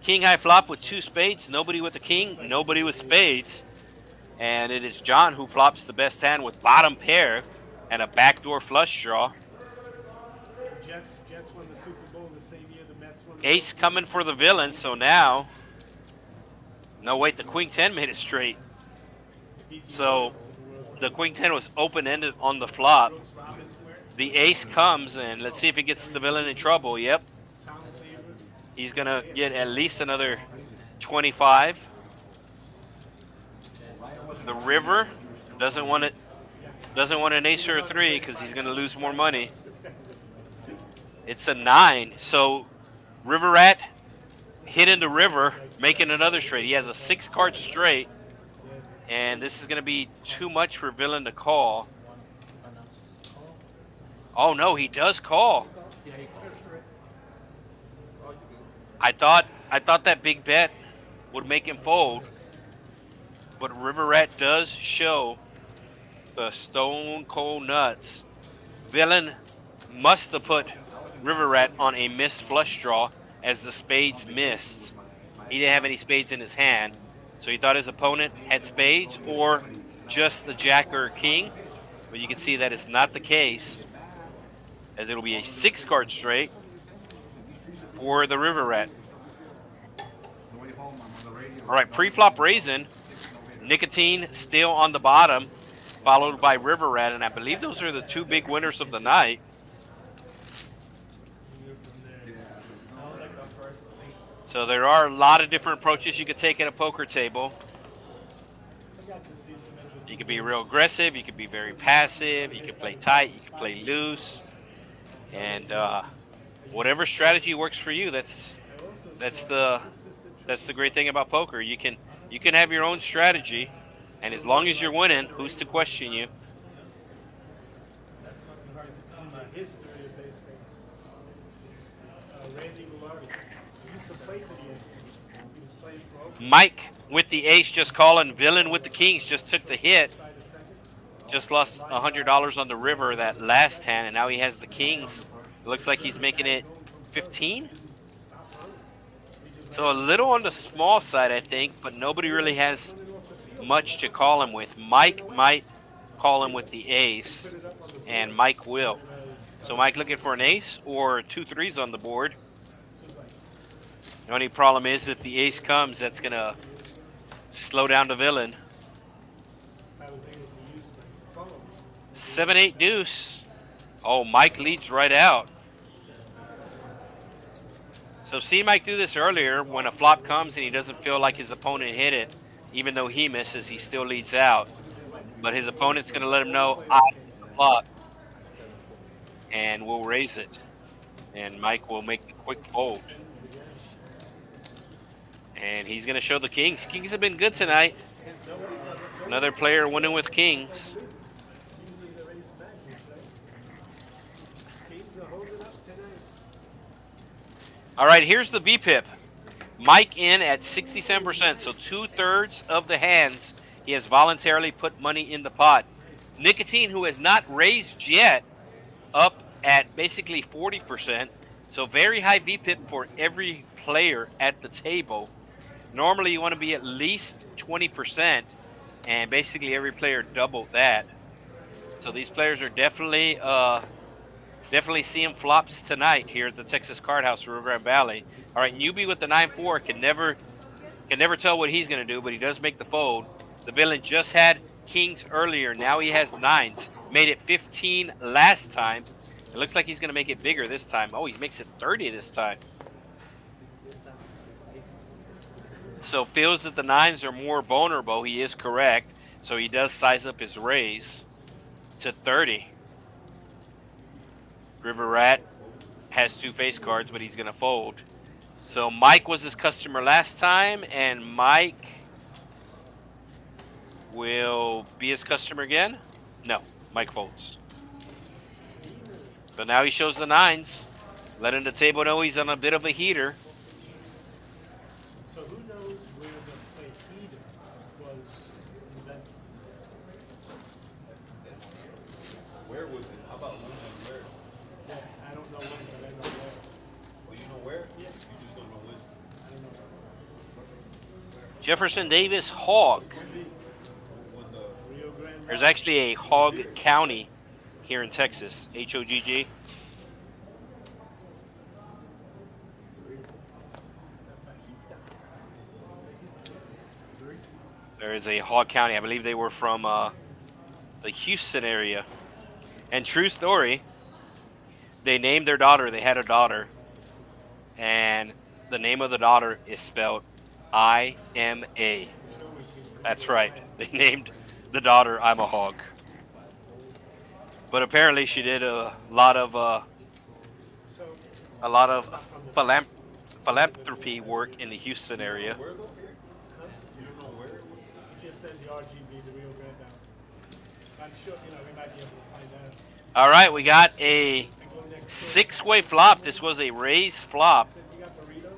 king high flop with 2 spades, nobody with the king, nobody with spades. And it is John who flops the best hand with bottom pair and a backdoor flush draw. Jets won the Super Bowl the same year the Mets won the Ace coming for the villain, so now, no wait, the queen 10 made it straight. So the queen 10 was open-ended on the flop. The ace comes, and let's see if he gets the villain in trouble. Yep. He's going to get at least another 25. The river doesn't want an ace or a 3 because he's going to lose more money. It's a 9. So River Rat hit into river, making another straight. He has a 6-card straight, and this is going to be too much for villain to call. Oh no, he does call. I thought that big bet would make him fold, but River Rat does show the stone cold nuts. Villain must have put River Rat on a missed flush draw as the spades missed. He didn't have any spades in his hand, so he thought his opponent had spades or just the jack or king, but you can see that is not the case, as it'll be a 6-card straight for the River Rat. All right, pre-flop raisin, Nicotine still on the bottom, followed by River Rat, and I believe those are the 2 big winners of the night. So there are a lot of different approaches you could take at a poker table. You could be real aggressive, you could be very passive, you could play tight, you could play loose, and whatever strategy works for you. That's the great thing about poker. You can have your own strategy, and as long as you're winning, who's to question you? Mike with the ace just calling. Villain with the kings just took the hit. Just lost $100 on the river that last hand, and now he has the kings. It looks like he's making it 15. So a little on the small side, I think, but nobody really has much to call him with. Mike might call him with the ace, and Mike will. So Mike looking for an ace or 2 3s on the board. The only problem is if the ace comes, that's going to slow down the villain. 7-8 deuce. Oh, Mike leads right out. So see Mike do this earlier. When a flop comes and he doesn't feel like his opponent hit it, even though he misses, he still leads out. But his opponent's going to let him know, I hit the flop, and we'll raise it. And Mike will make the quick fold. And he's going to show the kings. Kings have been good tonight. Another player winning with kings. All right, here's the VPIP. Mike in at 67%, so 2/3 of the hands he has voluntarily put money in the pot. Nicotine, who has not raised yet, up at basically 40%, so very high VPIP for every player at the table. Normally you want to be at least 20%, and basically every player doubled that. So these players are definitely seeing flops tonight here at the Texas Card House, Rio Grande Valley. All right, newbie with the 9-4 can never tell what he's going to do, but he does make the fold. The villain just had kings earlier. Now he has 9s. Made it 15 last time. It looks like he's going to make it bigger this time. Oh, he makes it 30 this time. So feels that the 9s are more vulnerable. He is correct. So he does size up his raise to 30. River Rat has 2 face cards, but he's going to fold. So Mike was his customer last time, and Mike will be his customer again? No, Mike folds. So now he shows the 9s, letting the table know he's on a bit of a heater. So who knows where the play heater was invented? Where was it? How about losing where? Yeah, I don't know when, but I know where. Well, you know where? Yeah. You just don't know when. I don't know. Jefferson Davis hog. Rio Grande. There's actually a hog county here in Texas, HOGG. There is a hog county. I believe they were from the Houston area. And true story, they named their daughter. They had a daughter, and the name of the daughter is spelled I-M-A. That's right. They named the daughter I'm a Hog. But apparently she did a lot of philanthropy work in the Houston area. Where though? You don't know where? It just says the RGV, the Rio Grande down. I'm sure, we might be able to find that. All right, we got a And go next. 6-way flop. This was a raised flop. You got burritos?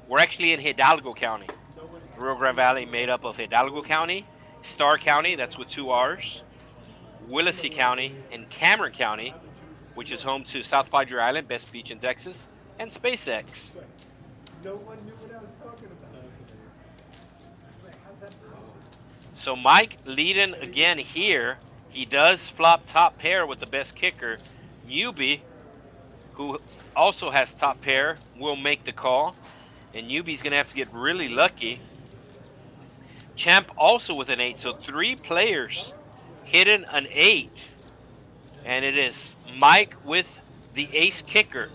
We're actually in Hidalgo County. No one. Rio Grande Valley made up of Hidalgo County, Starr County, that's with 2 R's, Willacy County, and Cameron County, which is home to South Padre Island, best beach in Texas, and SpaceX. No one knew what I was talking about. Like, how's that possible? So Mike leading again here. He does flop top pair with the best kicker. Newbie, who also has top pair, will make the call. And Newbie's going to have to get really lucky. Champ also with an 8. So 3 players hitting an 8. And it is Mike with the ace kicker.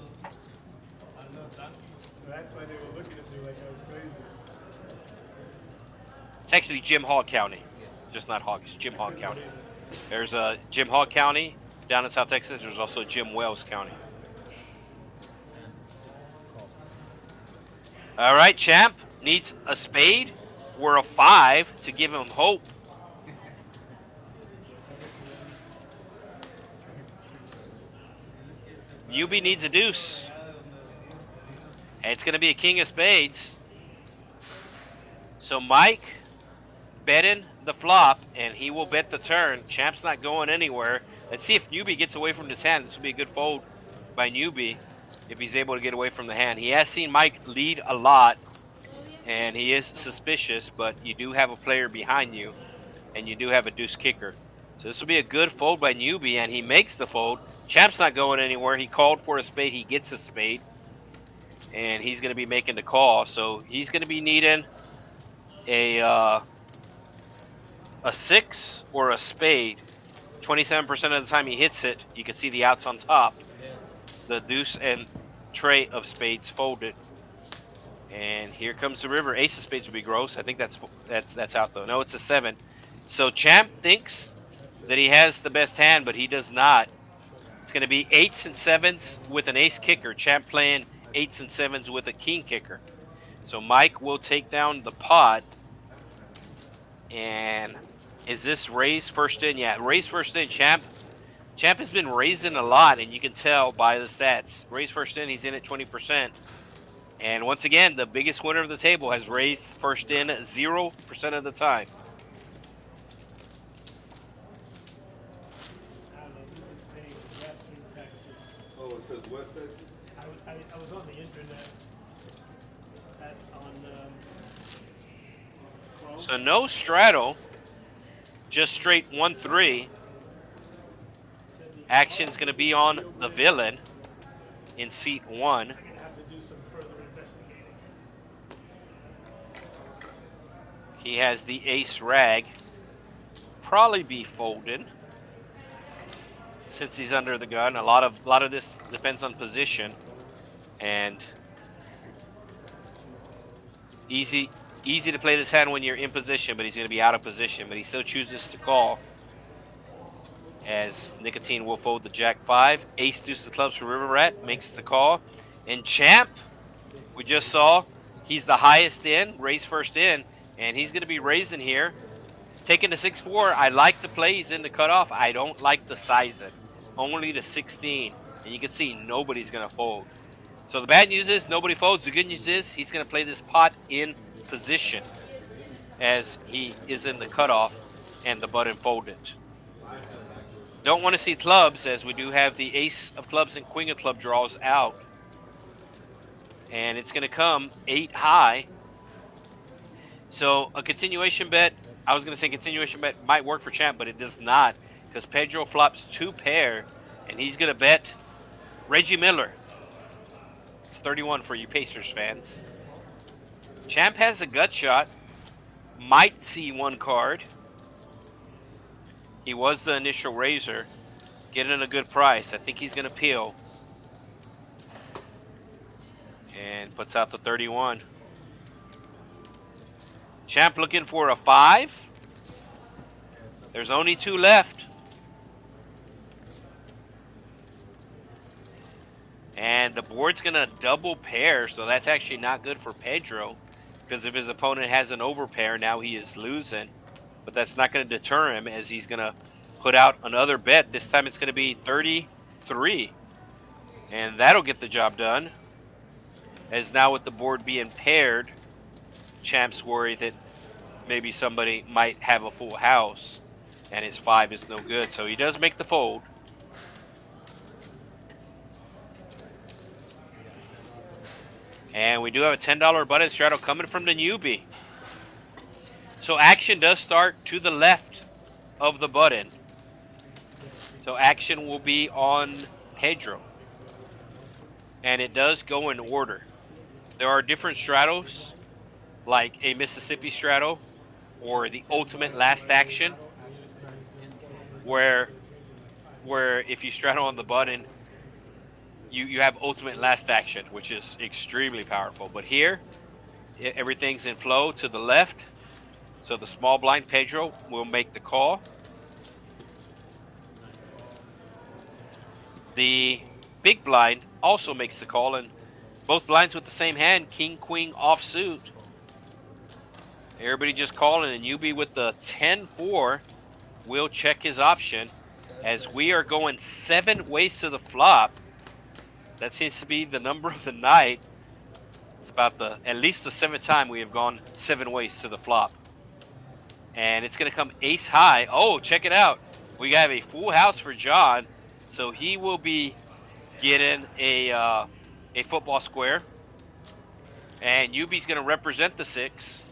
That's why they were looking at me like I was crazy. It's actually Jim Hogg County. Just not Hogg, it's Jim Hogg County. There's a Jim Hogg County down in South Texas. There's also Jim Wells County. All right, Champ needs a spade or a 5 to give him hope. Newbie needs a deuce. And it's going to be a king of spades. So Mike betting the flop, and he will bet the turn. Champ's not going anywhere. Let's see if Newbie gets away from this hand. This will be a good fold by Newbie if he's able to get away from the hand. He has seen Mike lead a lot, and he is suspicious, but you do have a player behind you, and you do have a deuce kicker. So this will be a good fold by Newbie, and he makes the fold. Champ's not going anywhere. He called for a spade. He gets a spade, and he's going to be making the call. So he's going to be needing a 6 or a spade. 27% of the time he hits it. You can see the outs on top. The deuce and tray of spades folded. And here comes the river. Ace of spades would be gross. I think that's out though. No, it's a 7. So Champ thinks that he has the best hand, but he does not. It's going to be 8s and 7s with an ace kicker. Champ playing 8s and 7s with a king kicker. So Mike will take down the pot. And is this raise first in? Yeah, raise first in. Champ has been raising a lot, and you can tell by the stats. Raise first in, he's in at 20%. And once again, the biggest winner of the table has raised first in 0% of the time. I don't know, this is saying Western Texas. Oh, it says West Texas? I was on the internet on Chrome. So no straddle, just straight 1-3. Action's going to be on the villain in seat 1. I have to do some further investigating. He has the ace rag. Probably be folded since he's under the gun. A lot of this depends on position, and easy to play this hand when you're in position, but he's going to be out of position. But he still chooses to call, as Nicotine will fold the jack 5. Ace deuce of clubs for River Rat makes the call, and Champ, we just saw, he's the highest in, raise first in, and he's going to be raising here. Taking the 6-4, I like the play. He's in the cutoff. I don't like the sizing. Only the 16. And you can see nobody's going to fold. So the bad news is nobody folds. The good news is he's going to play this pot in position as he is in the cutoff and the button folded. Don't want to see clubs, as we do have the ace of clubs and queen of club draws out. And it's going to come 8 high. So a continuation bet, I was going to say continuation bet might work for Champ, but it does not because Pedro flops 2 pair, and he's going to bet Reggie Miller. It's 31 for you Pacers fans. Champ has a gut shot, might see 1 card. He was the initial raiser, getting a good price. I think he's going to peel. And puts out the 31. Champ looking for a 5. There's only 2 left. And the board's going to double pair, so that's actually not good for Pedro. Because if his opponent has an overpair, now he is losing. But that's not going to deter him as he's going to put out another bet. This time it's going to be 33. And that'll get the job done. As now with the board being paired, Champ's worried that maybe somebody might have a full house and his 5 is no good. So he does make the fold. And we do have a $10 button straddle coming from the newbie. So action does start to the left of the button. So action will be on Pedro. And it does go in order. There are different straddles, like a Mississippi straddle or the ultimate last action, where if you straddle on the button, you have ultimate last action, which is extremely powerful. But here, everything's in flow to the left. So the small blind Pedro will make the call. The big blind also makes the call, and both blinds with the same hand, king, queen, offsuit. Everybody just calling, and Yubi with the 10-4 will check his option as we are going 7 ways to the flop. That seems to be the number of the night. It's about at least the 7th time we have gone 7 ways to the flop. And it's going to come ace high. Oh, check it out. We have a full house for John. So he will be getting a football square. And Yubi's going to represent the 6.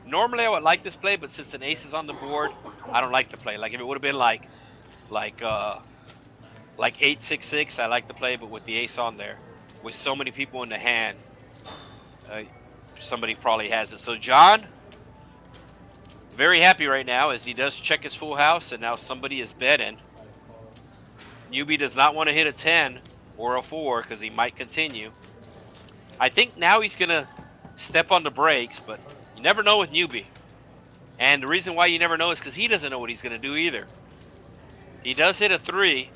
Normally I would like this play, but since an ace is on the board, I don't like the play. Like if it would have been like 8-6-6, I like the play, but with the ace on there, with so many people in the hand, somebody probably has it. So John, very happy right now as he does check his full house, and now somebody is betting. Yubi does not want to hit a 10 or a 4 because he might continue. I think now he's going to step on the brakes, but you never know with Yubi. And the reason why you never know is because he doesn't know what he's going to do either. He does hit a 3.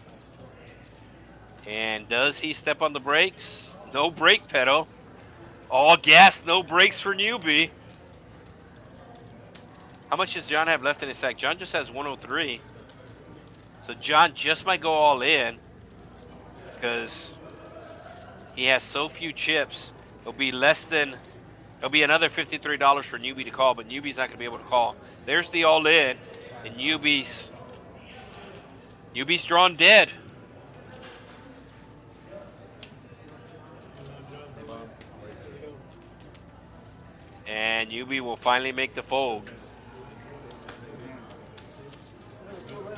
And does he step on the brakes? No brake pedal. All gas, no brakes for Newbie. How much does John have left in his stack? John just has 103. So John just might go all in because he has so few chips. It'll be another $53 for Newbie to call, but Newbie's not going to be able to call. There's the all in, and Newbie's drawn dead. And Yubi will finally make the fold.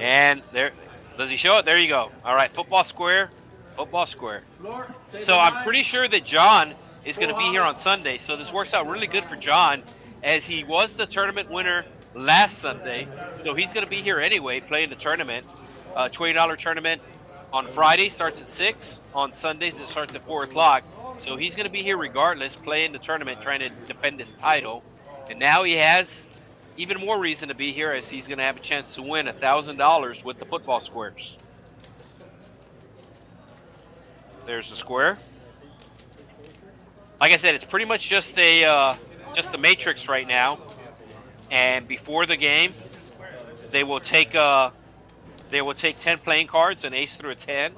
And there, does he show it? There you go. All right, football square, football square. So I'm pretty sure that John is going to be here on Sunday. So this works out really good for John as he was the tournament winner last Sunday. So he's going to be here anyway playing the tournament. $20 tournament on Friday starts at 6. On Sundays it starts at 4 o'clock. So he's going to be here regardless, playing the tournament, trying to defend his title. And now he has even more reason to be here as he's going to have a chance to win $1,000 with the football squares. There's the square. Like I said, it's pretty much just a matrix right now. And before the game, they will take 10 playing cards, an ace through a 10,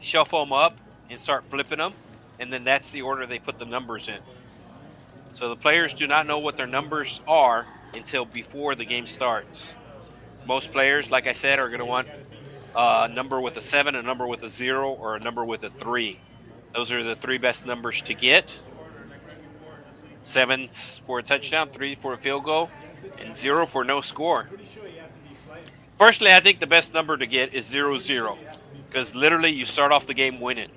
shuffle them up, and start flipping them. And then that's the order they put the numbers in. So the players do not know what their numbers are until before the game starts. Most players, like I said, are going to want a number with a 7, a number with a 0, or a number with a 3. Those are the 3 best numbers to get. 7 for a touchdown, 3 for a field goal, and 0 for no score. Personally, I think the best number to get is 0-0 because literally you start off the game winning.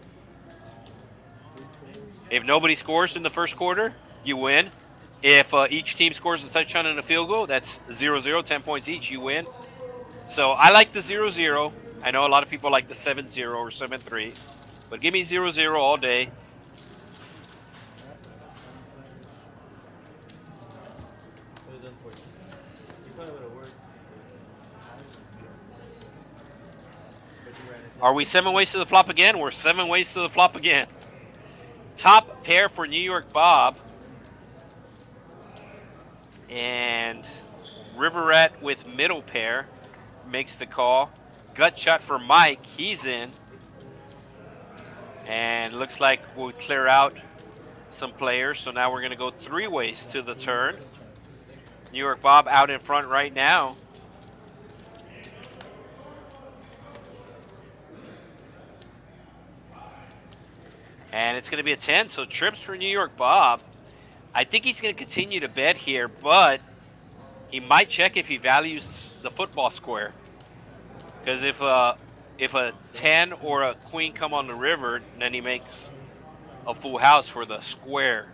If nobody scores in the first quarter, you win. If each team scores a touchdown and a field goal, that's 0-0, 10 points each, you win. So I like the 0-0. I know a lot of people like the 7-0 or 7-3, but give me 0-0 all day. Are we 7 ways to the flop again? We're 7 ways to the flop again. Top pair for New York Bob. And River Rat with middle pair makes the call. Gut shot for Mike. He's in. And looks like we'll clear out some players. So now we're going to go 3 ways to the turn. New York Bob out in front right now. And it's going to be a 10, so trips for New York Bob. I think he's going to continue to bet here, but he might check if he values the football square. Because if a 10 or a queen come on the river, then he makes a full house for the square.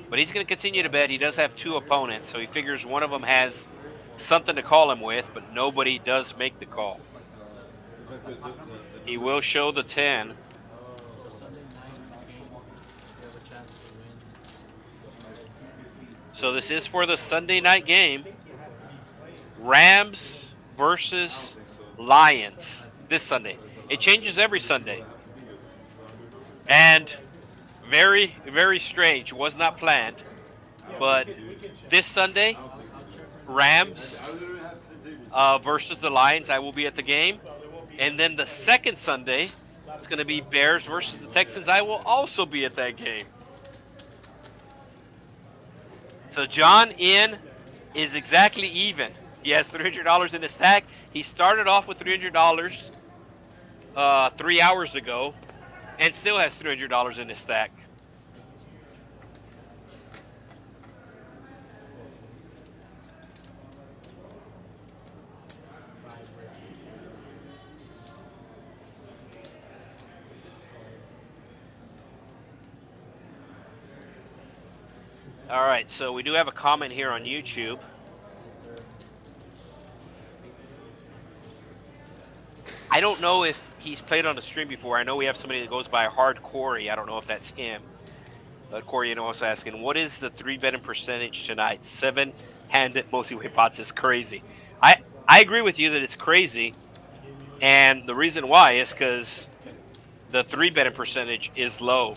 But he's going to continue to bet. He does have 2 opponents, so he figures one of them has something to call him with, but nobody does make the call. He will show the 10. So this is for the Sunday night game. Rams versus Lions this Sunday. It changes every Sunday. And very, very strange. Was not planned. But this Sunday, Rams versus the Lions. I will be at the game. And then the second Sunday, it's going to be Bears versus the Texans. I will also be at that game. So John in is exactly even. He has $300 in his stack. He started off with $300 3 hours ago and still has $300 in his stack. All right, so we do have a comment here on YouTube. I don't know if he's played on the stream before. I know we have somebody that goes by Hard Corey. I don't know if that's him. But Corey, you know, also asking, what is the 3-betting percentage tonight? 7-handed multi-way pots is crazy. I agree with you that it's crazy. And the reason why is because the 3-betting percentage is low.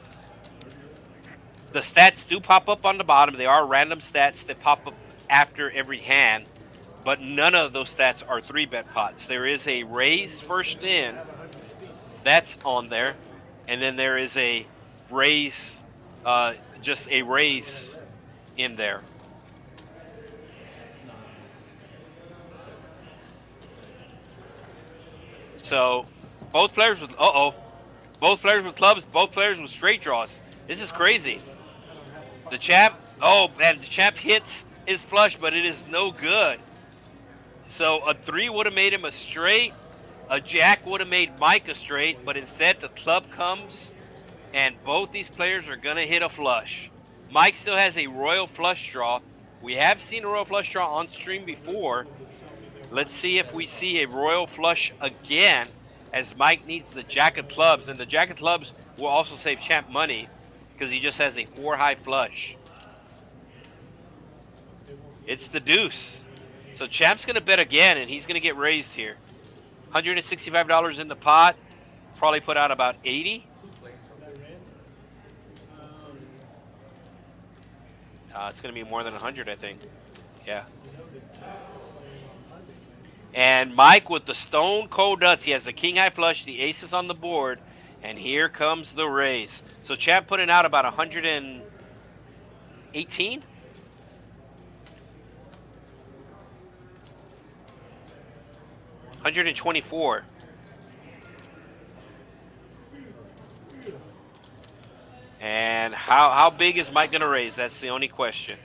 The stats do pop up on the bottom. They are random stats that pop up after every hand, but none of those stats are 3-bet pots. There is a raise first in. That's on there. And then there is a raise, just a raise in there. So both players with, both players with clubs, both players with straight draws. This is crazy. The chap, the chap hits his flush, but it is no good. So a 3 would have made him a straight. A jack would have made Mike a straight, but instead the club comes, and both these players are going to hit a flush. Mike still has a royal flush draw. We have seen a royal flush draw on stream before. Let's see if we see a royal flush again, as Mike needs the jack of clubs, and the jack of clubs will also save champ money, because he just has a 4-high flush. It's the deuce. So champ's going to bet again, and he's going to get raised here. $165 in the pot. Probably put out about 80. It's going to be more than 100, I think. Yeah. And Mike with the stone cold nuts. He has the king high flush. The ace is on the board. And here comes the raise. So champ putting out about 118. $124. And And how big is Mike going to raise? That's the only question.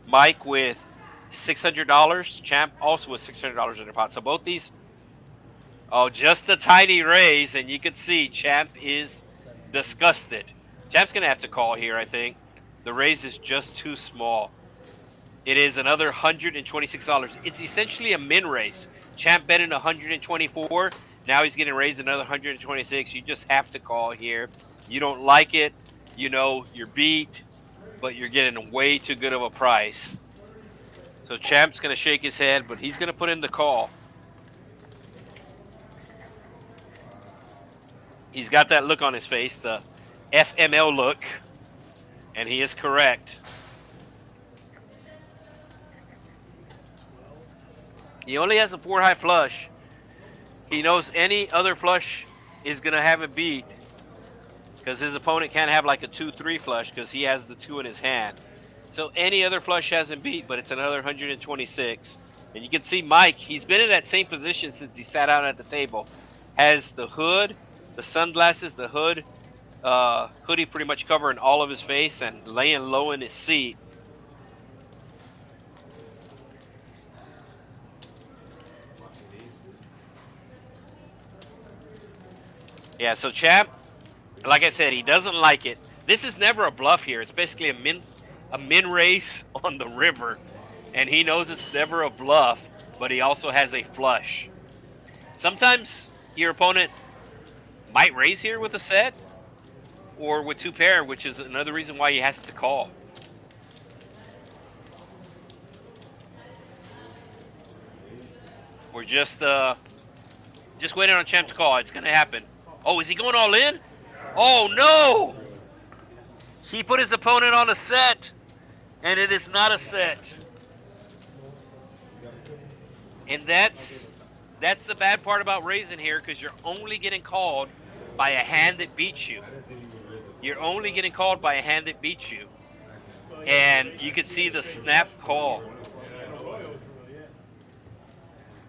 Mike with $600. Champ also with $600 in their pot. So both these, oh, just a tiny raise. And you can see Champ is disgusted. Champ's going to have to call here, I think. The raise is just too small. It is another $126. It's essentially a min raise. Champ bet in 124. Now he's getting raised another 126. You just have to call here. You don't like it. You know you're beat, but you're getting way too good of a price. So Champ's going to shake his head, but he's going to put in the call. He's got that look on his face, the FML look, and he is correct. He only has a 4-high flush. He knows any other flush is going to have it beat because his opponent can't have like a 2-3 flush because he has the 2 in his hand. So any other flush hasn't beat, but it's another 126. And you can see Mike, he's been in that same position since he sat down at the table. Has the hood, the sunglasses, the hood, hoodie pretty much covering all of his face and laying low in his seat. Yeah, so Champ, like I said, he doesn't like it. This is never a bluff here. It's basically a min race on the river. And he knows it's never a bluff, but he also has a flush. Sometimes your opponent might raise here with a set or with 2 pair, which is another reason why he has to call. We're just waiting on Champ to call. It's going to happen. Oh, is he going all in? Oh, no! He put his opponent on a set, and it is not a set. And that's the bad part about raising here, because you're only getting called by a hand that beats you. You're only getting called by a hand that beats you. And you can see the snap call.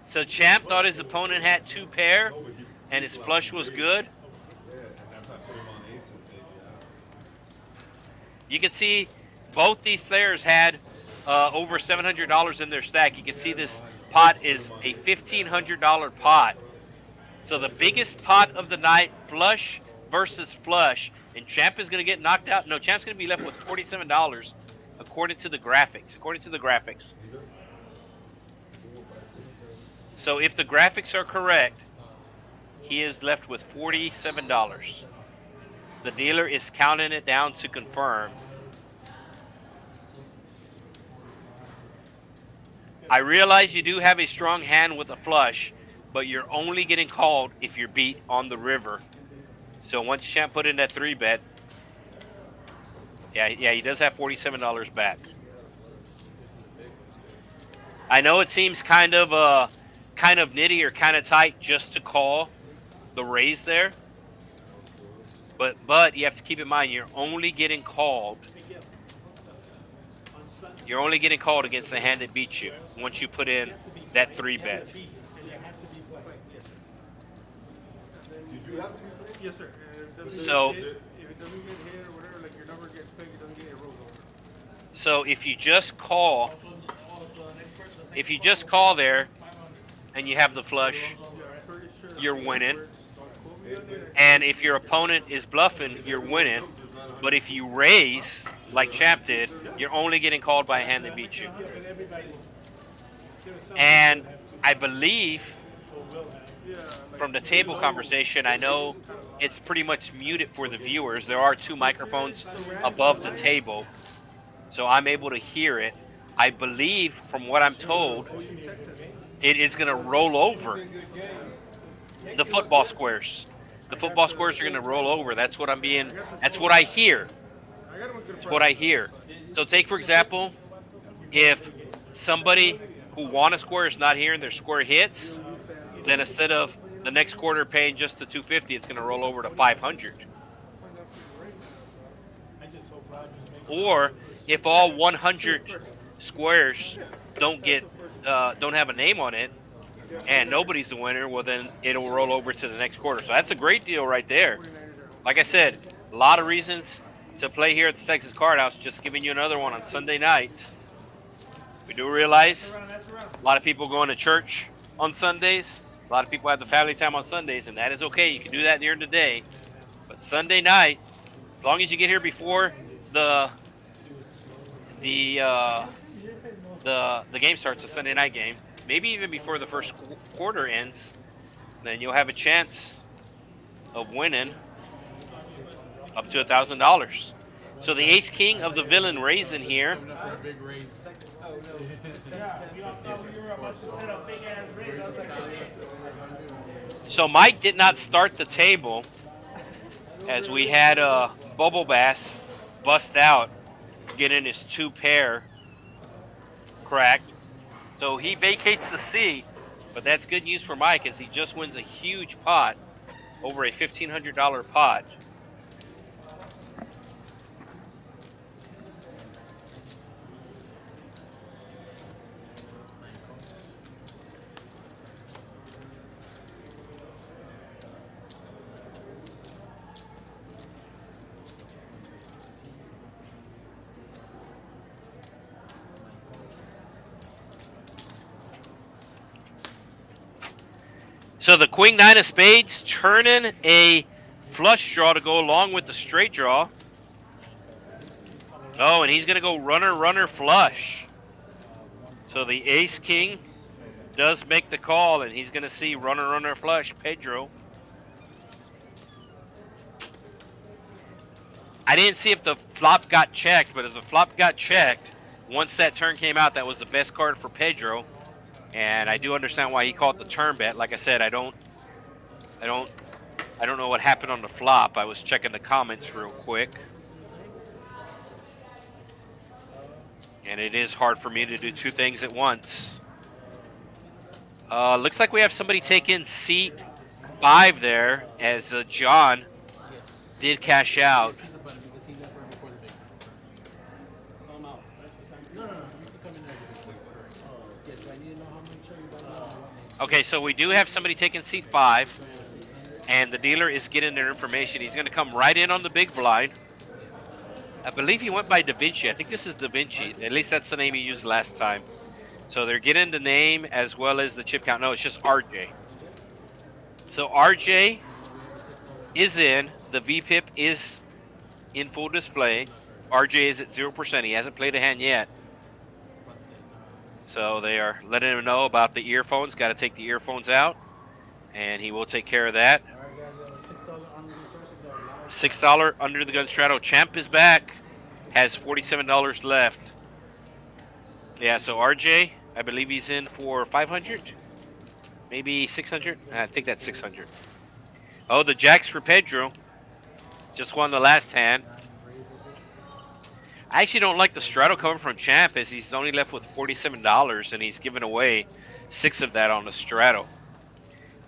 So Champ thought his opponent had 2 pair, and his flush was good. You can see both these players had over $700 in their stack. You can see this pot is a $1,500 pot. So the biggest pot of the night, flush versus flush. And Champ is going to get knocked out. No, Champ's going to be left with $47 according to the graphics. So if the graphics are correct, he is left with $47. The dealer is counting it down to confirm. I realize you do have a strong hand with a flush, but you're only getting called if you're beat on the river. So once Champ put in that 3-bet, yeah, he does have $47 back. I know it seems kind of nitty or kind of tight just to call the raise there, but you have to keep in mind you're only getting called. You're only getting called against the hand that beats you once you put in that 3-bet. Yes, sir. So, If it doesn't get hit or whatever, like your number gets picked, it doesn't get a roll over. so if you just call there and you have the flush, you're winning. And if your opponent is bluffing, you're winning. But if you raise, like Champ did, you're only getting called by a hand that beats you. And I believe from the table conversation, I know it's pretty much muted for the viewers. There are 2 microphones above the table, so I'm able to hear it. I believe, from what I'm told, it is going to roll over the football squares. The football squares are going to roll over. That's what I hear. That's what I hear. So take, for example, if somebody who won a square is not here and their square hits, then instead of the next quarter paying just the $250, it's going to roll over to $500. Or if all 100 squares don't have a name on it and nobody's the winner, well then it'll roll over to the next quarter. So that's a great deal right there. Like I said, a lot of reasons to play here at the Texas Card House. Just giving you another one on Sunday nights. We do realize a lot of people going to church on Sundays. A lot of people have the family time on Sundays, and that is okay. You can do that during the day. But Sunday night, as long as you get here before the game starts, the Sunday night game, maybe even before the first quarter ends, then you'll have a chance of winning up to $1,000. So the ace king of the villain raising here. So Mike did not start the table as we had a Bubble Bass bust out, getting his 2 pair cracked. So he vacates the seat, but that's good news for Mike as he just wins a huge pot, over a $1,500 pot. So the queen 9 of spades turning a flush draw to go along with the straight draw. Oh, and he's going to go runner, runner, flush. So the ace king does make the call, and he's going to see runner, runner, flush, Pedro. I didn't see if the flop got checked, but if the flop got checked, once that turn came out, that was the best card for Pedro. And I do understand why he called the turn bet. Like I said, I don't know what happened on the flop. I was checking the comments real quick. And it is hard for me to do 2 things at once. Looks like we have somebody take in seat 5 there, as John did cash out. Okay, so we do have somebody taking seat 5, and the dealer is getting their information. He's going to come right in on the big blind. I believe he went by Da Vinci. I think this is Da Vinci. At least that's the name he used last time. So they're getting the name as well as the chip count. No, it's just RJ. So RJ is in. The VPIP is in full display. RJ is at 0%. He hasn't played a hand yet. So they are letting him know about the earphones. Got to take the earphones out, and he will take care of that. $6 under the gun straddle. Champ is back. Has $47 left. Yeah, so RJ, I believe he's in for 500, maybe 600. I think that's 600. Oh, the jacks for Pedro. Just won the last hand. I actually don't like the straddle coming from Champ, as he's only left with $47, and he's given away 6 of that on the straddle.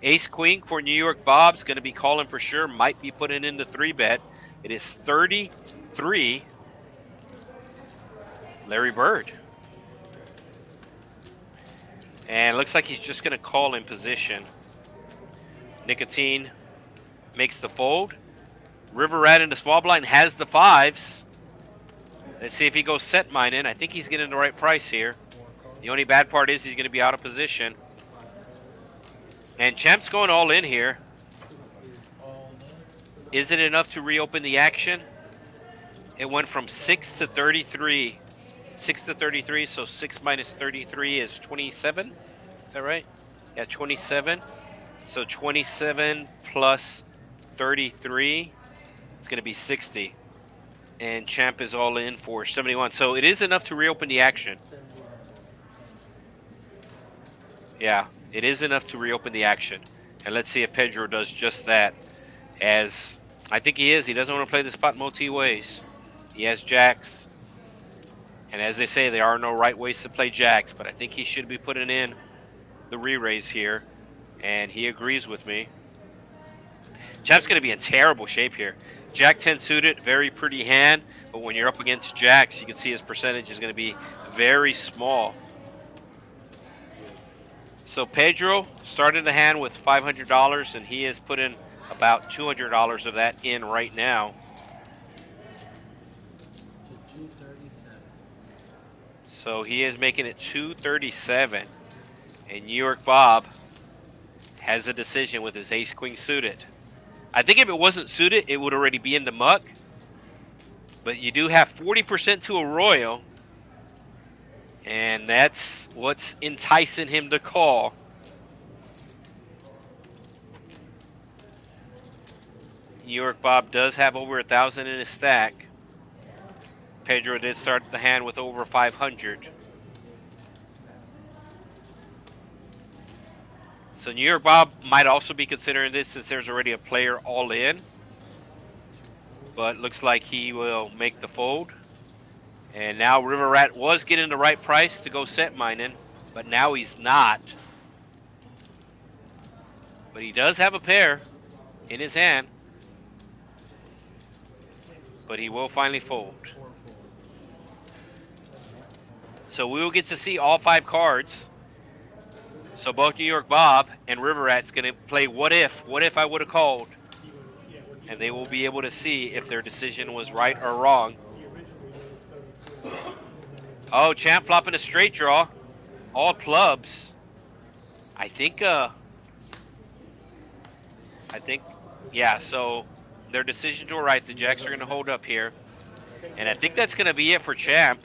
Ace Queen for New York Bob's going to be calling for sure. Might be putting in the 3-bet. It is 33. Larry Bird. And it looks like he's just going to call in position. Nicotine makes the fold. River Rat in the small blind has the 5s. Let's see if he goes set mine in. I think he's getting the right price here. The only bad part is he's going to be out of position. And Champ's going all in here. Is it enough to reopen the action? It went from 6 to 33. 6 to 33, so 6 minus 33 is 27. Is that right? Yeah, 27. So 27 plus 33 is going to be 60. And Champ is all in for 71. So it is enough to reopen the action. Yeah, it is enough to reopen the action. And let's see if Pedro does just that. As I think he is. He doesn't want to play this pot multi-ways. He has jacks. And as they say, there are no right ways to play jacks. But I think he should be putting in the re-raise here. And he agrees with me. Champ's going to be in terrible shape here. Jack 10 suited, very pretty hand, but when you're up against jacks, you can see his percentage is going to be very small. So Pedro started the hand with $500, and he has put in about $200 of that in right now. So he is making it 237. And New York Bob has a decision with his ace-queen suited. I think if it wasn't suited, it would already be in the muck. But you do have 40% to a royal. And that's what's enticing him to call. New York Bob does have over 1,000 in his stack. Pedro did start the hand with over 500. So New York Bob might also be considering this since there's already a player all in. But looks like he will make the fold. And now River Rat was getting the right price to go set mining, but now he's not. But he does have a pair in his hand. But he will finally fold. So we will get to see all 5 cards. So both New York Bob and River Rat's going to play what if I would have called. And they will be able to see if their decision was right or wrong. Oh, Champ flopping a straight draw. All clubs. I think, yeah, so their decisions were right. The Jacks are going to hold up here. And I think that's going to be it for Champ,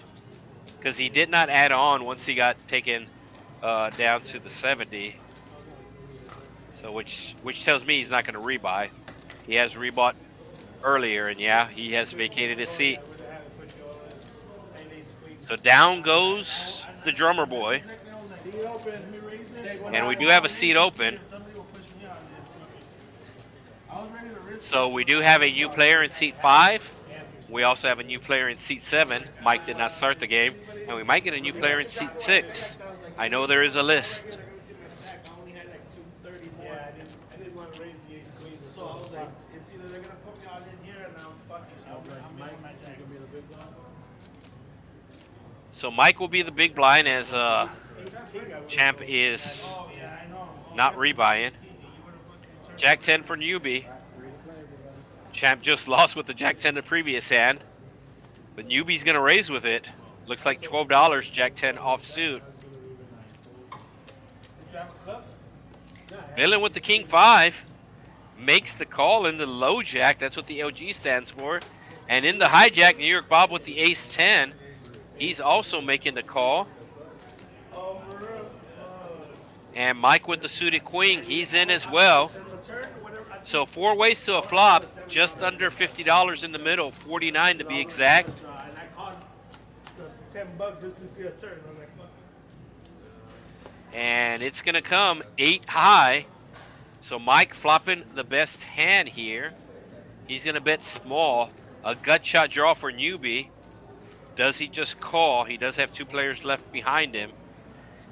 because he did not add on once he got taken down to the 70. So which tells me he's not going to rebuy. He has rebought earlier, and yeah, he has vacated his seat. So down goes the drummer boy. And we do have a seat open. So we do have a new player in seat 5. We also have a new player in seat 7. Mike did not start the game. And we might get a new player in seat 6. I know there is a list. So Mike will be the big blind as Champ is not rebuying. Jack 10 for newbie. Champ just lost with the Jack 10 the previous hand. But newbie's going to raise with it. Looks like $12, Jack 10 offsuit. Villain with the King 5 makes the call in the low jack. That's what the LG stands for. And in the hijack, New York Bob with the ace 10. He's also making the call. And Mike with the suited queen, he's in as well. So 4 ways to a flop, just under $50 in the middle, 49 to be exact. And it's going to come 8 high. So Mike flopping the best hand here. He's going to bet small. A gut shot draw for newbie. Does he just call? He does have 2 players left behind him.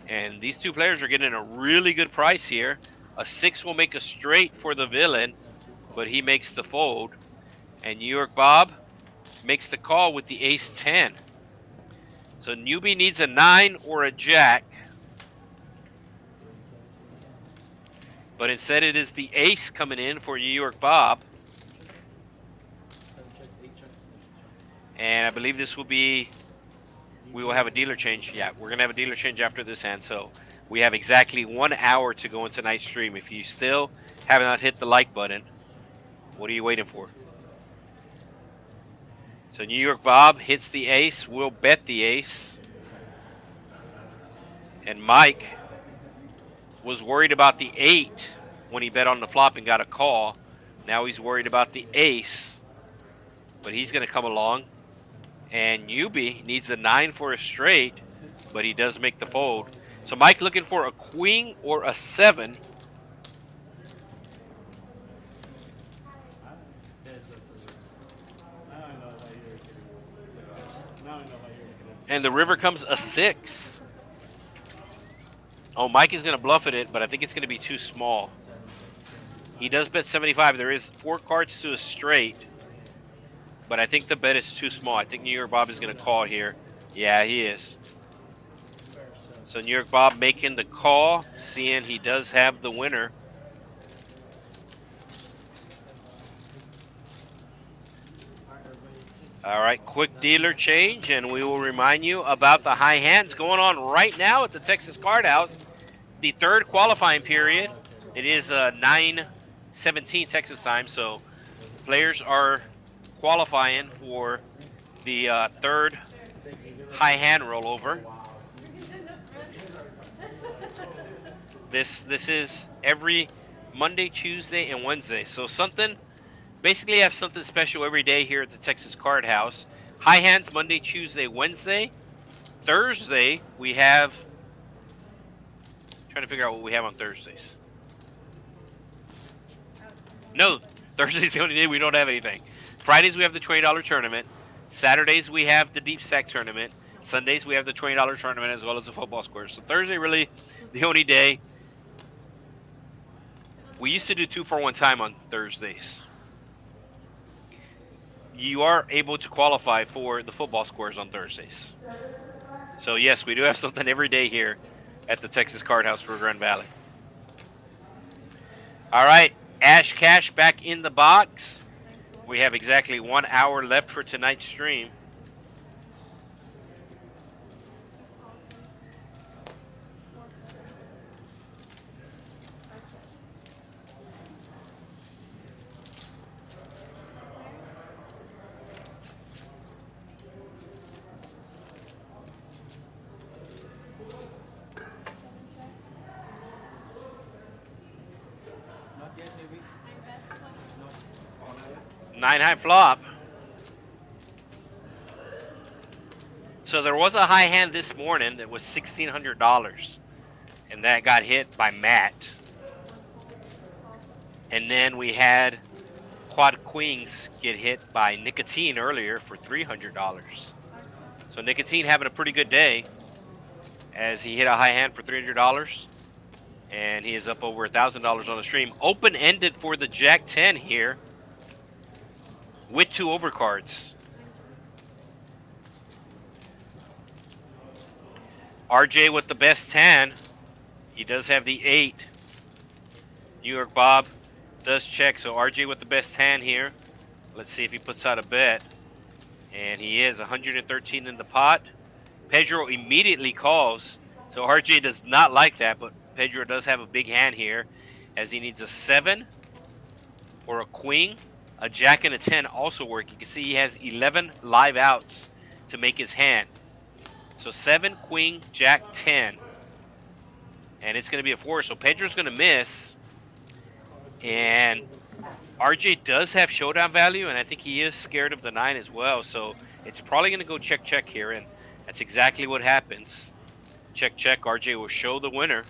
And these 2 players are getting a really good price here. A 6 will make a straight for the villain, but he makes the fold. And New York Bob makes the call with the ace 10. So newbie needs a 9 or a jack. But instead it is the ace coming in for New York Bob. And I believe this will be, we will have a dealer change. Yeah, we're going to have a dealer change after this hand. So we have exactly 1 hour to go in tonight's stream. If you still have not hit the like button, what are you waiting for? So New York Bob hits the ace. We'll bet the ace. And Mike was worried about the 8 when he bet on the flop and got a call. Now he's worried about the ace. But he's going to come along. And newbie needs a 9 for a straight, but he does make the fold. So Mike looking for a queen or a 7. And the river comes a 6. Oh, Mike is going to bluff it, but I think it's going to be too small. He does bet 75. There is 4 cards to a straight. But I think the bet is too small. I think New York Bob is going to call here. Yeah, he is. So New York Bob making the call, seeing he does have the winner. All right, quick dealer change, and we will remind you about the high hands going on right now at the Texas Card House. The third qualifying period. It is 9:17 Texas time, so players are qualifying for the third high hand rollover. This is every Monday, Tuesday, and Wednesday. So basically have something special every day here at the Texas Card House. High hands Monday, Tuesday, Wednesday. Thursday we have. Trying to figure out what we have on Thursdays. No, Thursday's the only day we don't have anything. Fridays we have the $20 tournament. Saturdays we have the deep stack tournament. Sundays we have the $20 tournament as well as the football squares. So Thursday really the only day. We used to do 2 for 1 time on Thursdays. You are able to qualify for the football squares on Thursdays. So yes, we do have something every day here at the Texas Card House for Grand Valley. All right, Ash Cash back in the box. We have exactly 1 hour left for tonight's stream. Not yet, maybe. 9 high flop. So there was a high hand this morning that was $1,600, and that got hit by Matt. And then we had quad queens get hit by Nicotine earlier for $300. So Nicotine having a pretty good day as he hit a high hand for $300, and he is up over $1,000 on the stream. Open-ended for the Jack 10 here with 2 overcards. RJ with the best 10. He does have the 8. New York Bob does check, so RJ with the best 10 here. Let's see if he puts out a bet. And he is 113 in the pot. Pedro immediately calls, so RJ does not like that, but Pedro does have a big hand here as he needs a 7 or a queen. A jack and a 10 also work. You can see he has 11 live outs to make his hand. So 7, queen, jack, 10. And it's going to be a 4. So Pedro's going to miss. And RJ does have showdown value, and I think he is scared of the 9 as well. So it's probably going to go check, check here. And that's exactly what happens. Check, check. RJ will show the winner.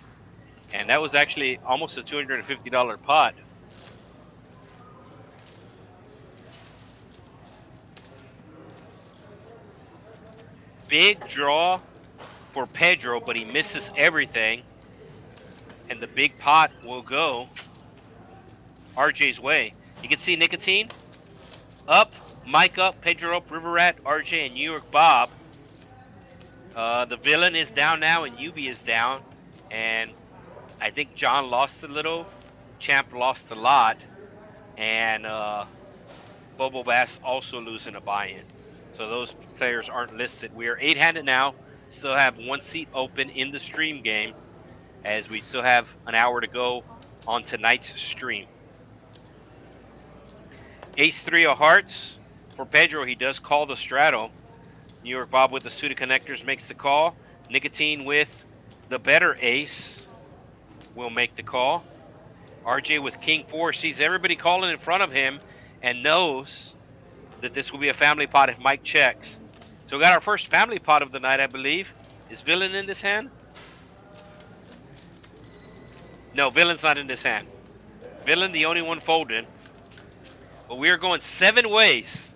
And that was actually almost a $250 pot. Big draw for Pedro, but he misses everything. And the big pot will go RJ's way. You can see Nicotine up, Mike up, Pedro up, River Rat, RJ, and New York Bob. The villain is down now, and Yubi is down. And I think John lost a little. Champ lost a lot. And Bobo Bass also losing a buy-in. So those players aren't listed. We are 8-handed now. Still have 1 seat open in the stream game as we still have an hour to go on tonight's stream. Ace-3 of hearts for Pedro. He does call the straddle. New York Bob with the suited connectors makes the call. Nicotine with the better ace will make the call. RJ with king 4 sees everybody calling in front of him and knows that this will be a family pot if Mike checks. So we got our first family pot of the night, I believe. Is Villain in this hand? No, Villain's not in this hand. Villain, the only one folded. But we are going 7 ways.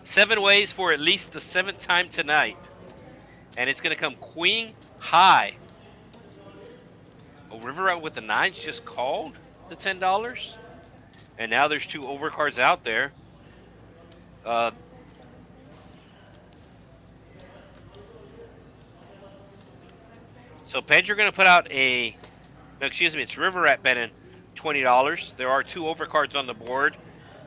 7 ways for at least the 7th time tonight. And it's going to come queen high. Oh, River out with the 9s just called to $10. And now there's 2 overcards out there. So Pedro going to put out a, no, excuse me, it's River Rat betting $20. There are 2 overcards on the board.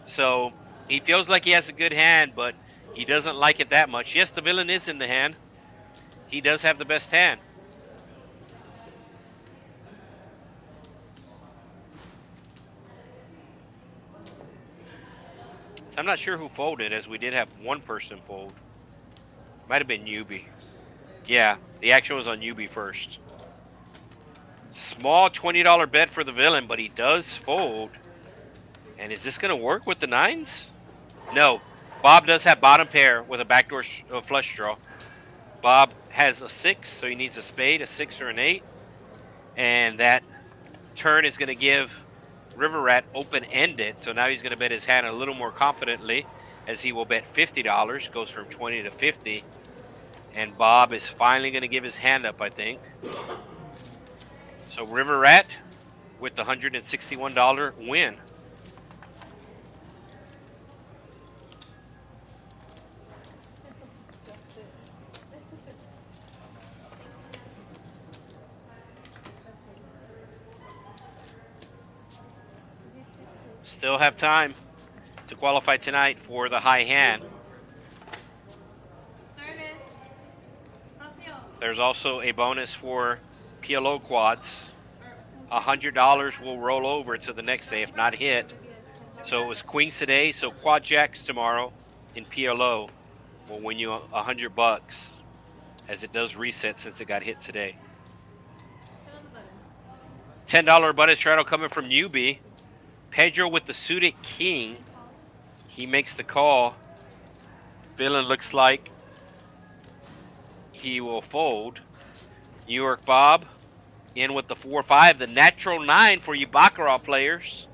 So he feels like he has a good hand, but He doesn't like it that much. Yes, the villain is in the hand. He does have the best hand. So I'm not sure who folded, as we did have one person fold. Might have been Yubi. Yeah, the action was on Yubi first. Small $20 bet for the villain, but he does fold. And is this going to work with the nines? No. Bob does have bottom pair with a backdoor flush draw. Bob has a 6, so he needs a spade, a 6 or an 8. And that turn is going to give River Rat open-ended. So now he's going to bet his hand a little more confidently, as he will bet $50, goes from 20 to 50. And Bob is finally going to give his hand up, I think. So River Rat with the $161 win. Still have time to qualify tonight for the high hand. There's also a bonus for PLO quads. $100 will roll over to the next day if not hit. So it was queens today, so quad jacks tomorrow in PLO will win you $100, as it does reset since it got hit today. $10 bonus straddle coming from Yubi. Pedro with the suited king. He makes the call. Villain looks like he will fold. New York Bob in with the 4-5, the natural 9 for you Baccarat players.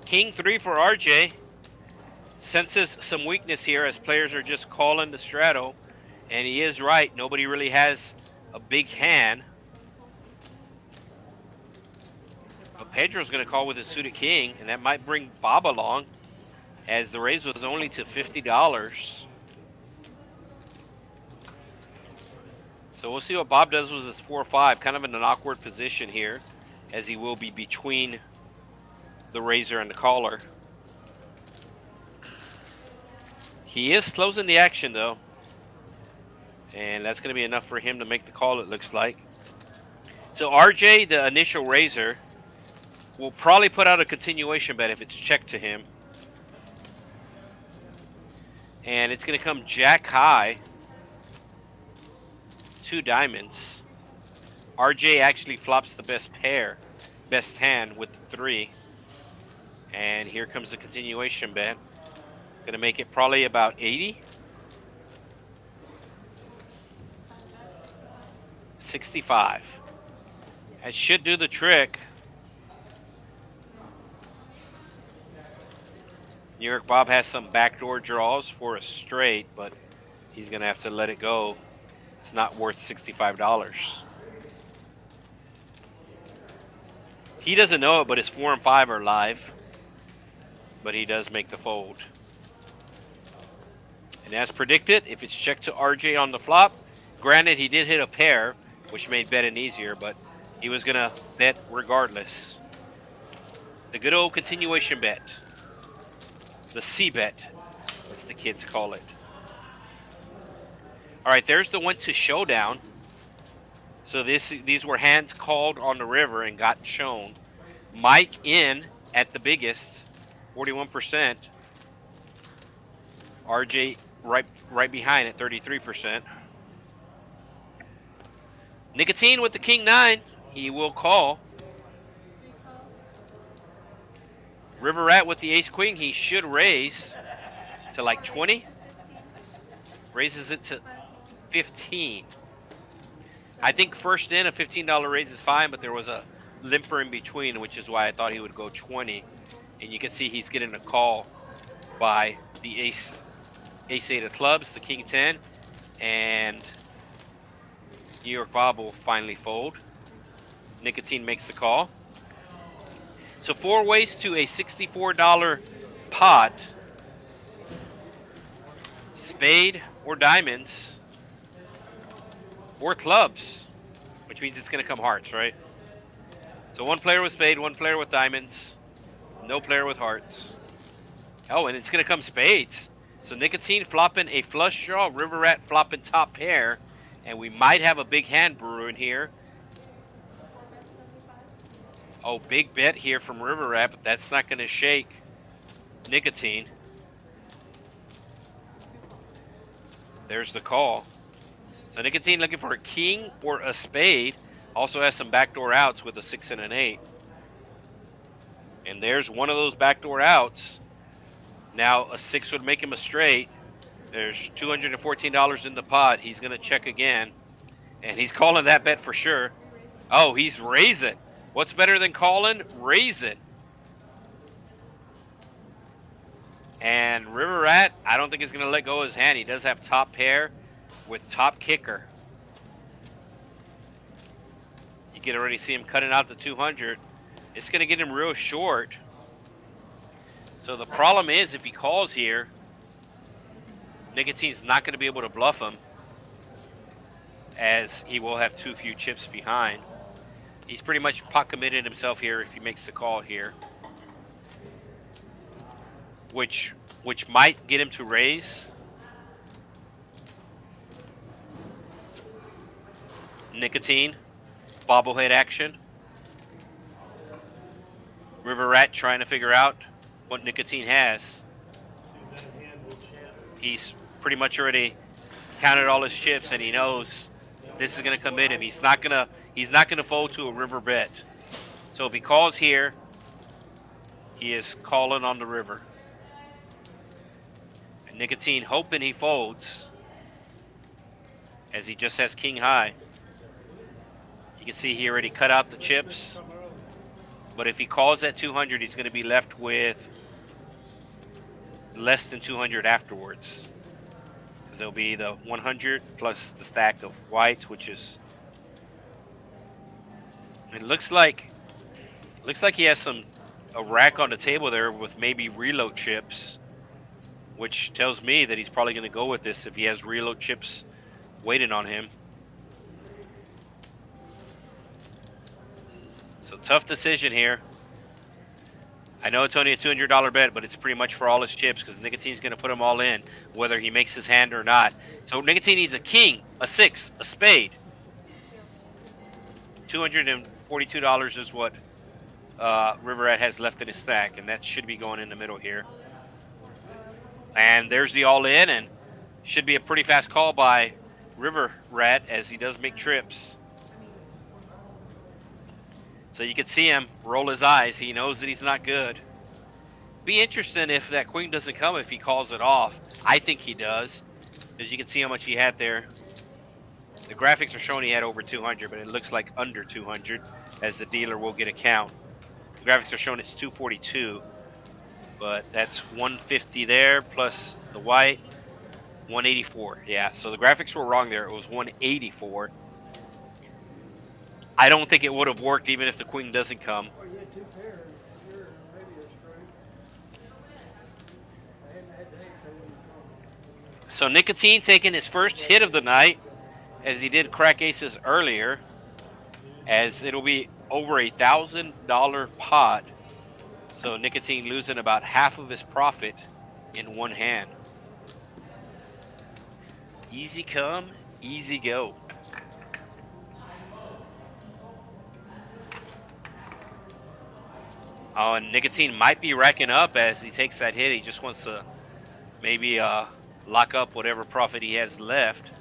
King 3 for RJ. Senses some weakness here as players are just calling the straddle. And he is right. Nobody really has a big hand. But Pedro's going to call with his suited king, and that might bring Bob along, as the raise was only to $50. So we'll see what Bob does with his 4-5. Kind of in an awkward position here, as he will be between the raiser and the caller. He is closing the action, though. And that's going to be enough for him to make the call, it looks like. So RJ, the initial raiser, will probably put out a continuation bet if it's checked to him. And it's going to come jack high. 2 diamonds. RJ actually flops the best pair, best hand with the 3. And here comes the continuation bet. Going to make it probably about 80. 65. That should do the trick. New York Bob has some backdoor draws for a straight, but he's going to have to let it go. It's not worth $65. He doesn't know it, but his 4 and 5 are live. But he does make the fold. And as predicted, if it's checked to RJ on the flop, granted he did hit a pair, which made betting easier, but he was going to bet regardless. The good old continuation bet. The C bet, as the kids call it. All right, there's the one to showdown. So these were hands called on the river and got shown. Mike in at the biggest, 41%. RJ right behind at 33%. Nicotine with the king 9. He will call. River Rat with the ace queen. He should raise to like 20. Raises it to 15. I think first in a $15 raise is fine, but there was a limper in between, which is why I thought he would go 20. And you can see he's getting a call by the ace 8 of clubs, the king 10, and New York Bob will finally fold. Nicotine makes the call. So 4 ways to a $64 pot. Spade or diamonds or clubs, which means it's going to come hearts, right? So 1 player with spade, 1 player with diamonds. No player with hearts. Oh, and it's going to come spades. So Nicotine flopping a flush draw, River Rat flopping top pair, and we might have a big hand brewing here. Oh, big bet here from River Rat, but that's not going to shake Nicotine. There's the call. So Nicotine looking for a king or a spade. Also has some backdoor outs with a 6 and an 8. And there's one of those backdoor outs. Now a 6 would make him a straight. There's $214 in the pot. He's going to check again. And he's calling that bet for sure. Oh, he's raising. What's better than calling? Raising. And River Rat, I don't think he's going to let go of his hand. He does have top pair with top kicker. You can already see him cutting out the 200. It's going to get him real short. So the problem is if he calls here, Nicotine's not going to be able to bluff him, as he will have too few chips behind. He's pretty much pot committed himself here if he makes the call here, which might get him to raise. Nicotine, bobblehead action. River Rat trying to figure out what Nicotine has. He's pretty much already counted all his chips, and he knows this is going to commit him. He's not gonna fold to a river bet. So if he calls here, he is calling on the river. And Nicotine hoping he folds, as he just has king high. You can see he already cut out the chips. But if he calls at 200, he's going to be left with less than 200 afterwards. Because there'll be the 100 plus the stack of whites, which is... It looks like he has a rack on the table there with maybe reload chips, which tells me that he's probably going to go with this if he has reload chips waiting on him. So tough decision here. I know it's only a $200 bet, but it's pretty much for all his chips because Nicotine's going to put them all in, whether he makes his hand or not. So Nicotine needs a king, a 6, a spade. $242 is what River Rat has left in his stack, and that should be going in the middle here. And there's the all-in, and should be a pretty fast call by River Rat as he does make trips. So you can see him roll his eyes. He knows that he's not good. Be interesting if that queen doesn't come, if he calls it off. I think he does, as you can see how much he had there. The graphics are showing he had over 200, but it looks like under 200, as the dealer will get a count. The graphics are showing it's 242, but that's 150 there, plus the white, 184. Yeah, so the graphics were wrong there. It was 184. I don't think it would have worked even if the queen doesn't come. Oh, you had two pairs. You're maybe a straight. I hadn't had the eight, they wouldn't come. So Nicotine taking his first hit of the night, as he did crack aces earlier, as it'll be over $1,000 pot. So Nicotine losing about half of his profit in one hand. Easy come, easy go. Oh, and Nicotine might be racking up as he takes that hit. He just wants to maybe lock up whatever profit he has left.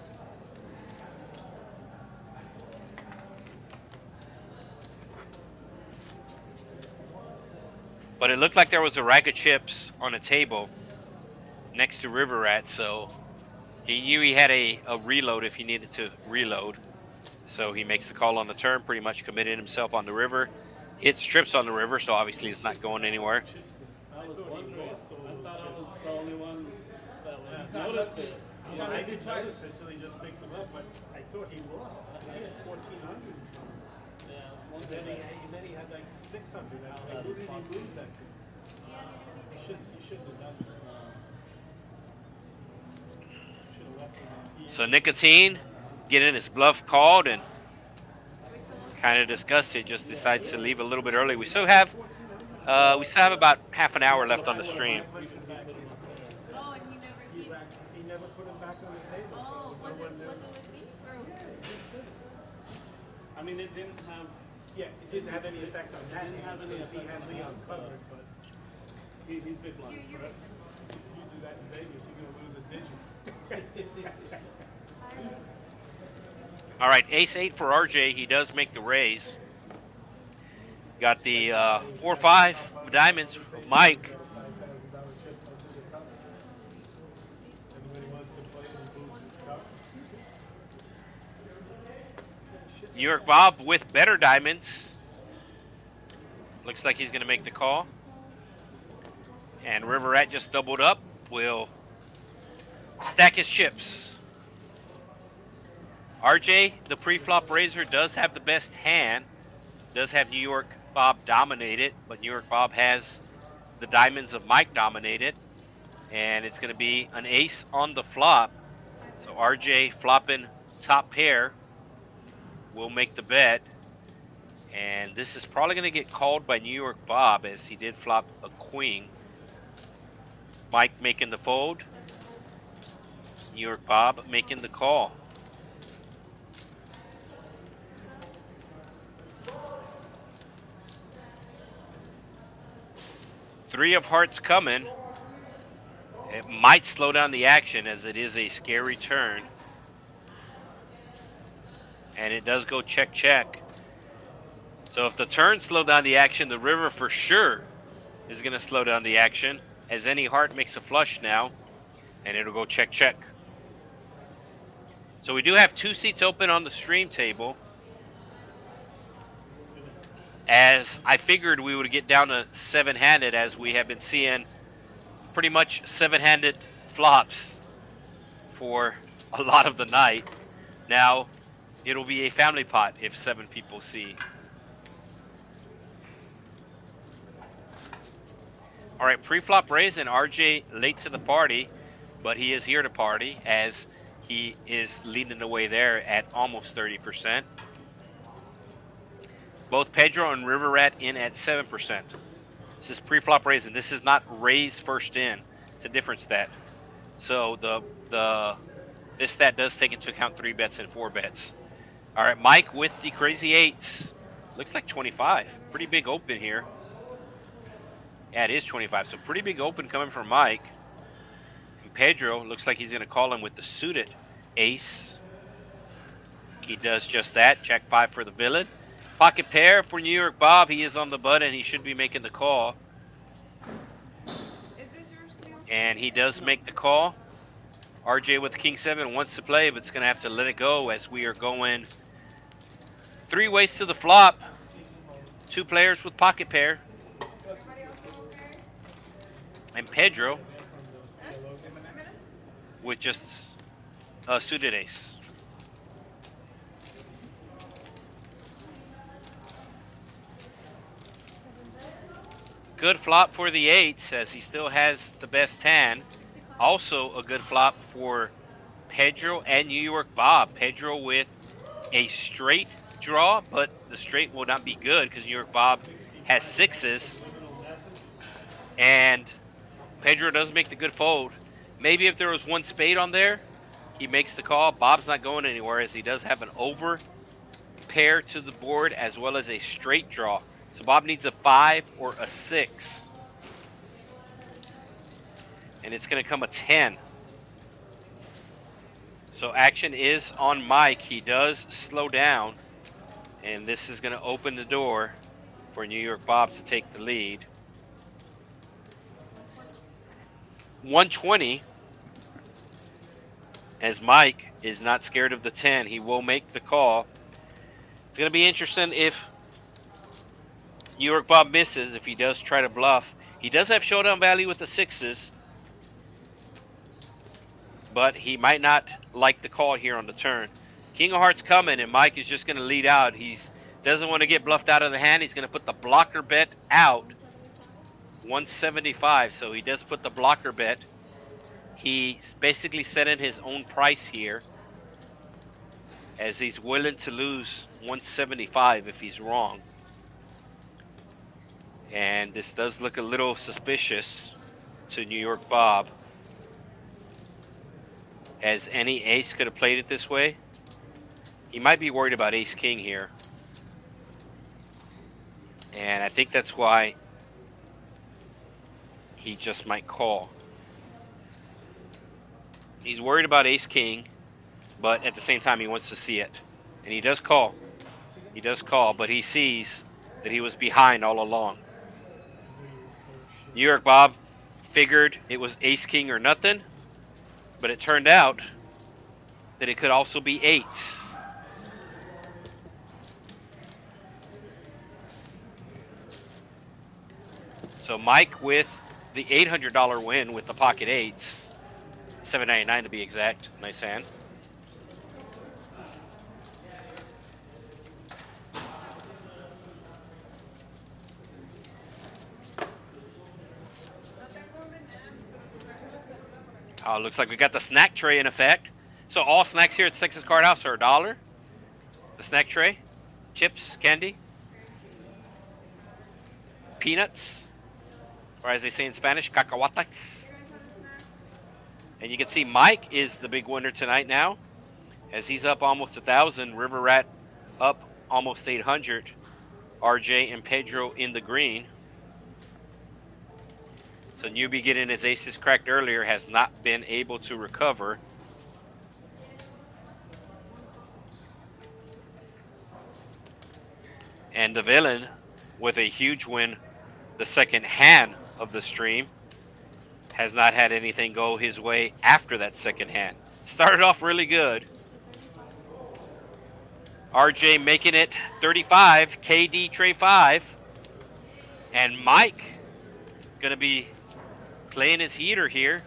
But it looked like there was a rack of chips on a table next to River Rat, so he knew he had a reload if he needed to reload. So he makes the call on the turn, pretty much committed himself on the river. Hits trips on the river, so obviously it's not going anywhere. I was wondering. I thought I was the only one that noticed it. Yeah, I didn't notice it until he just picked them up, but I thought he lost. He had 1,400. Yeah, I was And wondering. then he had like 600. Who did he lose that to? He should have done it. Should have left him. So Nicotine getting his bluff called and kind of disgusted, just decides to leave a little bit early. We still have We still have about half an hour left on the stream. Oh, and he never He never put him back on the table, so Oh, no was one knew. it with me? Or I mean, it didn't have, yeah, it didn't have any effect on that. It didn't have any effect. He had Leon covered, but he's been blind, correct? You do that in Vegas, you're gonna lose a digit. All right, ace-8 for RJ. He does make the raise. Got the 4-5 diamonds from Mike. Everybody wants to play and he moves his cup. New York Bob with better diamonds. Looks like he's going to make the call. And River Rat just doubled up. Will stack his chips. RJ, the pre-flop raiser, does have the best hand. Does have New York Bob dominated, but New York Bob has the diamonds of Mike dominated. And it's going to be an ace on the flop. So RJ flopping top pair will make the bet. And this is probably going to get called by New York Bob as he did flop a queen. Mike making the fold. New York Bob making the call. Three of hearts coming. It might slow down the action as it is a scary turn. And it does go check, check. So if the turn slowed down the action, the river for sure is going to slow down the action as any heart makes a flush now. And it'll go check, check. So we do have 2 seats open on the stream table. As I figured we would get down to 7-handed, as we have been seeing pretty much 7-handed flops for a lot of the night. Now it'll be a family pot if 7 people see. All right, pre-flop raise and RJ late to the party, but he is here to party as he is leading the way there at almost 30%. Both Pedro and River Rat in at 7%. This is pre-flop raise, and this is not raise first in. It's a different stat. So this stat does take into account 3 bets and 4 bets. All right, Mike with the crazy 8s. Looks like 25. Pretty big open here. Yeah, it is 25. So pretty big open coming from Mike. And Pedro looks like he's going to call him with the suited ace. He does just that. Jack 5 for the villain. Pocket pair for New York Bob. He is on the button. He should be making the call. is this yours, Leo? And he does make the call. RJ with King 7 wants to play, but it's going to have to let it go as we are going 3 ways to the flop. 2 players with pocket pair. And Pedro with just a suited ace. Good flop for the 8s as he still has the best hand. Also a good flop for Pedro and New York Bob. Pedro with a straight draw, but the straight will not be good because New York Bob has 6s. And Pedro does make the good fold. Maybe if there was 1 spade on there, he makes the call. Bob's not going anywhere as he does have an over pair to the board as well as a straight draw. So Bob needs a 5 or a 6. And it's going to come a 10. So action is on Mike. He does slow down. And this is going to open the door for New York Bob to take the lead. 120. As Mike is not scared of the 10. He will make the call. It's going to be interesting if New York Bob misses, if he does try to bluff. He does have showdown value with the 6s, but he might not like the call here on the turn. King of Hearts coming, and Mike is just going to lead out. He doesn't want to get bluffed out of the hand. He's going to put the blocker bet out. 175, so he does put the blocker bet. He's basically setting his own price here as he's willing to lose 175 if he's wrong. And this does look a little suspicious to New York Bob, as any ace could have played it this way. He might be worried about ace king here. And I think that's why he just might call. He's worried about ace king, but at the same time he wants to see it. And he does call. He does call, but he sees that he was behind all along. New York Bob figured it was ace king or nothing, but it turned out that it could also be eights. So Mike with the $800 win with the pocket eights, $7.99 to be exact. Nice hand. Oh, looks like we got the snack tray in effect. So all snacks here at Texas Card House are $1. The snack tray, chips, candy, peanuts, or as they say in Spanish, cacahuates. And you can see Mike is the big winner tonight now, as he's up almost 1,000. River Rat up almost 800. RJ and Pedro in the green. So Newbie getting his aces cracked earlier has not been able to recover. And the villain with a huge win the second hand of the stream has not had anything go his way after that second hand. Started off really good. RJ making it 35, KD tray 5. And Mike gonna be playing his heater here.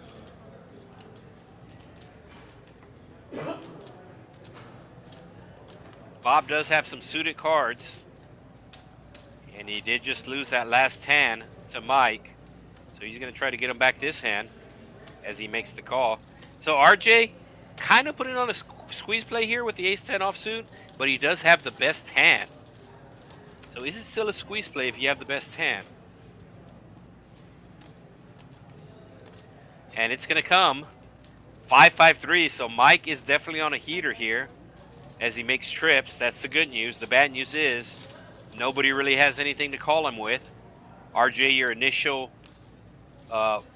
Bob does have some suited cards, and he did just lose that last hand to Mike. So he's gonna try to get him back this hand as he makes the call. So RJ kind of putting on a squeeze play here with the ace-10 offsuit, but he does have the best hand. So is it still a squeeze play if you have the best hand? And it's going to come 5-5-3. So Mike is definitely on a heater here as he makes trips. That's the good news. The bad news is nobody really has anything to call him with. RJ, your initial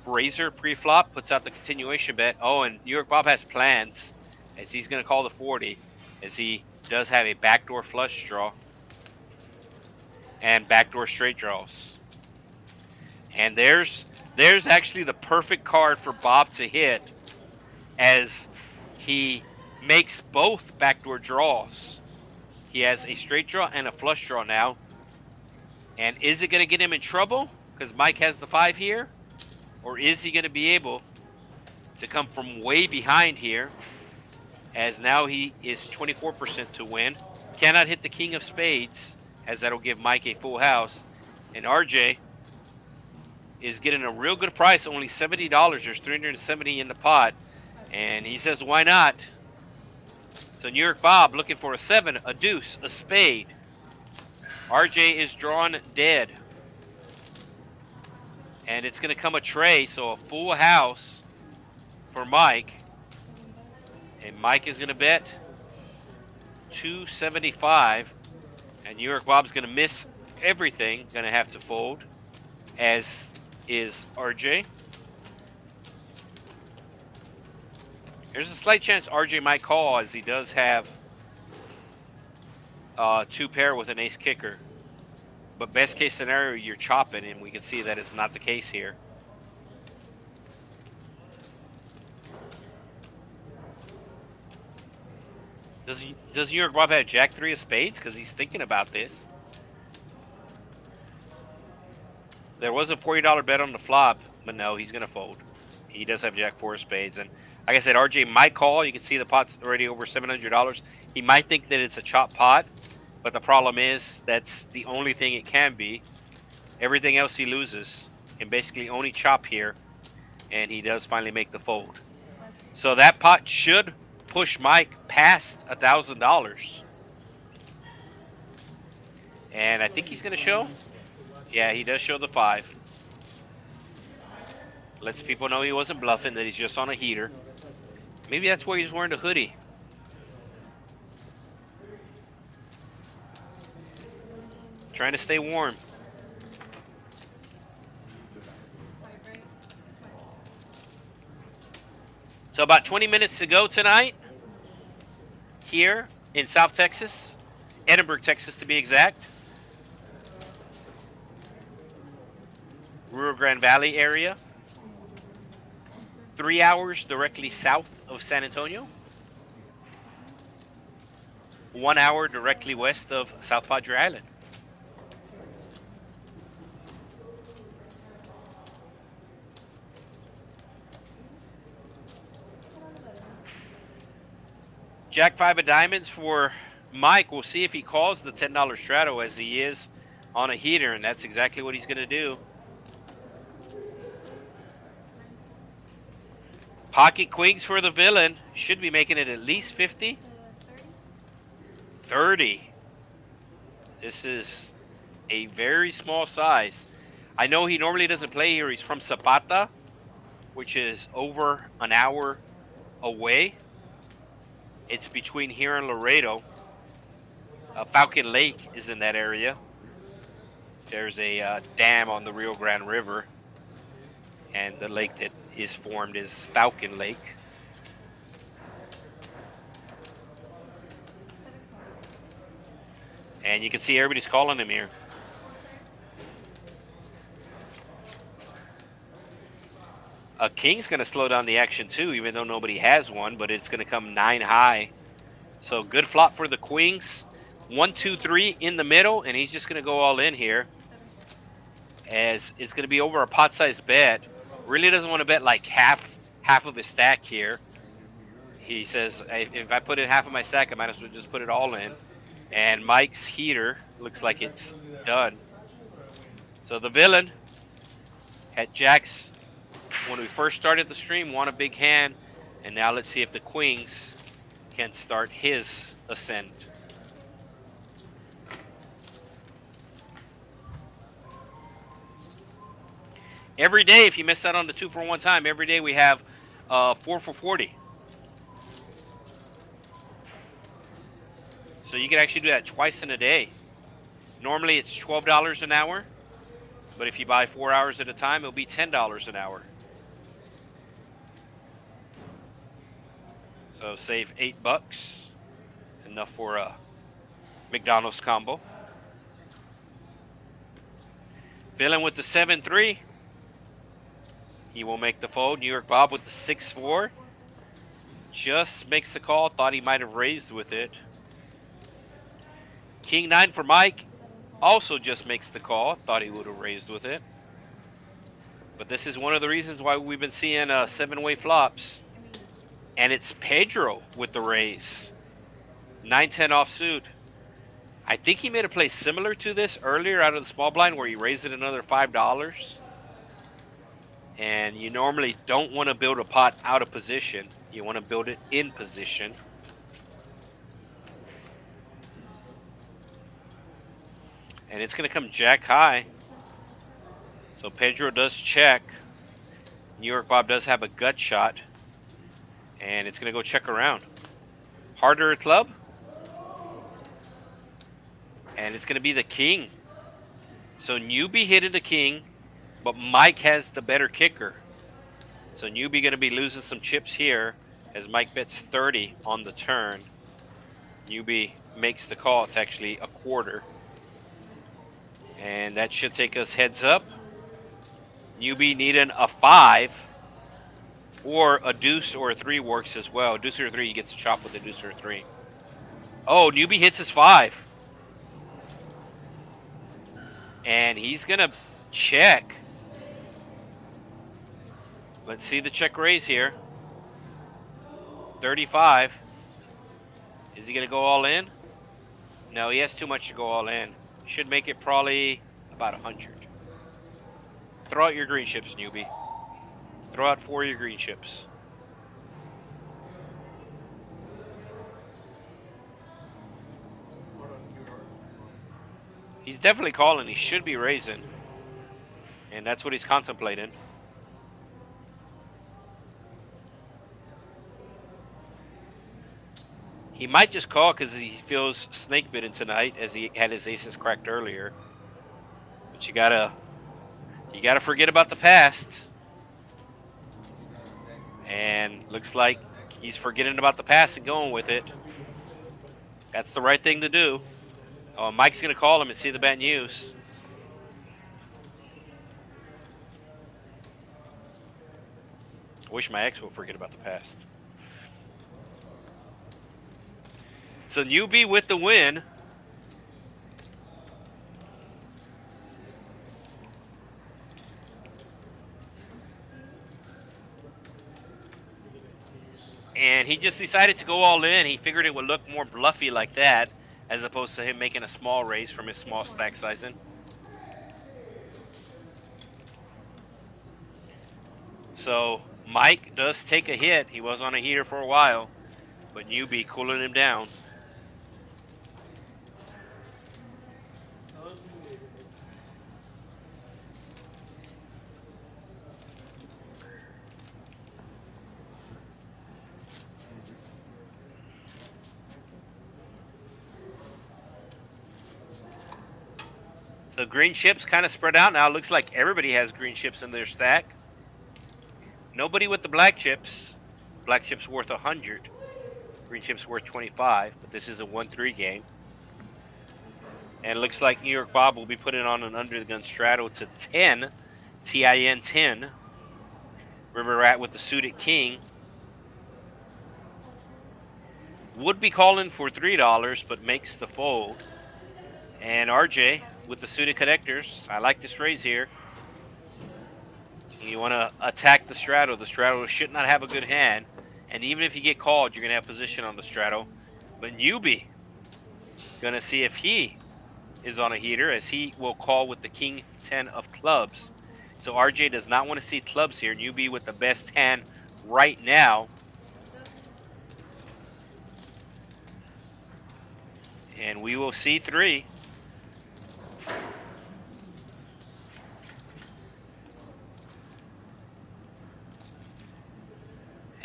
razor pre-flop, puts out the continuation bet. Oh, and New York Bob has plans as he's going to call the 40, as he does have a backdoor flush draw and backdoor straight draws. And there's actually the perfect card for Bob to hit, as he makes both backdoor draws. He has a straight draw and a flush draw now. And is it going to get him in trouble because Mike has the 5 here? Or is he going to be able to come from way behind here, as now he is 24% to win? Cannot hit the king of spades, as that'll give Mike a full house. And RJ is getting a real good price, only $70. There's $370 in the pot. And he says, why not? So New York Bob looking for a 7, a deuce, a spade. RJ is drawn dead. And it's going to come a tray, so a full house for Mike. And Mike is going to bet $275. And New York Bob's going to miss everything, going to have to fold, as is RJ. There's a slight chance RJ might call, as he does have 2 pair with an ace kicker. But best case scenario, you're chopping, and we can see that is not the case here. Does New York Bob have Jack 3 of spades? Because he's thinking about this. There was a $40 bet on the flop, but no, he's going to fold. He does have Jack 4 of spades. And like I said, RJ might call. You can see the pot's already over $700. He might think that it's a chop pot, but the problem is that's the only thing it can be. Everything else he loses. Can basically only chop here, and he does finally make the fold. So that pot should push Mike past $1,000. And I think he's going to show. Yeah, he does show the 5. Lets people know he wasn't bluffing, that he's just on a heater. Maybe that's why he's wearing a hoodie. Trying to stay warm. So about 20 minutes to go tonight here in South Texas, Edinburg, Texas to be exact. Rio Grande Valley area. 3 hours directly south of San Antonio. 1 hour directly west of South Padre Island. Jack 5 of diamonds for Mike. We'll see if he calls the $10 strato as he is on a heater, and that's exactly what he's going to do. Pocket queens for the villain. Should be making it at least 50. 30. This is a very small size. I know he normally doesn't play here. He's from Zapata, which is over an hour away. It's between here and Laredo. Falcon Lake is in that area. There's a dam on the Rio Grande River, and the lake that is formed is Falcon Lake. And you can see everybody's calling him here. A king's going to slow down the action too, even though nobody has one, but it's going to come 9 high. So good flop for the queens. 1, 2, 3 in the middle, and he's just going to go all in here, as it's going to be over a pot-sized bet. Really doesn't want to bet like half of his stack here. He says, if I put in half of my stack, I might as well just put it all in. And Mike's heater looks like it's done. So the villain had jacks when we first started the stream, won a big hand, and now let's see if the queens can start his ascent. Every day, if you missed out on the 2 for 1 time, every day we have 4 for 40. So you can actually do that twice in a day. Normally it's $12 an hour, but if you buy 4 hours at a time, it'll be $10 an hour. So save $8, enough for a McDonald's combo. Villain with the 7-3. He will make the fold. New York Bob with the 6-4. Just makes the call. Thought he might have raised with it. King 9 for Mike. Also just makes the call. Thought he would have raised with it. But this is one of the reasons why we've been seeing 7-way flops. And it's Pedro with the raise. 9-10 offsuit. I think he made a play similar to this earlier out of the small blind where he raised it another $5. And you normally don't want to build a pot out of position. You want to build it in position. And it's going to come jack high. So Pedro does check. New York Bob does have a gut shot. And it's going to go check around. Harder club. And it's going to be the king. So newbie hit the king, but Mike has the better kicker. So newbie going to be losing some chips here as Mike bets 30 on the turn. Newbie makes the call. It's actually a quarter. And that should take us heads up. Newbie needing a 5 or a deuce or a 3 works as well. Deuce or a 3, he gets a chop with a deuce or a 3. Oh, newbie hits his 5. And he's going to check. Let's see the check raise here. 35. Is he going to go all in? No, he has too much to go all in. Should make it probably about 100. Throw out your green chips, newbie. Throw out 4 of your green chips. He's definitely calling. He should be raising. And that's what he's contemplating. He might just call because he feels snake bitten tonight, as he had his aces cracked earlier. But you gotta forget about the past. And looks like he's forgetting about the past and going with it. That's the right thing to do. Oh, Mike's gonna call him and see the bet in use. I wish my ex would forget about the past. So Newbie with the win. And he just decided to go all in. He figured it would look more bluffy like that, as opposed to him making a small raise from his small stack sizing. So Mike does take a hit. He was on a heater for a while, but Newbie cooling him down. So green chips kind of spread out now. It looks like everybody has green chips in their stack. Nobody with the black chips. Black chips worth 100. Green chips worth 25, but this is a 1-3 game. And it looks like New York Bob will be putting on an under the gun straddle to 10. TIN 10. River Rat with the suited king. Would be calling for $3, but makes the fold. And RJ with the suited connectors. I like this raise here. You want to attack the straddle. The straddle should not have a good hand. And even if you get called, you're going to have position on the straddle. But Newbie going to see if he is on a heater, as he will call with the king 10 of clubs. So RJ does not want to see clubs here. Newbie with the best hand right now. And we will see 3.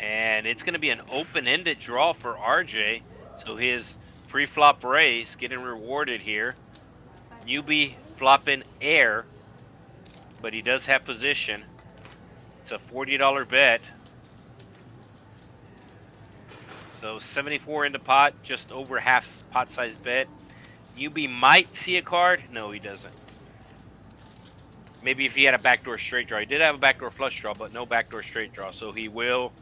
And it's going to be an open-ended draw for RJ. So his pre-flop raise getting rewarded here. Newbie flopping air, but he does have position. It's a $40 bet. So 74 in the pot, just over half pot size bet. Newbie might see a card. No, he doesn't. Maybe if he had a backdoor straight draw. He did have a backdoor flush draw, but no backdoor straight draw. So he will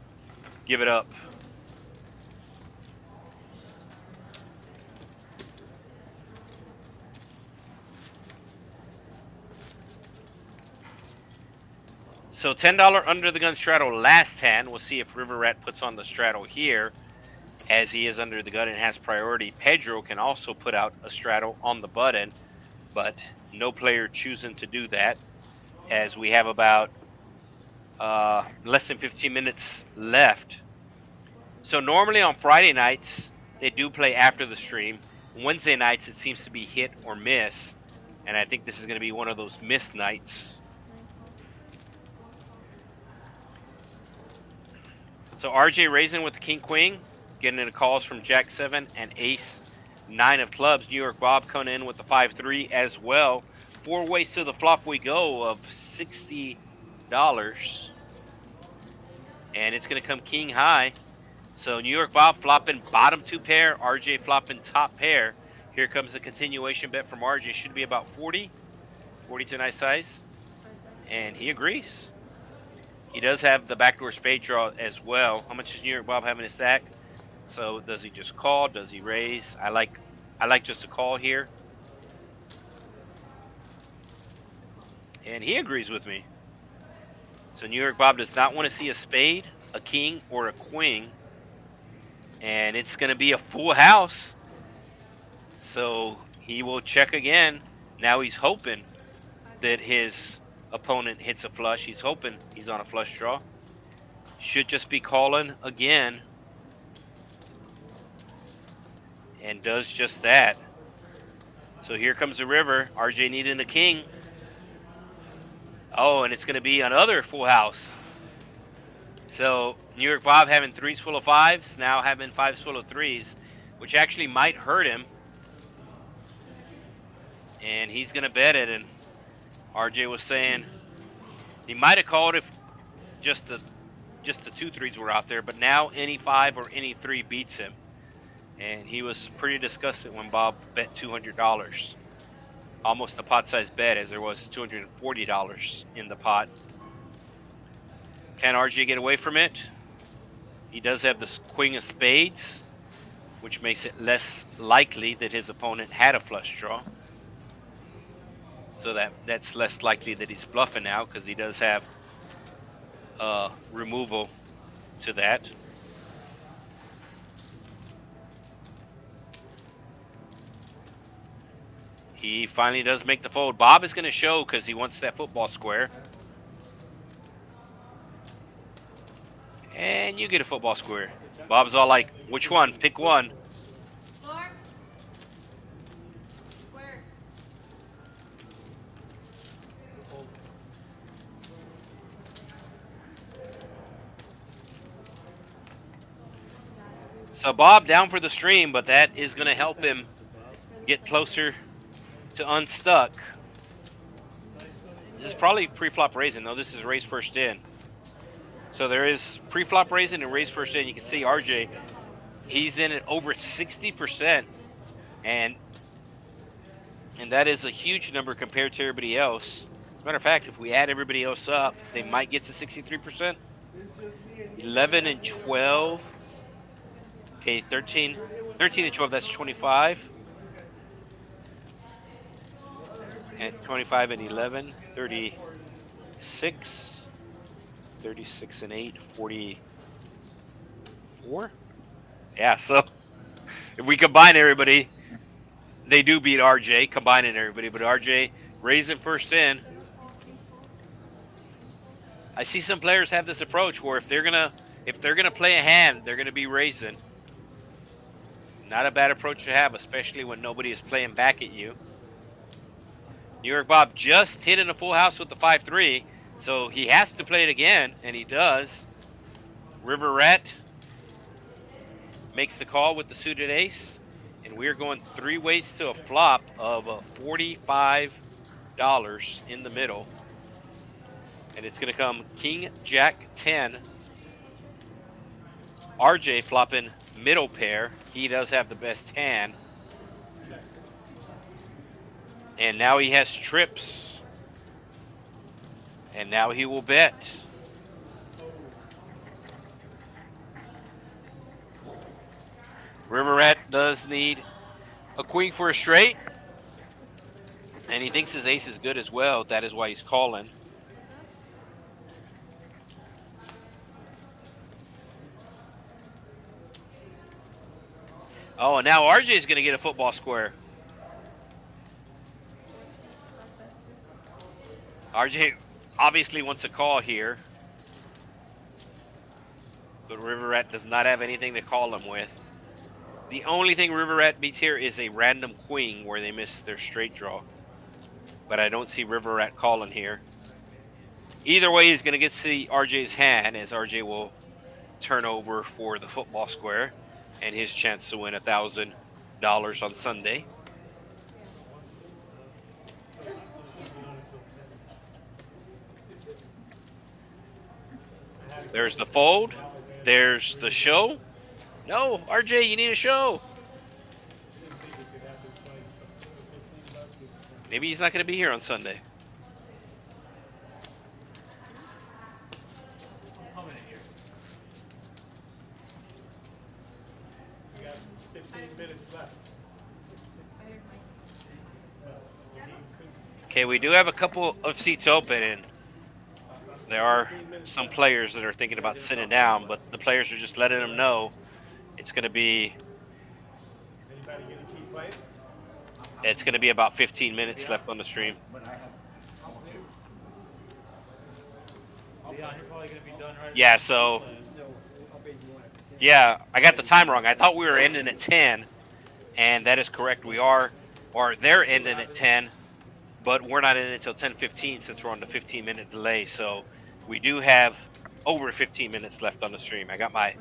give it up. So $10 under the gun straddle last hand. We'll see if River Rat puts on the straddle here, as he is under the gun and has priority. Pedro can also put out a straddle on the button, but no player choosing to do that, as we have about less than 15 minutes left. So normally on Friday nights, they do play after the stream. Wednesday nights, it seems to be hit or miss, and I think this is going to be one of those missed nights. So RJ raising with the king queen, getting into calls from jack 7 and ace 9 of clubs. New York Bob coming in with the 5-3 as well. 4 ways to the flop we go of $60. And it's going to come king high. So New York Bob flopping bottom 2 pair, RJ flopping top pair. Here comes the continuation bet from RJ. Should be about 40. 40's a nice size. And he agrees. He does have the backdoor spade draw as well. How much does New York Bob have in his stack? So does he just call? Does he raise? I like just a call here. And he agrees with me. So New York Bob does not want to see a spade, a king, or a queen. And it's going to be a full house. So he will check again. Now he's hoping that his opponent hits a flush. He's hoping he's on a flush draw. Should just be calling again. And does just that. So here comes the river. RJ needing a king. Oh, and it's going to be another full house. So New York Bob having threes full of fives, now having fives full of threes, which actually might hurt him. And he's going to bet it. And RJ was saying he might have called if just the 2 threes were out there, but now any 5 or any 3 beats him. And he was pretty disgusted when Bob bet $200. Almost a pot-sized bet, as there was $240 in the pot. Can RJ get away from it? He does have the queen of spades, which makes it less likely that his opponent had a flush draw. So that's less likely that he's bluffing now, because he does have removal to that. He finally does make the fold. Bob is going to show because he wants that football square. And you get a football square. Bob's all like, which one? Pick one. Floor. Square. So Bob down for the stream, but that is going to help him get closer to unstuck. This is probably pre-flop raising, though. This is raise first in. So there is pre-flop raising and raise first in. You can see RJ, he's in at over 60%. And that is a huge number compared to everybody else. As a matter of fact, if we add everybody else up, they might get to 63%. 11 and 12. Okay, 13 and 12, that's 25. And 25 and 11, 36. 36 and 8, 44. Yeah, so if we combine everybody, they do beat RJ, combining everybody. But RJ raising first in. I see some players have this approach where if they're gonna play a hand, they're gonna be raising. Not a bad approach to have, especially when nobody is playing back at you. New York Bob just hit in a full house with the 5-3. So he has to play it again, and he does. River Rat makes the call with the suited ace, and we're going 3 ways to a flop of $45 in the middle. And it's going to come King, Jack, 10. RJ flopping middle pair. He does have the best hand. And now he has trips. And now he will bet. River Rat does need a queen for a straight. And he thinks his ace is good as well. That is why he's calling. Oh, and now RJ is going to get a football square. RJ obviously wants a call here. But River Rat does not have anything to call him with. The only thing River Rat beats here is a random queen where they miss their straight draw. But I don't see River Rat calling here. Either way, he's going to get to see RJ's hand, as RJ will turn over for the football square and his chance to win $1,000 on Sunday. There's the fold. There's the show. No, RJ, you need a show. Maybe he's not going to be here on Sunday. We got 15 minutes left. Okay, we do have a couple of seats open, and there are some players that are thinking about sitting down, but the players are just letting them know it's going to be. Anybody gonna keep playing? It's going to be about 15 minutes left on the stream. Leon, you're probably gonna be done right. Yeah, so yeah, I got the time wrong. I thought we were ending at 10, and that is correct. We are, or they're ending at 10. but we're not in until 10:15 since we're on the 15-minute delay. So we do have over 15 minutes left on the stream. I got my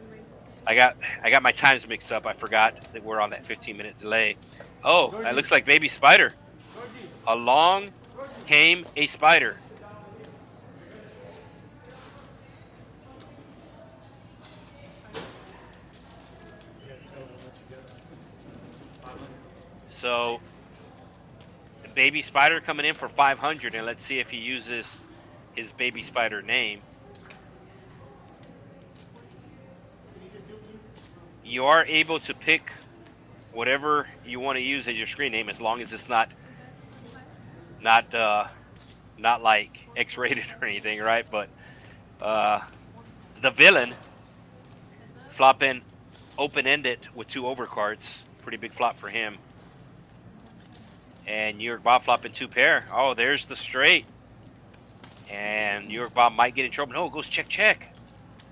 times mixed up. I forgot that we're on that 15-minute delay. Oh, that looks like baby spider. Along came a spider. So baby spider coming in for 500, and let's see if he uses his baby spider name. You are able to pick whatever you want to use as your screen name, as long as it's not like X-rated or anything, right? But the villain flopping open-ended with 2 overcards, pretty big flop for him. And New York Bob flopping 2 pair. Oh, there's the straight. And New York Bob might get in trouble. No, it goes check, check.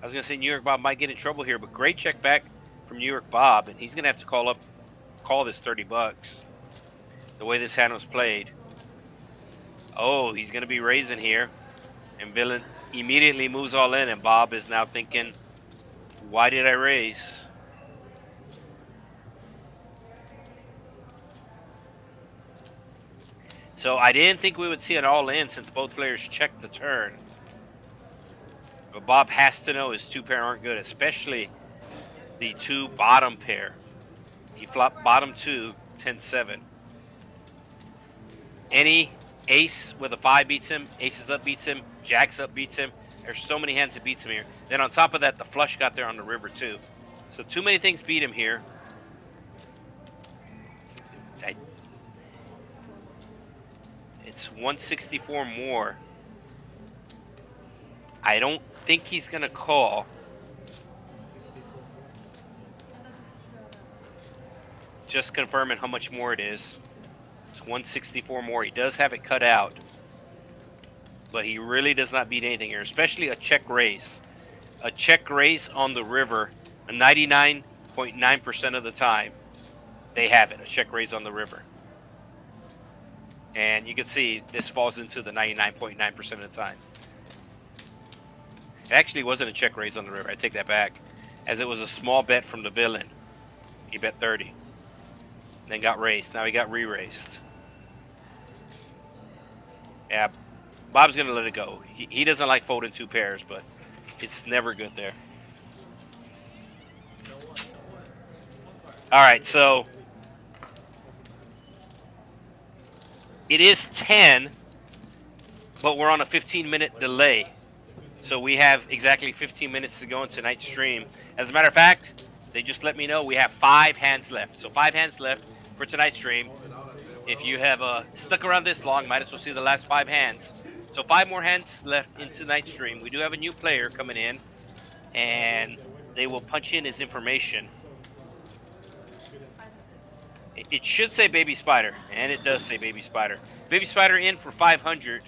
I was going to say New York Bob might get in trouble here, but great check back from New York Bob. And he's going to have to call this 30 bucks. The way this hand was played. Oh, he's going to be raising here. And villain immediately moves all in. And Bob is now thinking, why did I raise? So I didn't think we would see it all in since both players checked the turn. But Bob has to know his 2 pair aren't good, especially the 2 bottom pair. He flopped bottom 2, 10-7. Any ace with a 5 beats him, aces up beats him, jacks up beats him. There's so many hands that beats him here. Then on top of that, the flush got there on the river too. So too many things beat him here. It's 164 more. I don't think he's going to call. Just confirming how much more it is. It's 164 more. He does have it cut out. But he really does not beat anything here, especially a check raise. A check raise on the river, 99.9% of the time, they have it, a check raise on the river. And you can see this falls into the 99.9% of the time. It actually wasn't a check raise on the river. I take that back, as it was a small bet from the villain. He bet 30. Then got raised. Now he got re-raised. Yeah, Bob's going to let it go. He doesn't like folding 2 pairs, but it's never good there. All right, so it is 10, but we're on a 15-minute delay. So we have exactly 15 minutes to go in tonight's stream. As a matter of fact, they just let me know we have 5 hands left. So 5 hands left for tonight's stream. If you have stuck around this long, might as well see the last 5 hands. So 5 more hands left in tonight's stream. We do have a new player coming in, and they will punch in his information. It should say Baby Spider, and it does say Baby Spider. Baby Spider in for 500.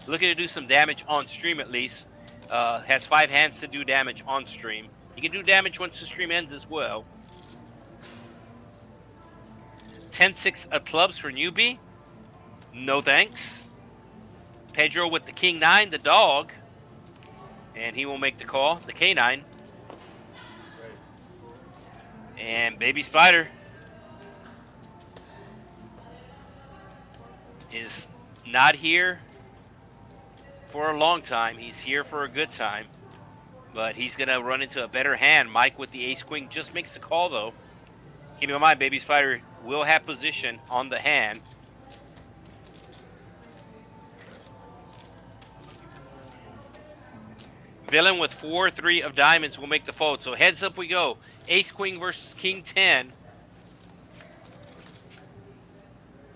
Looking to do some damage on stream at least. Has 5 hands to do damage on stream. You can do damage once the stream ends as well. 10-6 of clubs for newbie. No thanks. Pedro with the King 9, the dog. And he will make the call, the K9. And Baby Spider is not here for a long time. He's here for a good time. But he's going to run into a better hand. Mike with the ace-queen just makes the call, though. Keep in mind, Baby Spider will have position on the hand. Villain with 4-3 of diamonds will make the fold. So heads up we go. Ace-queen versus King-10.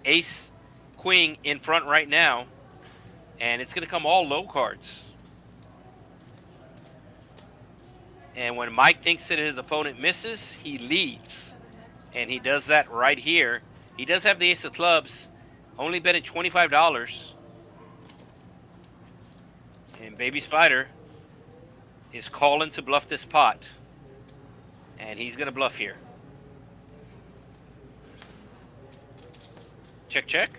Ace-queen in front right now. And it's going to come all low cards. And when Mike thinks that his opponent misses, he leads. And he does that right here. He does have the ace of clubs. Only betting $25. And Baby Spider is calling to bluff this pot. And he's going to bluff here. Check, check.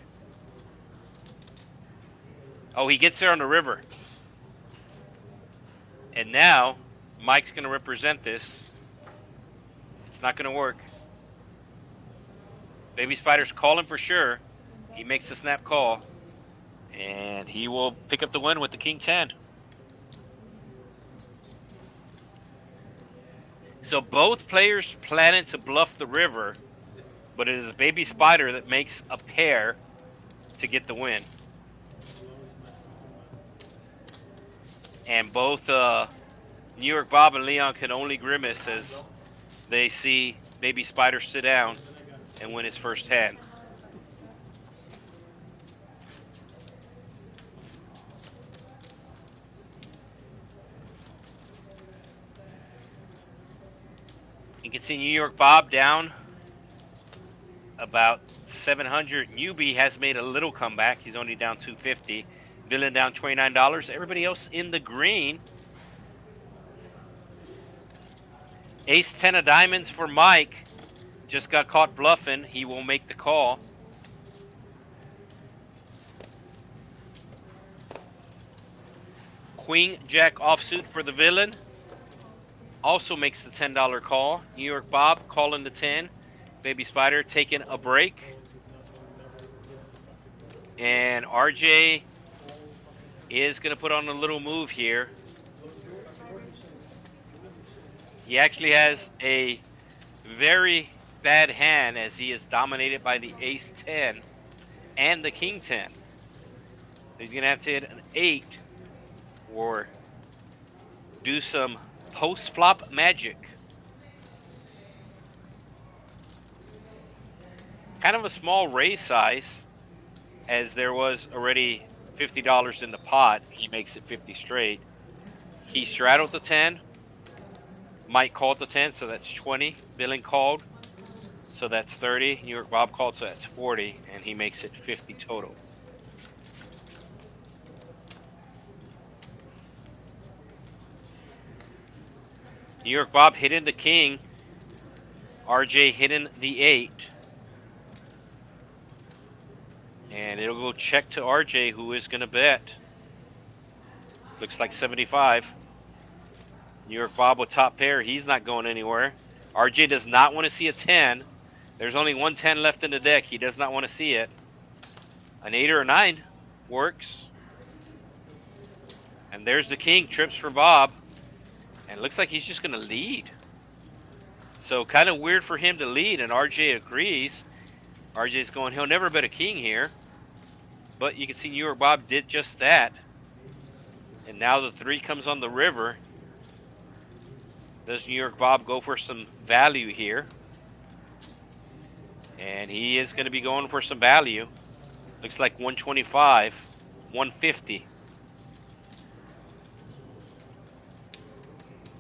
Oh, he gets there on the river. And now, Mike's going to represent this. It's not going to work. Baby Spider's calling for sure. He makes the snap call. And he will pick up the win with the King 10. So both players planning to bluff the river, but it is Baby Spider that makes a pair to get the win. And both New York Bob and Leon can only grimace as they see Baby Spider sit down and win his first hand. You can see New York Bob down about 700. Newbie has made a little comeback. He's only down 250. Villain down $29. Everybody else in the green. Ace 10 of diamonds for Mike. Just got caught bluffing. He will make the call. Queen Jack offsuit for the villain. Also makes the $10 call. New York Bob calling the 10. Baby Spider taking a break. And RJ is going to put on a little move here. He actually has a very bad hand as he is dominated by the Ace 10 and the King 10. He's going to have to hit an 8 or do some post-flop magic. Kind of a small raise size, as there was already $50 in the pot. He makes it 50 straight. He straddled the 10. Mike called the 10, so that's 20. Villain called, so that's 30. New York Bob called, so that's 40. And he makes it 50 total. New York Bob hitting the king. RJ hitting the 8. And it'll go check to RJ, who is going to bet. Looks like 75. New York Bob with top pair. He's not going anywhere. RJ does not want to see a 10. There's only one 10 left in the deck. He does not want to see it. An 8 or a 9 works. And there's the king. Trips for Bob. And it looks like he's just going to lead. So kind of weird for him to lead, and RJ agrees. RJ's going, he'll never bet a king here. But you can see New York Bob did just that. And now the 3 comes on the river. Does New York Bob go for some value here? And he is going to be going for some value. Looks like 125, 150.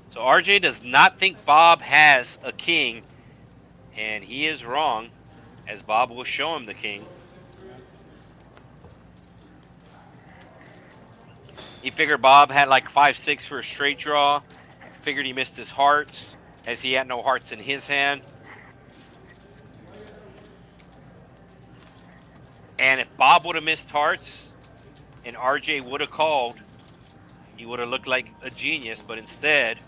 So RJ does not think Bob has a king, and he is wrong, as Bob will show him the king. He figured Bob had like 5-6 for a straight draw. Figured he missed his hearts, as he had no hearts in his hand. And if Bob would have missed hearts and RJ would have called, he would have looked like a genius, but instead,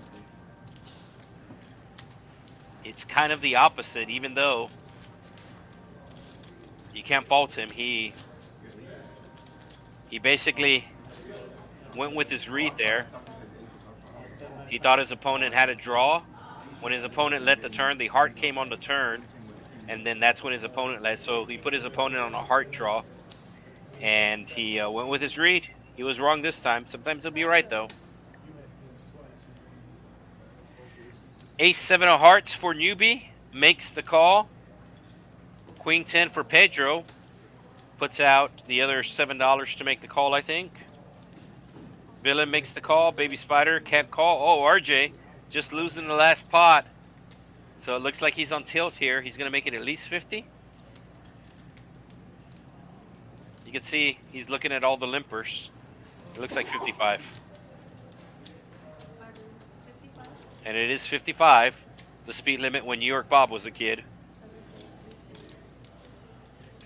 it's kind of the opposite. Even though you can't fault him, he basically went with his read there. He thought his opponent had a draw. When his opponent led the turn, the heart came on the turn, and then that's when his opponent led. So he put his opponent on a heart draw, and he went with his read. He was wrong this time. Sometimes he'll be right, though. Ace 7 of hearts for Newbie makes the call. Queen 10 for Pedro puts out the other $7 to make the call, I think. Villain makes the call. Baby Spider can't call. Oh, RJ just losing the last pot. So it looks like he's on tilt here. He's going to make it at least 50. You can see he's looking at all the limpers. It looks like 55. And it is 55, the speed limit when New York Bob was a kid.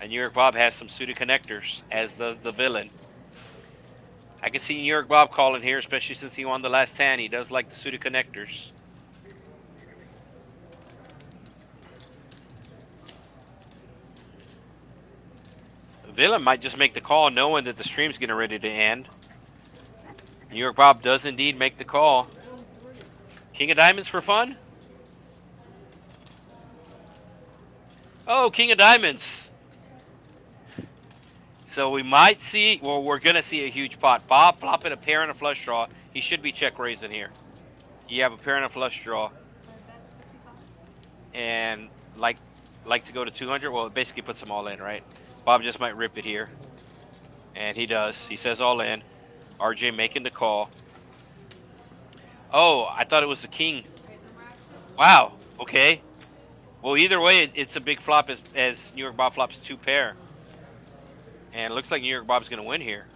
And New York Bob has some suited connectors, as does the villain. I can see New York Bob calling here, especially since he won the last hand. He does like the suited connectors. Villain might just make the call knowing that the stream's getting ready to end. New York Bob does indeed make the call. King of Diamonds for fun? Oh, King of Diamonds. So we might see, well, we're going to see a huge pot. Bob flopping a pair and a flush draw. He should be check raising here. You have a pair and a flush draw. And like to go to 200. Well, it basically puts them all in, right? Bob just might rip it here. And he does. He says all in. RJ making the call. Oh, I thought it was the king. Wow. Okay. Well, either way, it's a big flop as New York Bob flops 2 pair. And it looks like New York Bob's going to win here.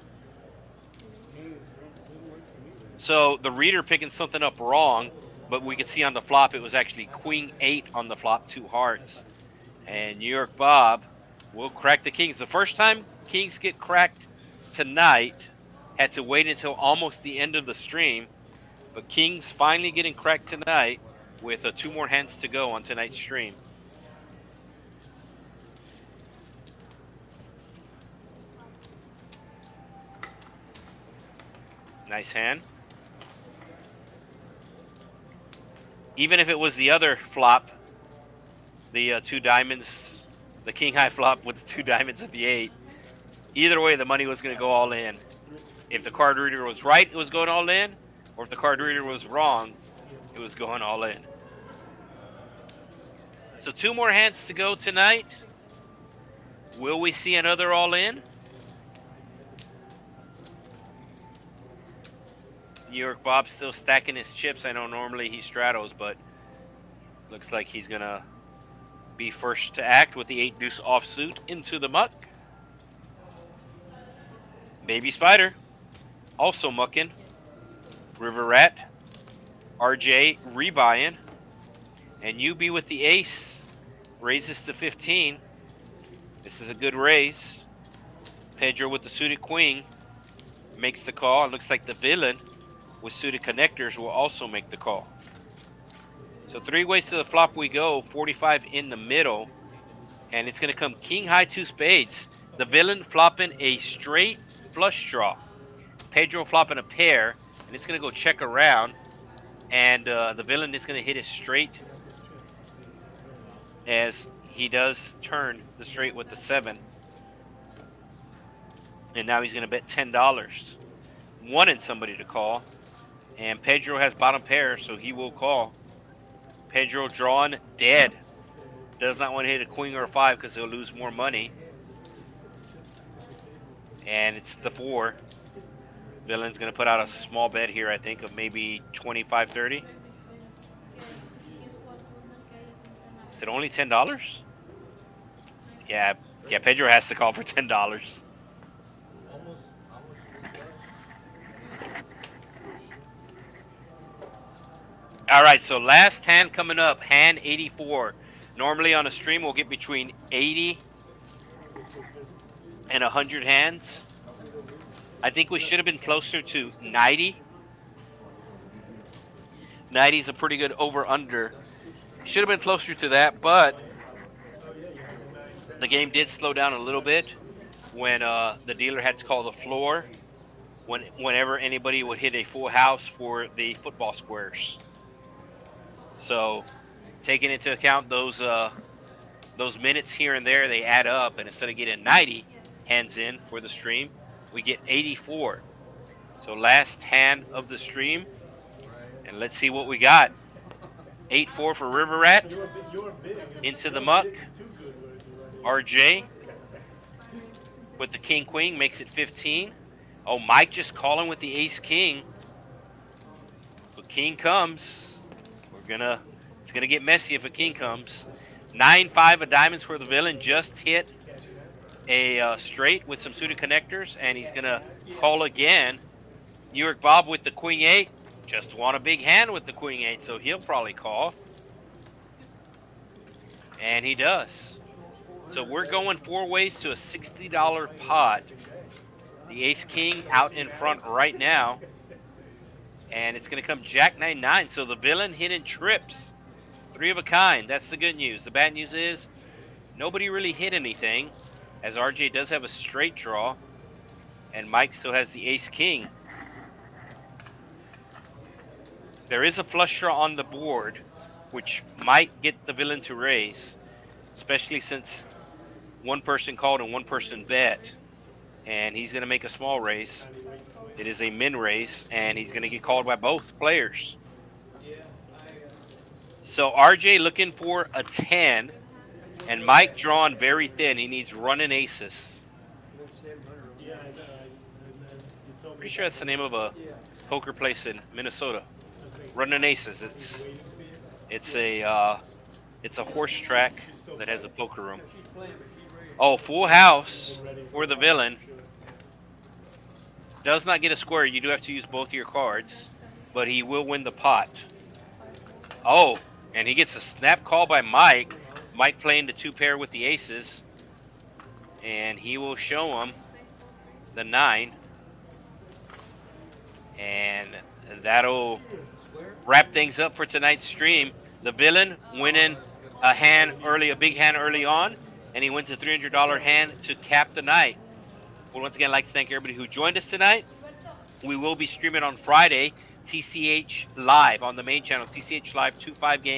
So the reader picking something up wrong, but we can see on the flop it was actually Queen 8 on the flop, 2 hearts. And New York Bob will crack the kings. The first time kings get cracked tonight, had to wait until almost the end of the stream. But kings finally getting cracked tonight with 2 more hands to go on tonight's stream. Nice hand. Even if it was the other flop, the 2 diamonds, the king high flop with the 2 diamonds at the 8, either way the money was going to go all in. If the card reader was right, it was going all in, or if the card reader was wrong, it was going all in. So 2 more hands to go tonight. Will we see another all in? New York Bob's still stacking his chips. I know normally he straddles, but looks like he's going to be first to act with the 8 deuce offsuit into the muck. Baby Spider also mucking. River Rat. RJ rebuying. And UB with the ace raises to 15. This is a good raise. Pedro with the suited queen makes the call. It looks like the villain with suited connectors will also make the call. So 3 ways to the flop we go. 45 in the middle. And it's going to come king high 2 spades. The villain flopping a straight flush draw. Pedro flopping a pair. And it's going to go check around. And the villain is going to hit his straight as he does turn the straight with the 7. And now he's going to bet $10. Wanting somebody to call. And Pedro has bottom pair, so he will call. Pedro drawing dead. Does not want to hit a queen or a 5 because he'll lose more money. And it's the 4. Villain's going to put out a small bet here, I think, of maybe 25, 30. Is it only $10? Yeah, Pedro has to call for $10. All right, so last hand coming up, hand 84. Normally on a stream, we'll get between 80 and 100 hands. I think we should have been closer to 90. 90 is a pretty good over-under. Should have been closer to that, but the game did slow down a little bit when the dealer had to call the floor whenever anybody would hit a full house for the football squares. So taking into account those minutes here and there, they add up, and instead of getting 90 hands in for the stream, we get 84. So last hand of the stream, and let's see what we got. 8-4 for River Rat. Into the muck. RJ with the king queen makes it 15. Oh, Mike just calling with the ace king. But king comes. It's gonna get messy if a king comes. 9-5 of diamonds for the villain. Just hit a straight with some suited connectors, and he's gonna call again. New York Bob with the queen 8. Just want a big hand with the queen 8, so he'll probably call. And he does. So we're going 4 ways to a $60 pot. The ace king out in front right now. And it's going to come jack 9-9. So the villain hitting trips. 3 of a kind. That's the good news. The bad news is nobody really hit anything, as RJ does have a straight draw. And Mike still has the ace king. There is a flush draw on the board, which might get the villain to raise, especially since one person called and one person bet. And he's going to make a small raise. It is a min raise, and he's going to get called by both players. So RJ looking for a 10, and Mike drawing very thin. He needs running aces. Pretty sure that's the name of a poker place in Minnesota. Running aces. It's a horse track that has a poker room. Oh, full house for the villain. Does not get a square. You do have to use both of your cards, but he will win the pot. Oh, and he gets a snap call by Mike. Mike playing the 2-pair with the aces, and he will show him the 9. And that'll wrap things up for tonight's stream. The villain winning a big hand early on, and he wins a $300 hand to cap the night. Well, once again, I'd like to thank everybody who joined us tonight. We will be streaming on Friday, TCH Live on the main channel, TCH Live 2-5 game.